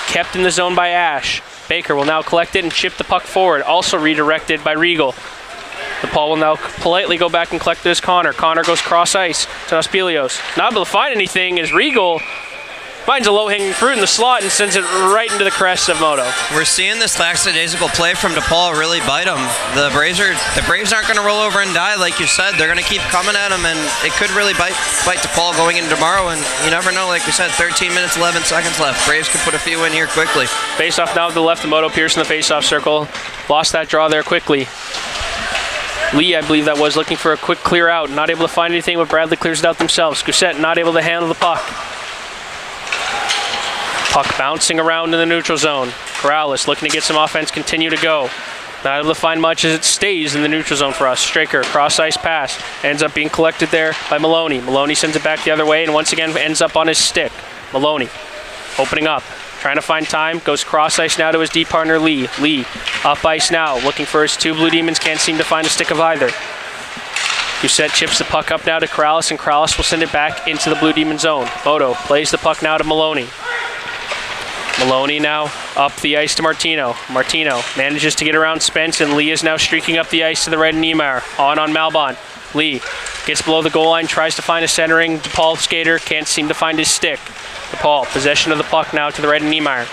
Kept in the zone by Ash. Baker will now collect it and chip the puck forward. Also redirected by Regal. DePaul will now politely go back and collect this Connor. Connor goes cross ice to Pelios. Not able to find anything as Regal finds a low-hanging fruit in the slot and sends it right into the crest of Moto. We're seeing this lackadaisical play from DePaul really bite them. The Braves aren't going to roll over and die, like you said. They're going to keep coming at them, and it could really bite DePaul going into tomorrow. And you never know, like we said, 13 minutes, 11 seconds left. Braves could put a few in here quickly. Face-off now to the left of Moto. Pierce in the face-off circle. Lost that draw there quickly. Lee, I believe that was, looking for a quick clear out. Not able to find anything, but Bradley clears it out themselves. Gousset not able to handle the puck. Puck bouncing around in the neutral zone. Corrales looking to get some offense, continue to go. Not able to find much as it stays in the neutral zone for us. Straker, cross-ice pass. Ends up being collected there by Maloney. Maloney sends it back the other way and once again ends up on his stick. Maloney opening up. Trying to find time, goes cross-ice now to his D partner, Lee. Lee, up ice now, looking for his two Blue Demons, can't seem to find a stick of either. Gousset chips the puck up now to Corrales, and Corrales will send it back into the Blue Demon zone. Moto plays the puck now to Maloney. Maloney now up the ice to Martino. Martino manages to get around Spence, and Lee is now streaking up the ice to the right of Niemeyer. On Malbon. Lee gets below the goal line, tries to find a centering DePaul skater, can't seem to find his stick. DePaul, possession of the puck now to the right of Niemeyer.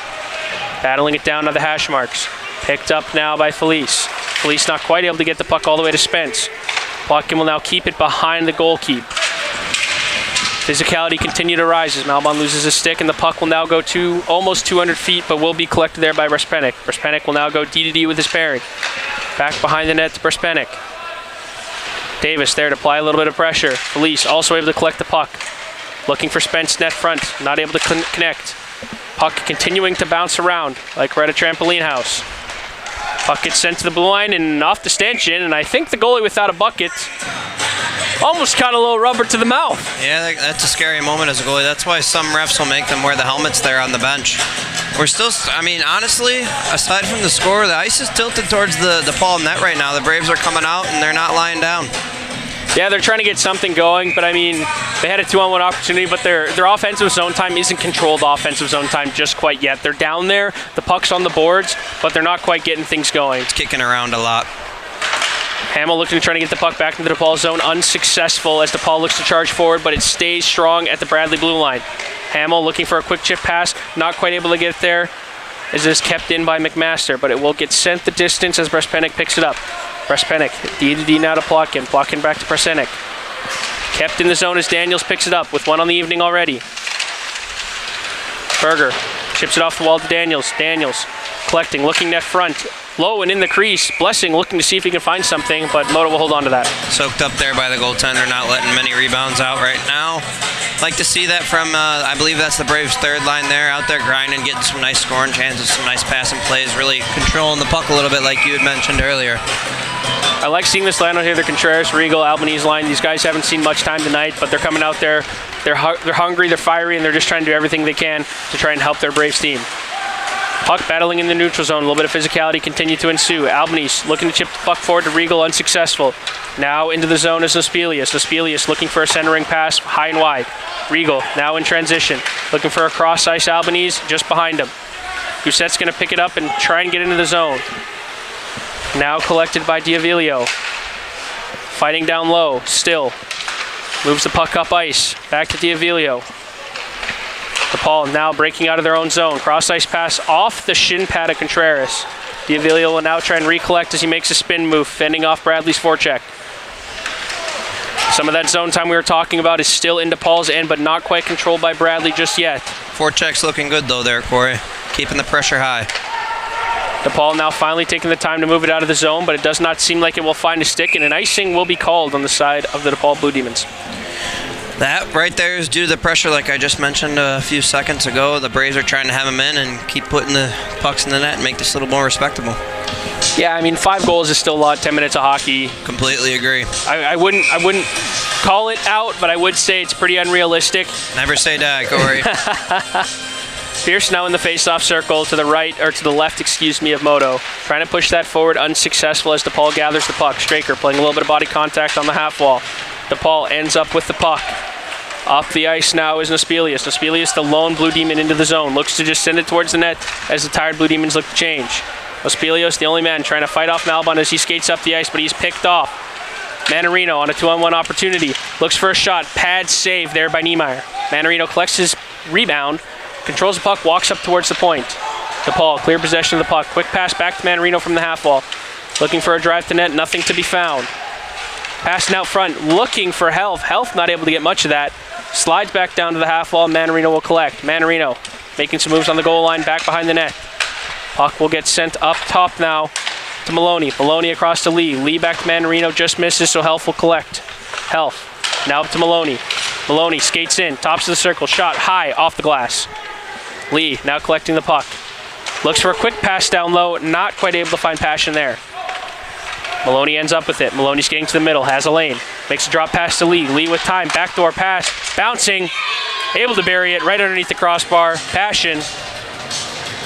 Battling it down to the hash marks. Picked up now by Felice. Felice not quite able to get the puck all the way to Spence. Plotkin will now keep it behind the goal keep. Physicality continue to rise as Malbon loses his stick, and the puck will now go to almost 200 feet, but will be collected there by Brespenik. Brespenik will now go D-to-D with his pairing. Back behind the net to Brespenik. Davis there to apply a little bit of pressure. Felice also able to collect the puck. Looking for Spence net front, not able to connect. Puck continuing to bounce around like we're at a trampoline house. Puck gets sent to the blue line and off the stanchion, and I think the goalie without a bucket almost caught a little rubber to the mouth. Yeah, that's a scary moment as a goalie. That's why some refs will make them wear the helmets there on the bench. We're still, I mean, honestly, aside from the score, the ice is tilted towards the DePaul net right now. The Braves are coming out, and they're not lying down. Yeah, they're trying to get something going, but I mean, they had a 2-on-1 opportunity, but their offensive zone time isn't controlled offensive zone time just quite yet. They're down there, the puck's on the boards, but they're not quite getting things going. It's kicking around a lot. Hamill looking to try to get the puck back into the DePaul zone, unsuccessful as DePaul looks to charge forward, but it stays strong at the Bradley blue line. Hamill looking for a quick chip pass, not quite able to get there, as it is kept in by McMaster, but it will get sent the distance as Brespenik picks it up. Brespenik, D-to-D now to Plotkin. Plotkin back to Presenik. Kept in the zone as Daniels picks it up with one on the evening already. Berger chips it off the wall to Daniels. Daniels collecting, looking net front. Low and in the crease. Blessing looking to see if he can find something, but Moto will hold on to that. Soaked up there by the goaltender, not letting many rebounds out right now. Like to see that from, I believe that's the Braves' third line there, out there grinding, getting some nice scoring chances, some nice passing plays, really controlling the puck a little bit like you had mentioned earlier. I like seeing this line out here, the Contreras, Regal, Albanese line. These guys haven't seen much time tonight, but they're coming out there. They're hungry, they're fiery, and they're just trying to do everything they can to try and help their Braves team. Puck battling in the neutral zone. A little bit of physicality continue to ensue. Albanese looking to chip the puck forward to Regal, unsuccessful. Now into the zone is Nospelius. Nospelius looking for a centering pass, high and wide. Regal now in transition. Looking for a cross-ice Albanese, just behind him. Gousset's going to pick it up and try and get into the zone. Now collected by Diavilio. Fighting down low, still. Moves the puck up ice. Back to Diavilio. DePaul now breaking out of their own zone. Cross-ice pass off the shin pad of Contreras. Diavilio will now try and recollect as he makes a spin move, fending off Bradley's forecheck. Some of that zone time we were talking about is still in DePaul's end, but not quite controlled by Bradley just yet. Forecheck's looking good though there, Corey. Keeping the pressure high. DePaul now finally taking the time to move it out of the zone, but it does not seem like it will find a stick, and an icing will be called on the side of the DePaul Blue Demons. That right there is due to the pressure like I just mentioned a few seconds ago. The Braves are trying to have them in and keep putting the pucks in the net and make this a little more respectable. Yeah, I mean, 5 goals is still a lot, 10 minutes of hockey. Completely agree. I wouldn't call it out, but I would say it's pretty unrealistic. Never say die, Corey. Pierce now in the face-off circle to the right, or to the left, excuse me, of Moto. Trying to push that forward, unsuccessful as DePaul gathers the puck. Straker playing a little bit of body contact on the half wall. DePaul ends up with the puck. Up the ice now is Nospelius. Nospelius, the lone Blue Demon into the zone. Looks to just send it towards the net as the tired Blue Demons look to change. Nospelius, the only man, trying to fight off Malbon as he skates up the ice, but he's picked off. Manarino on a 2-on-1 opportunity. Looks for a shot. Pad save there by Niemeyer. Manarino collects his rebound, controls the puck, walks up towards the point. DePaul, clear possession of the puck. Quick pass back to Manarino from the half wall. Looking for a drive to net, nothing to be found. Passing out front, looking for Health. Health not able to get much of that. Slides back down to the half wall, Manarino will collect. Manarino making some moves on the goal line, back behind the net. Puck will get sent up top now to Maloney. Maloney across to Lee. Lee back to Manarino, just misses, so Health will collect. Health, now up to Maloney. Maloney skates in, tops of the circle, shot high, off the glass. Lee now collecting the puck. Looks for a quick pass down low, not quite able to find passion there. Maloney ends up with it. Maloney skating to the middle, has a lane. Makes a drop pass to Lee. Lee with time, backdoor pass, bouncing, able to bury it right underneath the crossbar. Passion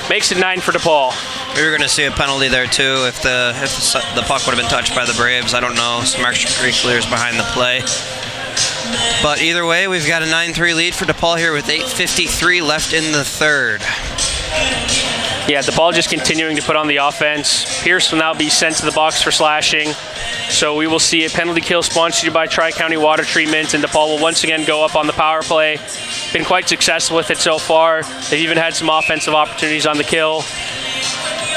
makes it 9 for DePaul. We were going to see a penalty there too if the puck would have been touched by the Braves. I don't know. Some extracurriculars behind the play. But either way, we've got a 9-3 lead for DePaul here with 8:53 left in the third. Yeah, DePaul just continuing to put on the offense. Pierce will now be sent to the box for slashing. So we will see a penalty kill sponsored by Tri-County Water Treatment, and DePaul will once again go up on the power play. Been quite successful with it so far. They've even had some offensive opportunities on the kill.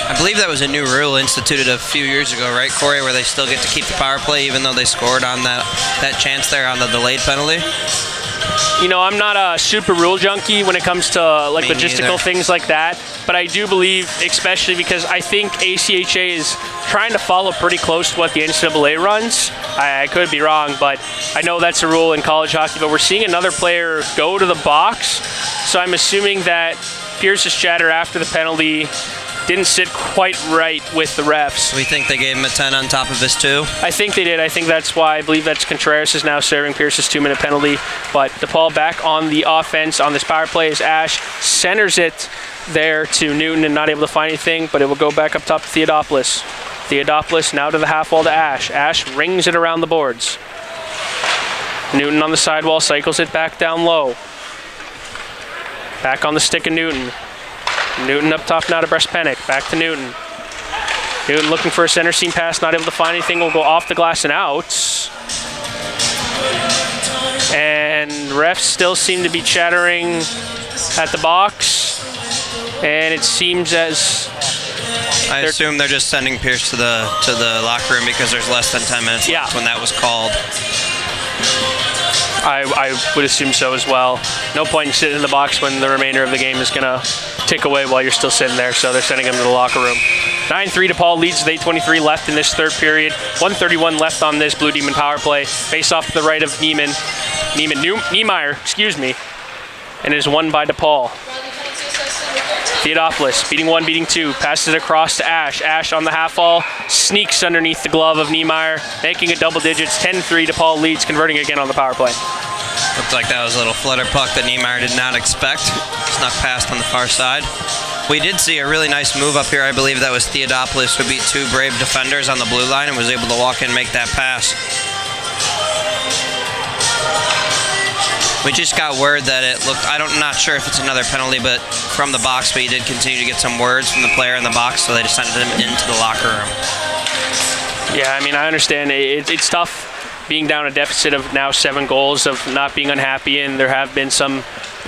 I believe that was a new rule instituted a few years ago, right, Corey, where they still get to keep the power play even though they scored on that chance there on the delayed penalty? You know, I'm not a super rule junkie when it comes to like logistical things like that, but I do believe, especially because I think ACHA is trying to follow pretty close to what the NCAA runs. I could be wrong, but I know that's a rule in college hockey, but we're seeing another player go to the box, so I'm assuming that Pierce's chatter after the penalty didn't sit quite right with the refs. We think they gave him a 10 on top of his 2? I think they did. I think that's why I believe that's Contreras is now serving Pierce's 2-minute penalty. But DePaul back on the offense on this power play as Ash centers it there to Newton and not able to find anything, but it will go back up top to Theodopoulos. Theodopoulos now to the half wall to Ash. Ash rings it around the boards. Newton on the sidewall cycles it back down low. Back on the stick of Newton. Newton up top now to Brespenik. Back to Newton. Newton looking for a center seam pass, not able to find anything. Will go off the glass and out. And refs still seem to be chattering at the box. And it seems as I assume they're just sending Pierce to the locker room because there's less than 10 minutes left when that was called. I would assume so as well. No point in sitting in the box when the remainder of the game is going to tick away while you're still sitting there, so they're sending him to the locker room. 9-3 DePaul leads with 8:23 left in this third period. 1:31 left on this Blue Demon power play. Face off to the right of Niemeyer, excuse me, and it is won by DePaul. Theodopoulos, beating 1, beating 2, passes it across to Ash. Ash on the half wall, sneaks underneath the glove of Niemeyer, making it double digits. 10-3 DePaul leads, converting again on the power play. Looked like that was a little flutter puck that Niemeyer did not expect. Snuck past on the far side. We did see a really nice move up here. I believe that was Theodopoulos who beat 2 Brave defenders on the blue line and was able to walk in and make that pass. We just got word that it looked, I'm not sure if it's another penalty, but from the box, but he did continue to get some words from the player in the box, so they just sent him into the locker room. Yeah, I mean, I understand. It's tough being down a deficit of now 7 goals, of not being unhappy, and there have been some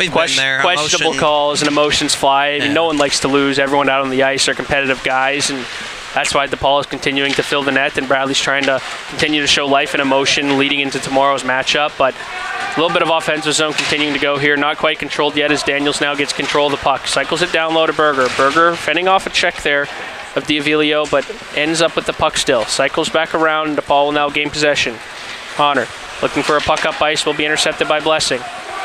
questionable calls and emotions fly. I mean, no one likes to lose. Everyone out on the ice are competitive guys, and that's why DePaul is continuing to fill the net, and Bradley's trying to continue to show life and emotion leading into tomorrow's matchup. But a little bit of offensive zone continuing to go here. Not quite controlled yet as Daniels now gets control of the puck. Cycles it down low to Berger. Berger fending off a check there of D'Avilio, but ends up with the puck still. Cycles back around. DePaul will now gain possession. Honor looking for a puck up ice, will be intercepted by Blessing.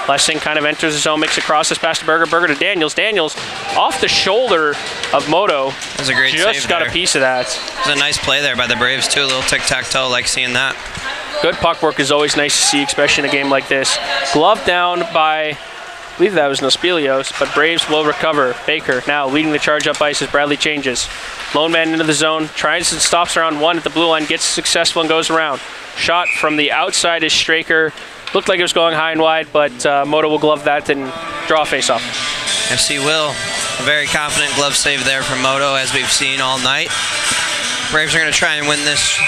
Blessing kind of enters the zone, makes a cross, this pass to Berger. Berger to Daniels. Daniels off the shoulder of Moto. That's a great save. Just got a piece of that. It was a nice play there by the Braves too. A little tic-tac-toe, like seeing that. Good puck work is always nice to see, especially in a game like this. Glove down by, I believe that was Nospilios, but Braves will recover. Baker now leading the charge up ice as Bradley changes. Lone man into the zone, tries and stops around 1 at the blue line, gets successful and goes around. Shot from the outside is Straker. Looked like it was going high and wide, but Moto will glove that and draw a face-off. FC will. A very confident glove save there from Moto, as we've seen all night. Braves are going to try and win this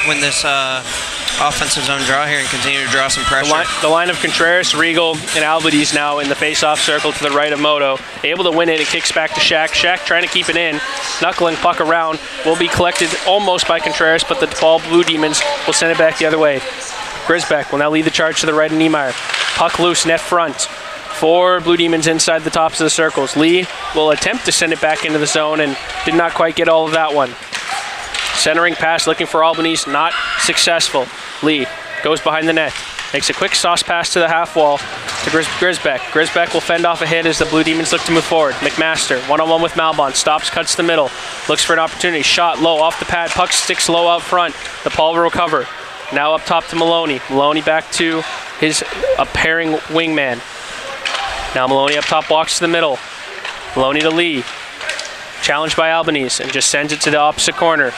offensive zone draw here and continue to draw some pressure. The line of Contreras, Regal, and Albides now in the face-off circle to the right of Moto. Able to win it. It kicks back to Shaq. Shaq trying to keep it in. Knuckling puck around. Will be collected almost by Contreras, but the DePaul Blue Demons will send it back the other way. Grisbeck will now lead the charge to the right of Niemeyer. Puck loose, net front. 4 Blue Demons inside the tops of the circles. Lee will attempt to send it back into the zone and did not quite get all of that one. Centering pass, looking for Albanese, not successful. Lee goes behind the net, makes a quick sauce pass to the half wall to Grisbeck. Grisbeck will fend off a hit as the Blue Demons look to move forward. McMaster, one-on-one with Malbon, stops, cuts the middle, looks for an opportunity, shot low off the pad, puck sticks low out front. DePaul will recover. Now up top to Maloney. Maloney back to his pairing wingman. Now Maloney up top walks to the middle. Maloney to Lee. Challenged by Albanese and just sends it to the opposite corner.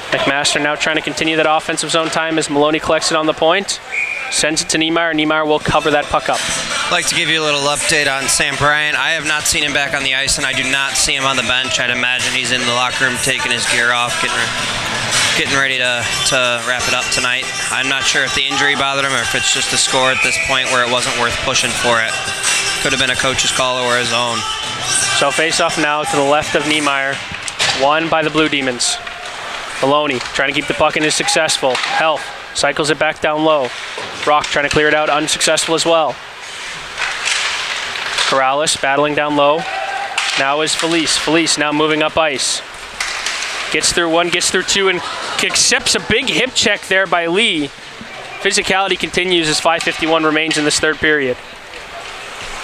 McMaster now trying to continue that offensive zone time as Maloney collects it on the point. Sends it to Niemeyer. Niemeyer will cover that puck up. I'd like to give you a little update on Sam Bryant. I have not seen him back on the ice, and I do not see him on the bench. I'd imagine he's in the locker room taking his gear off, getting ready to wrap it up tonight. I'm not sure if the injury bothered him or if it's just a score at this point where it wasn't worth pushing for it. Could have been a coach's call or his own. So face off now to the left of Niemeyer. Won by the Blue Demons. Maloney trying to keep the puck in is successful. Health cycles it back down low. Brock trying to clear it out, unsuccessful as well. Corrales battling down low. Now is Felice. Felice now moving up ice. Gets through one, gets through two, and accepts a big hip check there by Lee. Physicality continues as 5:51 remains in this third period.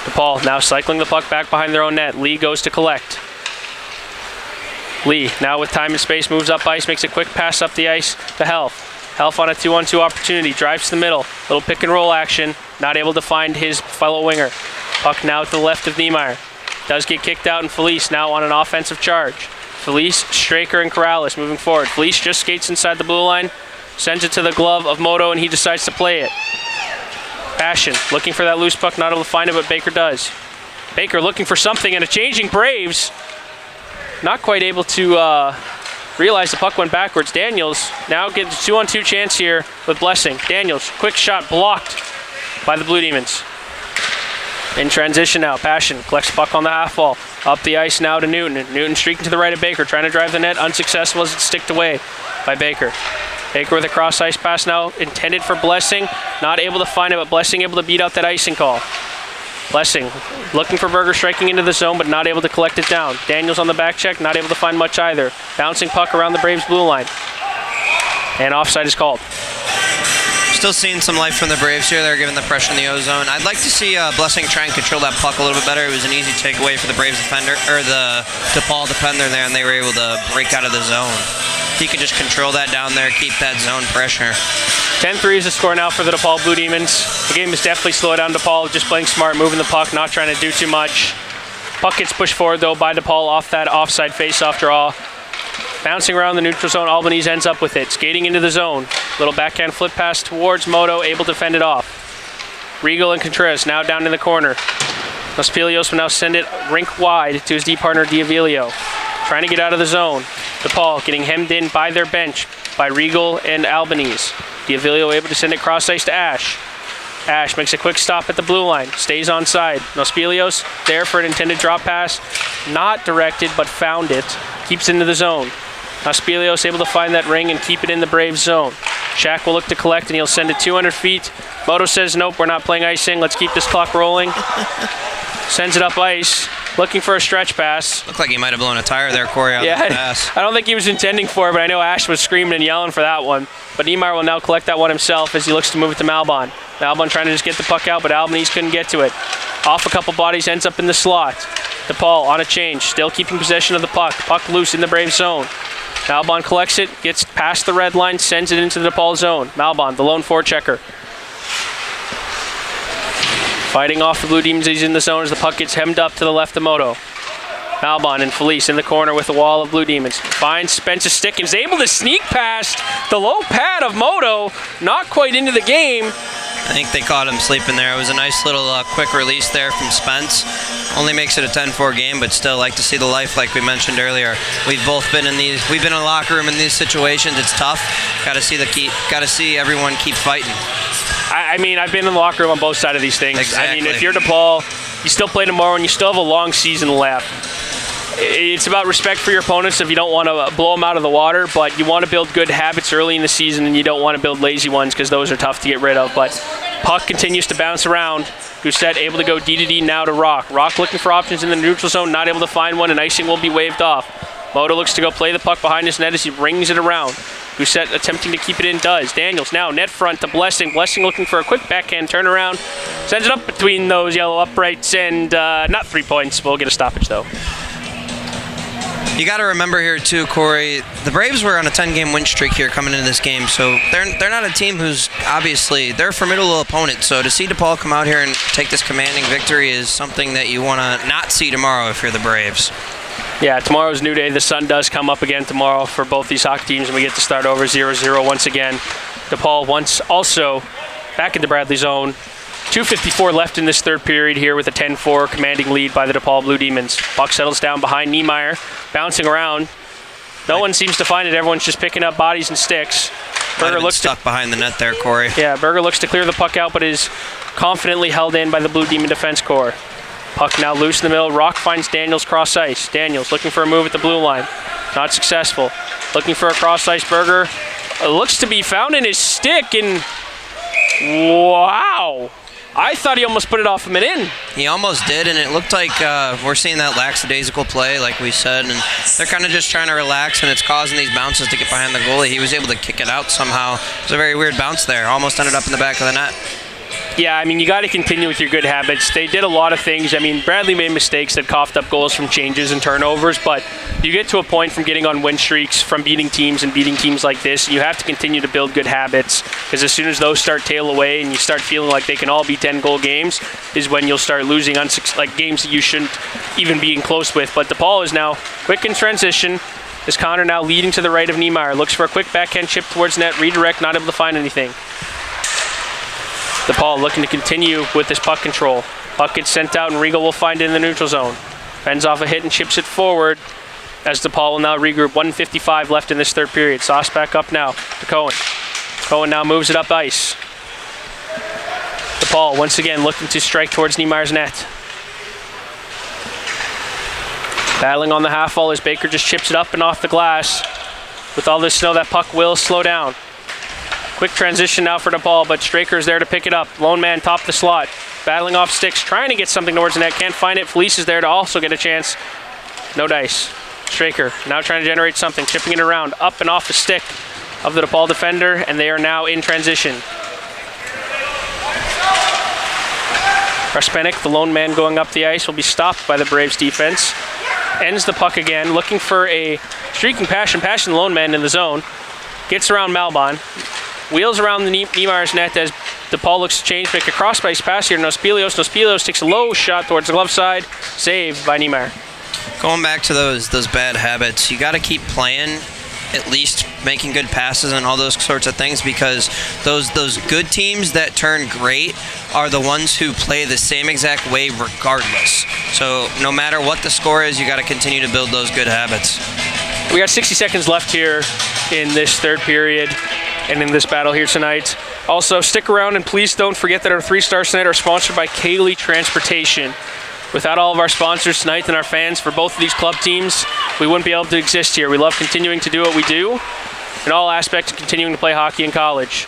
DePaul now cycling the puck back behind their own net. Lee goes to collect. Lee now with time and space moves up ice, makes a quick pass up the ice to Health. Health on a 2-on-2 opportunity, drives to the middle. Little pick and roll action, not able to find his fellow winger. Puck now to the left of Niemeyer. Does get kicked out, and Felice now on an offensive charge. Felice, Straker, and Corrales moving forward. Felice just skates inside the blue line, sends it to the glove of Moto, and he decides to play it. Passion looking for that loose puck, not able to find it, but Baker does. Baker looking for something, and a changing Braves. Not quite able to realize the puck went backwards. Daniels now gets a 2-on-2 chance here with Blessing. Daniels, quick shot blocked by the Blue Demons. In transition now, Passion collects the puck on the half wall. Up the ice now to Newton. Newton streaking to the right of Baker, trying to drive the net. Unsuccessful as it's sticked away by Baker. Baker with a cross ice pass now intended for Blessing. Not able to find it, but Blessing able to beat out that icing call. Blessing looking for Berger, striking into the zone, but not able to collect it down. Daniels on the back check, not able to find much either. Bouncing puck around the Braves blue line. And offside is called. Still seeing some life from the Braves here. They're giving the pressure in the O-zone. I'd like to see Blessing try and control that puck a little bit better. It was an easy takeaway for the Braves defender, or the DePaul defender there, and they were able to break out of the zone. He could just control that down there, keep that zone pressure. 10-3 is the score now for the DePaul Blue Demons. The game is definitely slowed down. DePaul just playing smart, moving the puck, not trying to do too much. Puck gets pushed forward, though, by DePaul off that offside face-off draw. Bouncing around the neutral zone, Albanese ends up with it. Skating into the zone. Little backhand flip pass towards Moto, able to fend it off. Regal and Contreras now down in the corner. Mospilios will now send it rink wide to his D partner, Diavilio. Trying to get out of the zone. DePaul getting hemmed in by their bench by Regal and Albanese. Diavilio able to send it cross ice to Ash. Ash makes a quick stop at the blue line, stays on side. Mospilios there for an intended drop pass. Not directed, but found it. Keeps into the zone. Mospilios able to find that ring and keep it in the Braves zone. Shaq will look to collect, and he'll send it 200 feet. Moto says, nope, we're not playing icing. Let's keep this clock rolling. Sends it up ice, looking for a stretch pass. Looked like he might have blown a tire there, Corey, on that pass. I don't think he was intending for it, but I know Ash was screaming and yelling for that one. But Niemeyer will now collect that one himself as he looks to move it to Malbon. Malbon trying to just get the puck out, but Albanese couldn't get to it. Off a couple bodies, ends up in the slot. DePaul on a change, still keeping possession of the puck. Puck loose in the Brave zone. Malbon collects it, gets past the red line, sends it into the DePaul zone. Malbon, the lone forechecker. Fighting off the Blue Demons, he's in the zone as the puck gets hemmed up to the left of Moto. Malbon and Felice in the corner with the wall of Blue Demons. Finds Spence's stick and is able to sneak past the low pad of Moto. Not quite into the game. I think they caught him sleeping there. It was a nice little quick release there from Spence. Only makes it a 10-4 game, but still like to see the life like we mentioned earlier. We've both been in these. We've been in the locker room in these situations. It's tough. Got to see everyone keep fighting. I mean, I've been in the locker room on both sides of these things. Exactly. I mean, if you're DePaul, you still play tomorrow, and you still have a long season left. It's about respect for your opponents if you don't want to blow them out of the water, but you want to build good habits early in the season, and you don't want to build lazy ones because those are tough to get rid of. But puck continues to bounce around. Gousset able to go D to D now to Rock. Rock looking for options in the neutral zone, not able to find one, and icing will be waved off. Moto looks to go play the puck behind his net as he rings it around. Gousset attempting to keep it in does. Daniels now net front to Blessing. Blessing looking for a quick backhand turnaround. Sends it up between those yellow uprights and not 3 points. We'll get a stoppage though. You got to remember here too, Corey, the Braves were on a 10-game win streak here coming into this game, so they're not a team who's obviously, they're a formidable opponent. So to see DePaul come out here and take this commanding victory is something that you want to not see tomorrow if you're the Braves. Yeah, tomorrow's a new day. The sun does come up again tomorrow for both these hockey teams, and we get to start over 0-0 once again. DePaul once also back in the Bradley zone. 2:54 left in this third period here with a 10-4 commanding lead by the DePaul Blue Demons. Puck settles down behind Niemeyer, bouncing around. No one seems to find it. Everyone's just picking up bodies and sticks. Berger looks stuck behind the net there, Corey. Yeah, Berger looks to clear the puck out, but is confidently held in by the Blue Demon defense corps. Puck now loose in the middle. Rock finds Daniels cross ice. Daniels looking for a move at the blue line. Not successful. Looking for a cross ice. Berger looks to be found in his stick, and wow. I thought he almost put it off him and in. He almost did, and it looked like we're seeing that lackadaisical play, like we said, and they're kind of just trying to relax, and it's causing these bounces to get behind the goalie. He was able to kick it out somehow. It was a very weird bounce there. Almost ended up in the back of the net. Yeah, I mean, you got to continue with your good habits. They did a lot of things. I mean, Bradley made mistakes that coughed up goals from changes and turnovers, but you get to a point from getting on win streaks, from beating teams and beating teams like this, you have to continue to build good habits, because as soon as those start tail away and you start feeling like they can all be 10-goal games is when you'll start losing like games that you shouldn't even be in close with. But DePaul is now quick in transition. As Connor now leading to the right of Niemeyer. Looks for a quick backhand chip towards net. Redirect, not able to find anything. DePaul looking to continue with this puck control. Puck gets sent out and Regal will find it in the neutral zone. Fends off a hit and chips it forward as DePaul will now regroup. 1:55 left in this third period. Sauce back up now to Cohen. Cohen now moves it up ice. DePaul once again looking to strike towards Niemeyer's net. Battling on the half wall as Baker just chips it up and off the glass. With all this snow, that puck will slow down. Quick transition now for DePaul, but Straker's there to pick it up. Lone man top the slot. Battling off sticks, trying to get something towards the net. Can't find it. Felice is there to also get a chance. No dice. Straker now trying to generate something. Chipping it around. Up and off the stick of the DePaul defender, and they are now in transition. Raspenik, the lone man going up the ice, will be stopped by the Braves defense. Ends the puck again, looking for a streaking Passion. Passion, the lone man in the zone. Gets around Malbon. Wheels around the Niemeyer's net as DePaul looks to change, make a cross-ice pass here. Nospilios. Nospilios takes a low shot towards the glove side. Saved by Niemeyer. Going back to those bad habits, you got to keep playing, at least making good passes and all those sorts of things, because those good teams that turn great are the ones who play the same exact way regardless. So no matter what the score is, you got to continue to build those good habits. We got 60 seconds left here in this third period and in this battle here tonight. Also, stick around and please don't forget that our 3 Stars tonight are sponsored by Kaylee Transportation. Without all of our sponsors tonight and our fans for both of these club teams, we wouldn't be able to exist here. We love continuing to do what we do in all aspects of continuing to play hockey in college.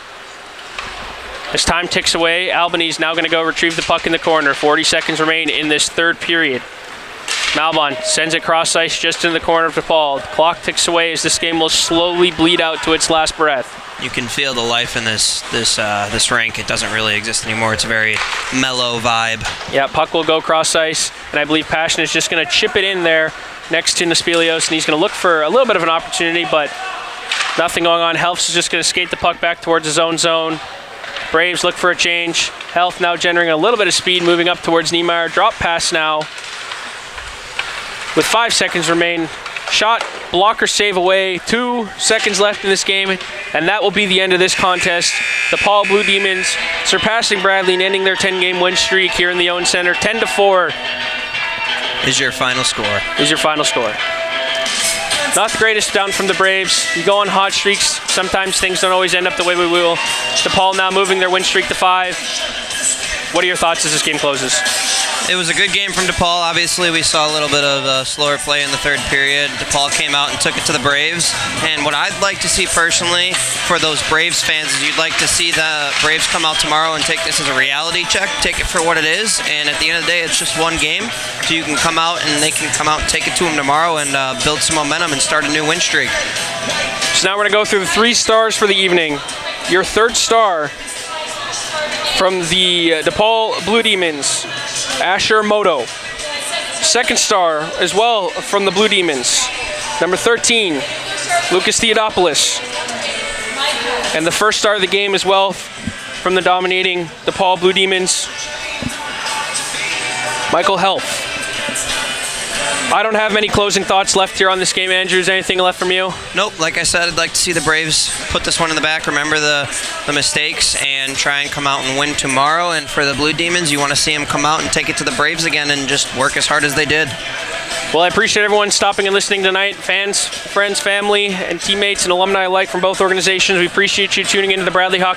As time ticks away, Albany is now going to go retrieve the puck in the corner. 40 seconds remain in this third period. Malbon sends it cross ice just in the corner of DePaul. The clock ticks away as this game will slowly bleed out to its last breath. You can feel the life in this rink. It doesn't really exist anymore. It's a very mellow vibe. Yeah, puck will go cross ice, and I believe Passion is just going to chip it in there next to Nospilios, and he's going to look for a little bit of an opportunity, but nothing going on. Helps is just going to skate the puck back towards his own zone. Braves look for a change. Health now generating a little bit of speed, moving up towards Niemeyer. Drop pass now. With 5 seconds remain shot blocker save away. 2 seconds left in this game, and that will be the end of this contest. DePaul Blue Demons surpassing Bradley and ending their 10-game win streak here in the Owen Center. 10-4 is your final score. Not the greatest down from the Braves. You go on hot streaks. Sometimes things don't always end up the way we will. DePaul now moving their win streak to 5. What are your thoughts as this game closes? It was a good game from DePaul. Obviously, we saw a little bit of slower play in the third period. DePaul came out and took it to the Braves. And what I'd like to see personally for those Braves fans is you'd like to see the Braves come out tomorrow and take this as a reality check, take it for what it is. And at the end of the day, it's just one game. So you can come out and they can come out and take it to them tomorrow and build some momentum and start a new win streak. So now we're going to go through the 3 stars for the evening. Your third star from the DePaul Blue Demons, Asher Moto. Second star as well from the Blue Demons, number 13, Lucas Theodopoulos. And the first star of the game as well from the dominating DePaul Blue Demons, Michael Helf. I don't have many closing thoughts left here on this game, Andrews. Anything left from you? Nope. Like I said, I'd like to see the Braves put this one in the back, remember the mistakes, and try and come out and win tomorrow. And for the Blue Demons, you want to see them come out and take it to the Braves again and just work as hard as they did. Well, I appreciate everyone stopping and listening tonight. Fans, friends, family, and teammates and alumni alike from both organizations. We appreciate you tuning into the Bradley Hockey